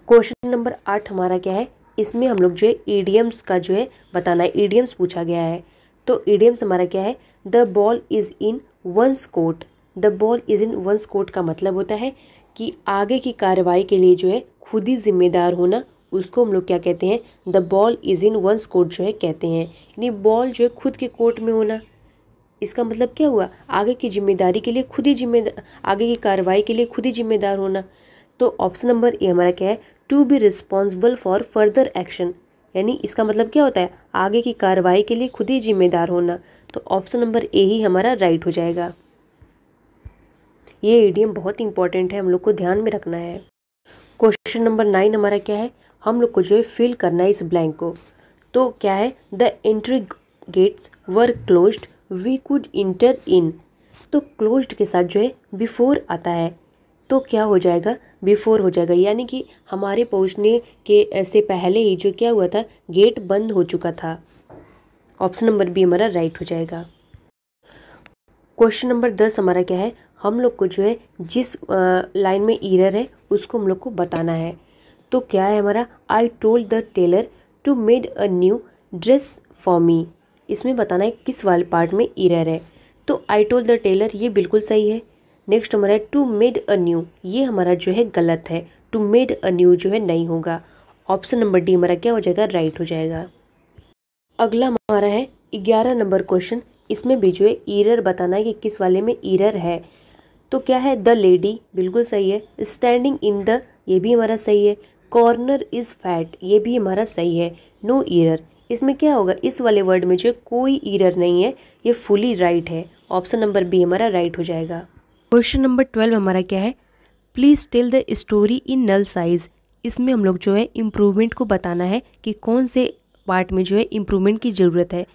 क्वेश्चन नंबर 8 हमारा क्या है, इसमें हम लोग जो है ईडियम्स का जो है बताना है, ईडियम्स पूछा गया है। तो ईडियम्स हमारा क्या है, the ball is in one's court. The ball is in one's court का मतलब होता है कि आगे की कार्रवाई के लिए जो है खुद ही जिम्मेदार होना, उसको हम लोग क्या कहते हैं, the ball is in one's court जो है कहते हैं, यानी बॉल जो है खुद के कोर्ट में होना, इसका मतलब क्या हुआ, आगे की जिम्मेदारी के लिए खुद ही आगे की कार्रवाई के लिए खुद ही जिम्मेदार होना। तो ऑप्शन नंबर ए हमारा क्या है, to be responsible for further action, यानी इसका मतलब क्या होता है, आगे की कार्रवाई के लिए खुद ही जिम्मेदार होना। तो ऑप्शन नंबर ए ही हमारा राइट हो जाएगा। ये इडियम बहुत इंपॉर्टेंट है, हम लोग को ध्यान में रखना है। क्वेश्चन नंबर 9 हमारा क्या है, हम लोग को जो है फिल करना है इस ब्लैंक को। तो क्या है, the entry gates were closed we could enter in. तो क्लोज्ड के साथ जो है बिफोर आता है, तो क्या हो जाएगा, बिफोर हो जाएगा, यानी कि हमारे पहुंचने के ऐसे पहले ही जो क्या हुआ था, गेट बंद हो चुका था। ऑप्शन नंबर बी हमारा राइट हो जाएगा। क्वेश्चन नंबर 10 हमारा क्या है, हम लोग को जो है जिस लाइन में एरर है उसको हम लोग को बताना है। तो क्या है हमारा, I told the tailor to made a new dress for me. इसमें बताना है किस वाले पार्ट में एरर है। तो आई टोल्ड द टेलर ये बिल्कुल सही है। नेक्स्ट हमारा है टू मेड अ न्यू, ये हमारा जो है गलत है, टू मेड अ न्यू जो है नहीं होगा। ऑप्शन नंबर डी हमारा क्या हो जाएगा, राइट हो जाएगा। अगला हमारा है 11 नंबर क्वेश्चन, इसमें भी जो है एरर बताना है कि किस वाले में एरर है। तो क्या है, द लेडी बिल्कुल सही है, स्टैंडिंग इन द ये भी हमारा सही है, कॉर्नर इज फैट ये भी हमारा सही है, नो एरर। इसमें क्या होगा, इस वाले वर्ड में जो कोई एरर नहीं है, ये फुली राइट है। ऑप्शन नंबर बी हमारा राइट हो जाएगा। क्वेश्चन नंबर 12 हमारा क्या है, please tell the story in nutshell. इसमें हम लोग जो है इम्प्रूवमेंट को बताना है कि कौन से पार्ट में जो है इम्प्रूवमेंट की ज़रूरत है।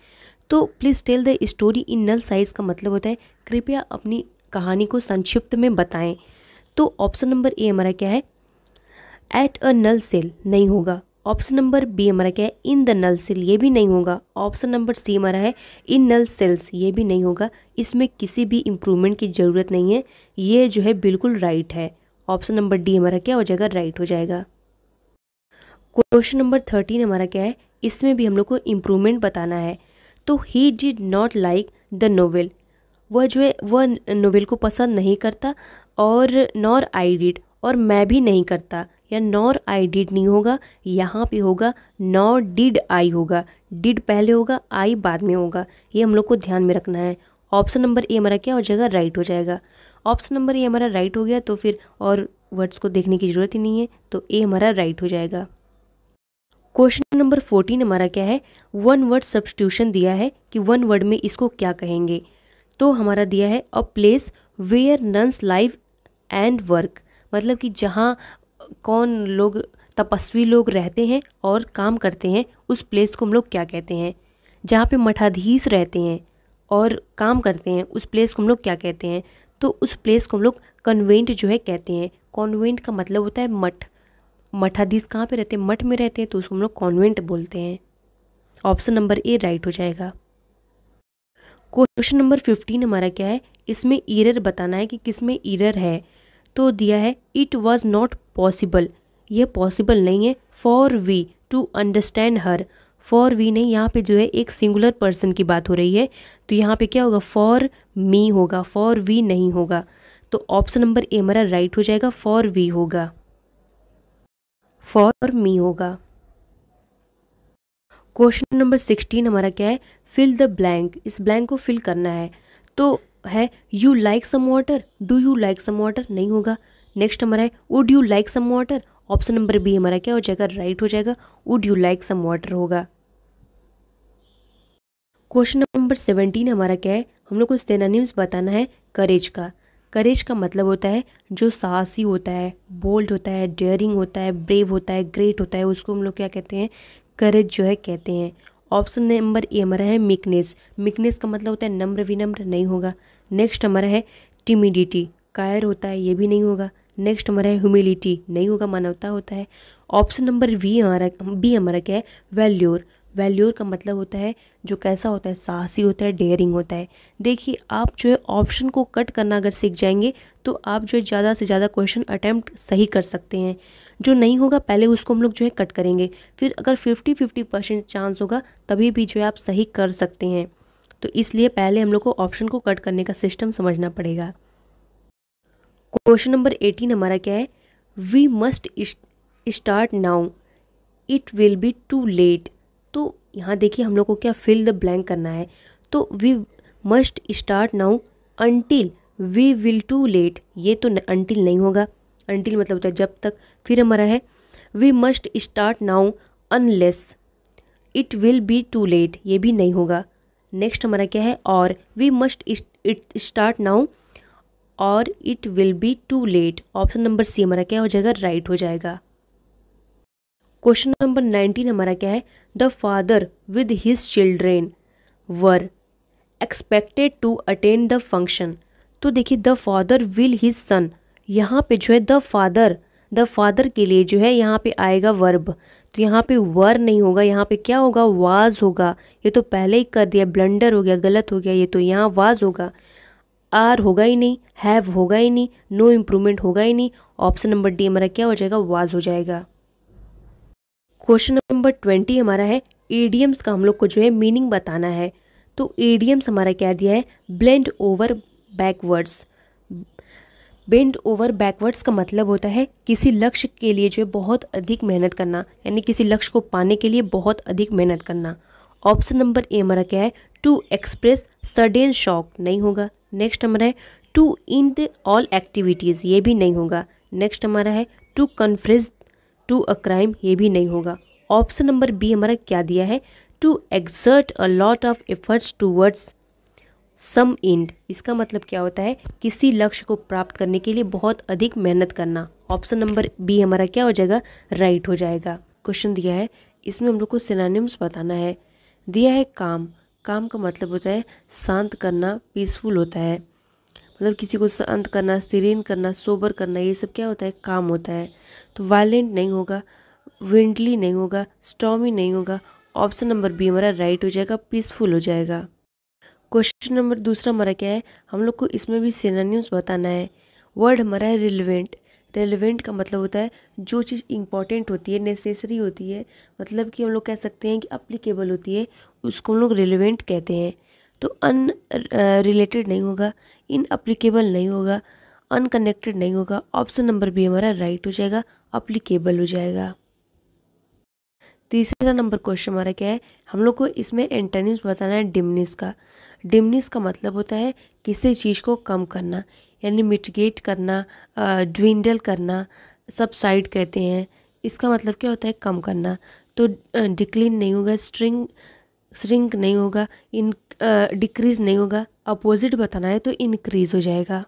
तो please tell the story in nutshell का मतलब होता है कृपया अपनी कहानी को संक्षिप्त में बताएं। तो ऑप्शन नंबर ए हमारा क्या है, एट अ नल सेल नहीं होगा। ऑप्शन नंबर बी हमारा क्या है, इन द नल सेल ये भी नहीं होगा। ऑप्शन नंबर सी हमारा है इन नल सेल्स ये भी नहीं होगा। इसमें किसी भी इम्प्रूवमेंट की ज़रूरत नहीं है, ये जो है बिल्कुल राइट है। ऑप्शन नंबर डी हमारा क्या हो जाएगा, राइट हो जाएगा। क्वेश्चन नंबर 13 हमारा क्या है, इसमें भी हम लोग को इम्प्रूवमेंट बताना है। तो he did not like the novel, वह जो है वह नोवेल को पसंद नहीं करता, और नॉर आई डिड और मैं भी नहीं करता, या नॉर आई डिड नहीं होगा, यहाँ पे होगा नॉर डिड आई होगा, डिड पहले होगा आई बाद में होगा, ये हम लोग को ध्यान में रखना है। ऑप्शन नंबर ए हमारा क्या हो जाएगा, राइट हो जाएगा। ऑप्शन नंबर ए हमारा राइट हो गया, तो फिर और वर्ड्स को देखने की ज़रूरत ही नहीं है, तो ए हमारा राइट हो जाएगा। क्वेश्चन नंबर 14 हमारा क्या है, वन वर्ड सब्स्टिट्यूशन दिया है कि वन वर्ड में इसको क्या कहेंगे। तो हमारा दिया है a place where nuns live and work, मतलब कि जहाँ कौन लोग, तपस्वी लोग रहते हैं और काम करते हैं, उस प्लेस को हम लोग क्या कहते हैं। जहाँ पे मठाधीश रहते हैं और काम करते हैं, उस प्लेस को हम लोग क्या कहते हैं। तो उस प्लेस को हम लोग कन्वेंट जो है कहते हैं। कॉन्वेंट का मतलब होता है मठ, मठाधीश कहाँ पे रहते हैं, मठ में रहते हैं, तो उसको हम लोग कॉन्वेंट बोलते हैं। ऑप्शन नंबर ए राइट हो जाएगा। क्वेश्चन नंबर 15 हमारा क्या है, इसमें एरर बताना है कि किस में एरर है। तो दिया है इट वॉज नॉट पॉसिबल, ये पॉसिबल नहीं है, for we to understand her, for we नहीं, यहाँ पे जो है एक सिंगुलर पर्सन की बात हो रही है, तो यहाँ पे क्या होगा, फॉर मी होगा, फॉर वी नहीं होगा। तो ऑप्शन नंबर ए हमारा राइट हो जाएगा, फॉर वी होगा, फॉर मी होगा। क्वेश्चन नंबर 16 हमारा क्या है, फिल द ब्लैंक, इस ब्लैंक को फिल करना है। तो है you like some water, do you like some water नहीं होगा। नेक्स्ट हमारा है would you like some water, option number B हमारा क्या हो जाएगा, राइट हो जाएगा, would you like some water होगा। क्वेश्चन नंबर 17 हमारा क्या है, हम लोग को सिनोनिम्स बताना है करेज का। करेज का मतलब होता है जो साहसी होता है, बोल्ड होता है, डेयरिंग होता है, ब्रेव होता है, ग्रेट होता है, उसको हम लोग क्या कहते हैं, करेज जो है कहते हैं। ऑप्शन नंबर ए हमारा है मिकनेस, मिकनेस का मतलब होता है नम्र विनम्र नहीं होगा। नेक्स्ट हमारा है टिमिडिटी, कायर होता है, ये भी नहीं होगा। नेक्स्ट हमारा है ह्यूमिलिटी नहीं होगा, मानवता होता है। ऑप्शन नंबर बी हमारा क्या है, वैल्योर, वैल्योर का मतलब होता है जो कैसा होता है, साहसी होता है, डेयरिंग होता है। देखिए आप जो है ऑप्शन को कट करना अगर सीख जाएंगे तो आप जो है ज़्यादा से ज़्यादा क्वेश्चन अटैम्प्ट सही कर सकते हैं। जो नहीं होगा पहले उसको हम लोग जो है कट करेंगे, फिर अगर 50-50% चांस होगा तभी भी जो है आप सही कर सकते हैं। तो इसलिए पहले हम लोग को ऑप्शन को कट करने का सिस्टम समझना पड़ेगा। क्वेश्चन नंबर 18 हमारा क्या है, we must start now, it will be too late. तो यहाँ देखिए हम लोग को क्या फिल द ब्लैंक करना है। तो we must start now until we will too late, ये तो अनटिल नहीं होगा, अनटिल मतलब होता है जब तक। फिर हमारा है we must start now unless it will be too late, ये भी नहीं होगा। नेक्स्ट हमारा क्या है, और वी मस्ट स्टार्ट नाउ और it will be too late. Option number C हमारा क्या हो जाएगा, राइट हो जाएगा। क्वेश्चन नंबर 19 हमारा क्या है, the father with his children were expected to attend the function. तो देखिए the father will his son, यहाँ पे जो है द फादर के लिए जो है यहाँ पे आएगा वर्ब, तो यहाँ पे वर नहीं होगा, यहाँ पे क्या होगा, वाज होगा। ये तो पहले ही कर दिया, ब्लंडर हो गया, गलत हो गया, ये तो यहाँ वाज होगा। आर होगा ही नहीं, हैव होगा ही नहीं, नो इम्प्रूवमेंट होगा ही नहीं। ऑप्शन नंबर डी हमारा क्या हो जाएगा, वाज हो जाएगा। क्वेश्चन नंबर 20 हमारा है ईडियम्स का हम लोग को जो है मीनिंग बताना है। तो ईडियम्स हमारा क्या दिया है, blend over backwards. Bend over backwards का मतलब होता है किसी लक्ष्य के लिए जो है बहुत अधिक मेहनत करना, यानी किसी लक्ष्य को पाने के लिए बहुत अधिक मेहनत करना। ऑप्शन नंबर ए हमारा क्या है, टू एक्सप्रेस सडन शॉक, नहीं होगा। नेक्स्ट हमारा है टू इंड ऑल एक्टिविटीज़, ये भी नहीं होगा। नेक्स्ट हमारा है टू कन्फ्रेस टू अ क्राइम, ये भी नहीं होगा। ऑप्शन नंबर बी हमारा क्या दिया है, to exert a lot of efforts towards some end, इसका मतलब क्या होता है, किसी लक्ष्य को प्राप्त करने के लिए बहुत अधिक मेहनत करना। ऑप्शन नंबर बी हमारा क्या हो जाएगा, राइट हो जाएगा। क्वेश्चन दिया है, इसमें हम लोग को सिनोनिम्स बताना है। दिया है काम, काम का मतलब होता है शांत करना, पीसफुल होता है, मतलब किसी को शांत करना, सीरेन करना, सोबर करना, ये सब क्या होता है, काम होता है। तो वायलेंट नहीं होगा, विंडली नहीं होगा, स्टॉर्मी नहीं होगा। ऑप्शन नंबर बी हमारा राइट हो जाएगा, पीसफुल हो जाएगा। क्वेश्चन नंबर दूसरा हमारा क्या है, हम लोग को इसमें भी सिनोनिम्स बताना है। वर्ड हमारा है रिलेवेंट। रेलिवेंट का मतलब होता है जो चीज़ इंपॉर्टेंट होती है, नेसेसरी होती है, मतलब कि हम लोग कह सकते हैं कि अप्लीकेबल होती है, उसको हम लोग रेलिवेंट कहते हैं। तो अन रिलेटेड नहीं होगा, इन अप्लीकेबल नहीं होगा, अनकनेक्टेड नहीं होगा। ऑप्शन नंबर बी हमारा राइट हो जाएगा, अप्लीकेबल हो जाएगा। तीसरा नंबर क्वेश्चन हमारा क्या है, हम लोग को इसमें एंटोनिम्स बताना है डिमिनिश का। डिमिनिश का मतलब होता है किसी चीज़ को कम करना, यानी मिटिगेट करना, ड्विंडल करना, सबसाइड कहते हैं। इसका मतलब क्या होता है, कम करना। तो डिक्लीन नहीं होगा, श्रिंक नहीं होगा, इन डिक्रीज नहीं होगा। अपोजिट बताना है तो इंक्रीज हो जाएगा।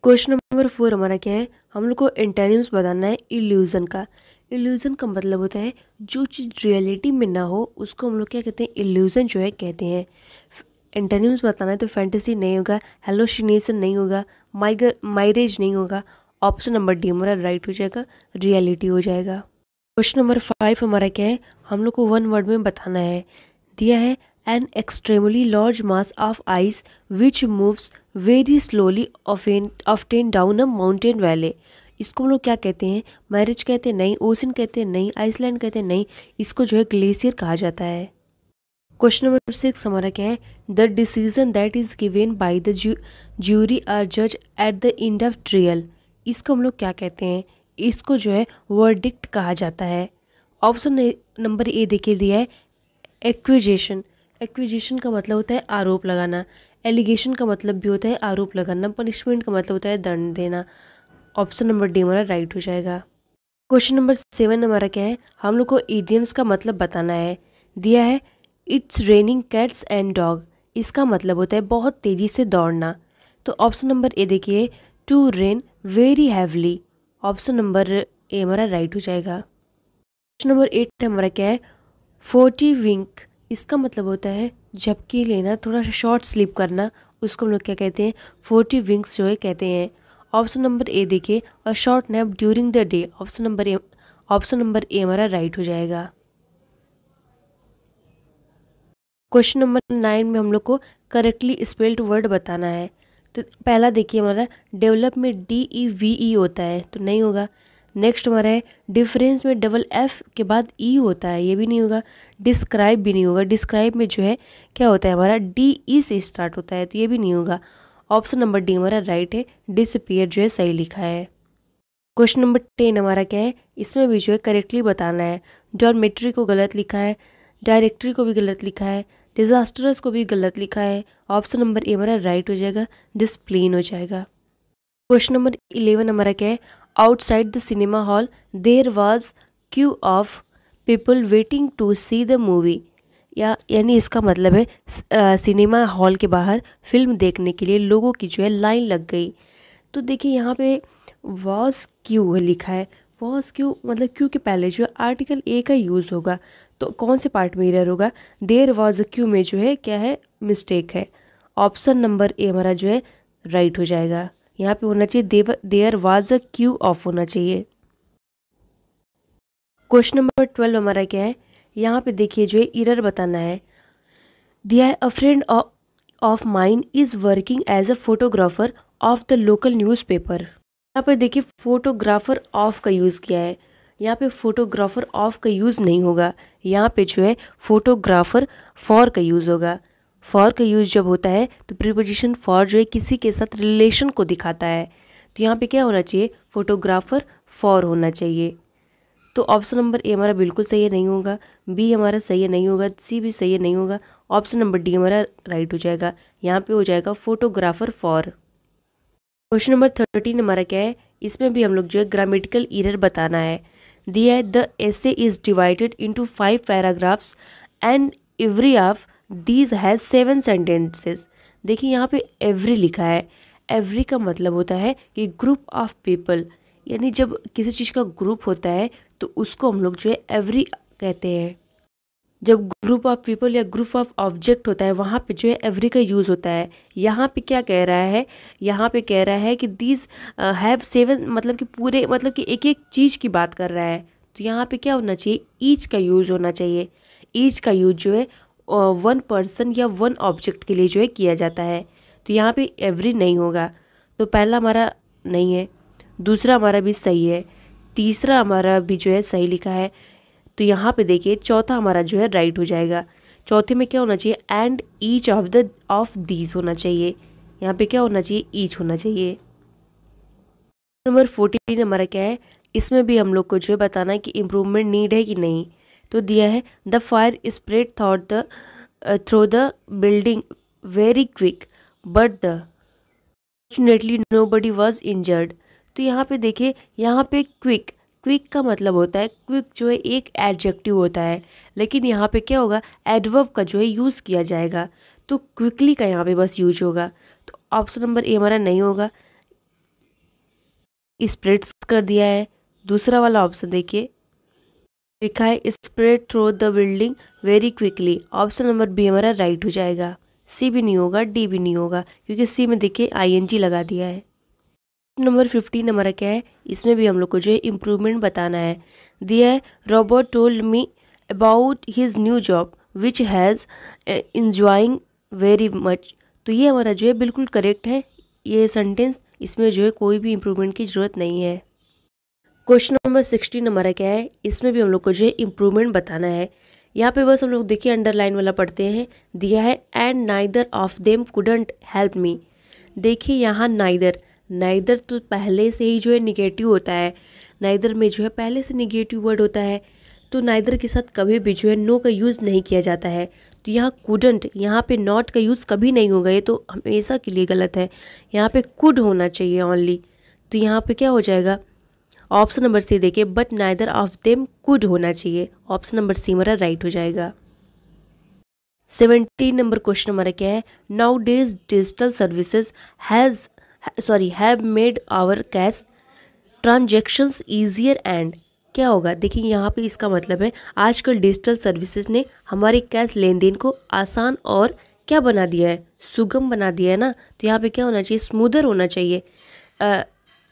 क्वेश्चन नंबर 4 हमारा क्या है, हम लोग को एंटोनिम्स बताना है इल्यूजन का। इल्यूजन का मतलब होता है जो चीज़ रियलिटी में ना हो उसको हम लोग क्या कहते हैं, इल्यूजन जो है कहते हैं। एंटोनिम्स बताना है तो फैंटेसी नहीं होगा, हेलोसिनेशन नहीं होगा, माइरेज नहीं होगा। ऑप्शन नंबर डी हमारा राइट हो जाएगा, रियलिटी हो जाएगा। क्वेश्चन नंबर 5 हमारा क्या है, हम लोग को वन वर्ड में बताना है। दिया है an extremely large mass of ice which moves very slowly often down a mountain valley. इसको हम लोग क्या कहते हैं, मैरिज कहते हैं नहीं, ओशन कहते हैं नहीं, आइसलैंड कहते हैं नहीं, इसको जो है ग्लेशियर कहा जाता है। क्वेश्चन नंबर 6 हमारा क्या है, the decision that is given by the jury or जज at the end of trial. इसको हम लोग क्या कहते हैं, इसको जो है वर्डिक्ट कहा जाता है। ऑप्शन नंबर ए देखिए दिया है एक्विजेशन। एक्विजेशन का मतलब होता है आरोप लगाना, एलिगेशन का मतलब भी होता है आरोप लगाना, पनिशमेंट का मतलब होता है दंड देना। ऑप्शन नंबर डी हमारा राइट हो जाएगा। क्वेश्चन नंबर 7 हमारा क्या है, हम लोग को इडियम्स का मतलब बताना है। दिया है it's raining cats and dog. इसका मतलब होता है बहुत तेज़ी से दौड़ना। तो ऑप्शन नंबर ए देखिए to rain very heavily. Option number A हमारा राइट हो जाएगा। क्वेश्चन नंबर 8 हमारा क्या है, 40 विंक। इसका मतलब होता है झपकी लेना, थोड़ा सा शॉर्ट स्लीप करना, उसको हम लोग क्या कहते हैं, 40 विंक्स जो है कहते हैं। ऑप्शन नंबर ए देखिए a short nap during the day. Option number A हमारा राइट हो जाएगा। क्वेश्चन नंबर 9 में हम लोग को करेक्टली स्पेल्ड वर्ड बताना है। तो पहला देखिए हमारा डेवलप में DEVE होता है, तो नहीं होगा। नेक्स्ट हमारा है डिफरेंस में डबल F के बाद E होता है, ये भी नहीं होगा। डिस्क्राइब भी नहीं होगा, डिस्क्राइब में जो है क्या होता है हमारा DE से स्टार्ट होता है, तो ये भी नहीं होगा। ऑप्शन नंबर डी हमारा राइट है, डिसअपीयर जो है सही लिखा है। क्वेश्चन नंबर 10 हमारा क्या है, इसमें भी जो है करेक्टली बताना है। डॉर्मेट्री को गलत लिखा है, डायरेक्टरी को भी गलत लिखा है, डिजास्टरस को भी गलत लिखा है। ऑप्शन नंबर ए हमारा राइट हो जाएगा, दिस प्लेन हो जाएगा। क्वेश्चन नंबर 11 हमारा क्या है, outside the cinema hall there was queue of people waiting to see the movie. यानी इसका मतलब है सिनेमा हॉल के बाहर फिल्म देखने के लिए लोगों की जो है लाइन लग गई। तो देखिए यहाँ पे वॉज क्यू लिखा है, वॉज क्यू मतलब क्यू के पहले जो है आर्टिकल ए का यूज़ होगा, तो कौन से पार्ट में एरर होगा, देयर वॉज अ क्यू में जो है क्या है, मिस्टेक है। ऑप्शन नंबर ए हमारा जो है राइट हो जाएगा। यहाँ पे होना चाहिए there was a queue of होना चाहिए। क्वेश्चन नंबर 12 हमारा क्या है, यहाँ पे देखिए जो है एरर बताना है। दिया है, a friend of mine is working as a photographer of the local newspaper. यहाँ पे देखिए फोटोग्राफर ऑफ का यूज़ किया है, यहाँ पे फोटोग्राफर ऑफ का यूज़ नहीं होगा, यहाँ पे जो है फोटोग्राफर फॉर का यूज़ होगा। फॉर का यूज़ जब होता है तो प्रीपोजिशन फॉर जो है किसी के साथ रिलेशन को दिखाता है, तो यहाँ पे क्या होना चाहिए, फोटोग्राफर फॉर होना चाहिए। तो ऑप्शन नंबर ए हमारा बिल्कुल सही है, नहीं होगा, बी हमारा सही है, नहीं होगा, सी भी सही है, नहीं होगा, ऑप्शन नंबर डी हमारा राइट हो जाएगा। यहाँ पे हो जाएगा फोटोग्राफर फॉर। क्वेश्चन नंबर 13 हमारा क्या है, इसमें भी हम लोग जो है ग्रामेटिकल एरर बताना है। दिया है, the essay is divided into 5 paragraphs and every of these has 7 sentences. देखिए यहाँ पे एवरी लिखा है, एवरी का मतलब होता है कि ग्रुप ऑफ पीपल, यानी जब किसी चीज़ का ग्रुप होता है तो उसको हम लोग जो है एवरी कहते हैं। जब ग्रुप ऑफ पीपल या ग्रुप ऑफ ऑब्जेक्ट होता है वहाँ पे जो है एवरी का यूज़ होता है। यहाँ पे क्या कह रहा है, यहाँ पे कह रहा है कि दीज हैव 7, मतलब कि पूरे, मतलब कि एक एक चीज़ की बात कर रहा है, तो यहाँ पे क्या होना चाहिए, ईच का यूज़ होना चाहिए। ईच का यूज़ जो है वन पर्सन या वन ऑब्जेक्ट के लिए जो है किया जाता है, तो यहाँ पे एवरी नहीं होगा। तो पहला हमारा नहीं है, दूसरा हमारा भी सही है, तीसरा हमारा भी जो है सही लिखा है, तो यहाँ पे देखिए चौथा हमारा जो है राइट हो जाएगा। चौथे में क्या होना चाहिए, एंड ईच ऑफ दीज होना चाहिए। यहाँ पे क्या होना चाहिए, ईच होना चाहिए। नंबर 14 हमारा क्या है, इसमें भी हम लोग को जो है बताना है कि इम्प्रूवमेंट नीड है कि नहीं। तो दिया है, the fire spread through the building very quick but the fortunately nobody was injured. तो यहाँ पे देखिए, यहाँ पे क्विक, क्विक का मतलब होता है, क्विक जो है एक एडजेक्टिव होता है, लेकिन यहाँ पे क्या होगा, एडवर्ब का जो है यूज़ किया जाएगा, तो क्विकली का यहाँ पे बस यूज होगा। तो ऑप्शन नंबर ए हमारा नहीं होगा, स्प्रेड्स कर दिया है। दूसरा वाला ऑप्शन देखिए, लिखा है spread through the building very quickly, option number B हमारा राइट हो जाएगा। सी भी नहीं होगा, डी भी नहीं होगा, क्योंकि सी में देखिए ING लगा दिया है। नंबर 15 हमारा क्या है, इसमें भी हम लोग को जो है इम्प्रूवमेंट बताना है। दिया है, Robert told me about his new job which has enjoying very much. तो ये हमारा जो है बिल्कुल करेक्ट है ये सेंटेंस, इसमें जो है कोई भी इम्प्रूवमेंट की ज़रूरत नहीं है। क्वेश्चन नंबर 16 हमारा क्या है, इसमें भी हम लोग को जो है इम्प्रूवमेंट बताना है। यहाँ पे बस हम लोग देखिए अंडरलाइन वाला पढ़ते हैं। दिया है, and neither of them couldn't help me. देखिए यहाँ नाइदर, नाइदर तो पहले से ही जो है निगेटिव होता है, नाइदर में जो है पहले से निगेटिव वर्ड होता है, तो नाइदर के साथ कभी भी जो है नो का यूज़ नहीं किया जाता है। तो यहाँ कुडंट, यहाँ पे नॉट का यूज़ कभी नहीं होगा, ये तो हमेशा के लिए गलत है। यहाँ पे कुड होना चाहिए ओनली, तो यहाँ पे क्या हो जाएगा, ऑप्शन नंबर सी देखिए, but neither of them could होना चाहिए, ऑप्शन नंबर सी हमारा राइट हो जाएगा। 17 नंबर क्वेश्चन हमारा क्या है, nowadays digital services have made our cash transactions easier and. क्या होगा, देखिए यहाँ पे इसका मतलब है आजकल डिजिटल सर्विसेज ने हमारे कैश लेन देन को आसान और क्या बना दिया है, सुगम बना दिया है ना, तो यहाँ पे क्या होना चाहिए, स्मूदर होना चाहिए,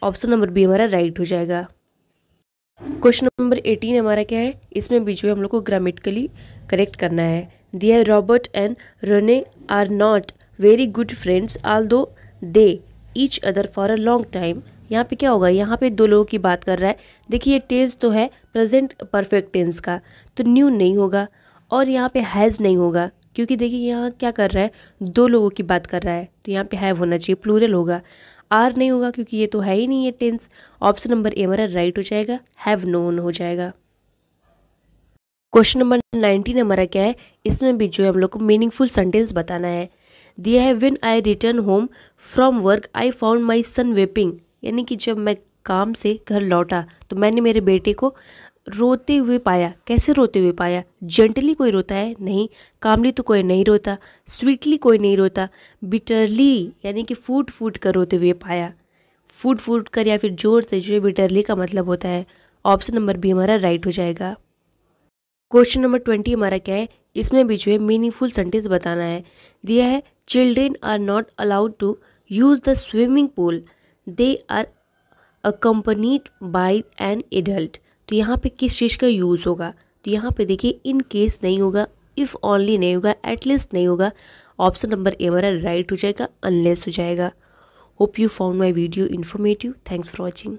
ऑप्शन नंबर बी हमारा राइट हो जाएगा। क्वेश्चन नंबर 18 हमारा क्या है, इसमें भी जो है हम लोग को ग्रामेटिकली करेक्ट करना है। दिया, Robert and Renee are not very good friends although they each other for a long time. यहाँ पे क्या होगा, यहाँ पे दो लोगों की बात कर रहा है। देखिए टेंस तो है प्रेजेंट परफेक्ट टेंस का, तो न्यू नहीं होगा, और यहाँ पे हैज़ नहीं होगा, क्योंकि देखिए यहाँ क्या कर रहा है, दो लोगों की बात कर रहा है, तो यहाँ पे हैव होना चाहिए, प्लूरल होगा। आर नहीं होगा क्योंकि ये तो है ही नहीं है टेंस, ऑप्शन नंबर ए हमारा राइट हो जाएगा, हैव नोन हो जाएगा। क्वेश्चन नंबर 19 हमारा क्या है, इसमें भी जो है हम लोग को मीनिंगफुल सेंटेंस बताना है। दिया है when I return home from work I found my son weeping, यानी कि जब मैं काम से घर लौटा तो मैंने मेरे बेटे को रोते हुए पाया। कैसे रोते हुए पाया? जेंटली कोई रोता है? नहीं। कामली तो कोई नहीं रोता, स्वीटली कोई नहीं रोता, बिटरली यानी कि फूट फूट कर रोते हुए पाया। फूट फूट कर या फिर जोर से, जो है बिटरली का मतलब होता है। ऑप्शन नंबर बी हमारा राइट हो जाएगा। क्वेश्चन नंबर 20 हमारा क्या है, इसमें भी जो है मीनिंगफुल सेंटेंस बताना है। दिया है children are not allowed to use the swimming pool, they are accompanied by an adult. तो यहाँ पे किस चीज़ का यूज़ होगा? तो यहाँ पे देखिए इन केस नहीं होगा, इफ़ ओनली नहीं होगा, एटलीस्ट नहीं होगा। ऑप्शन नंबर ए हमारा राइट हो जाएगा, अनलेस हो जाएगा। Hope you found my video informative. Thanks for watching.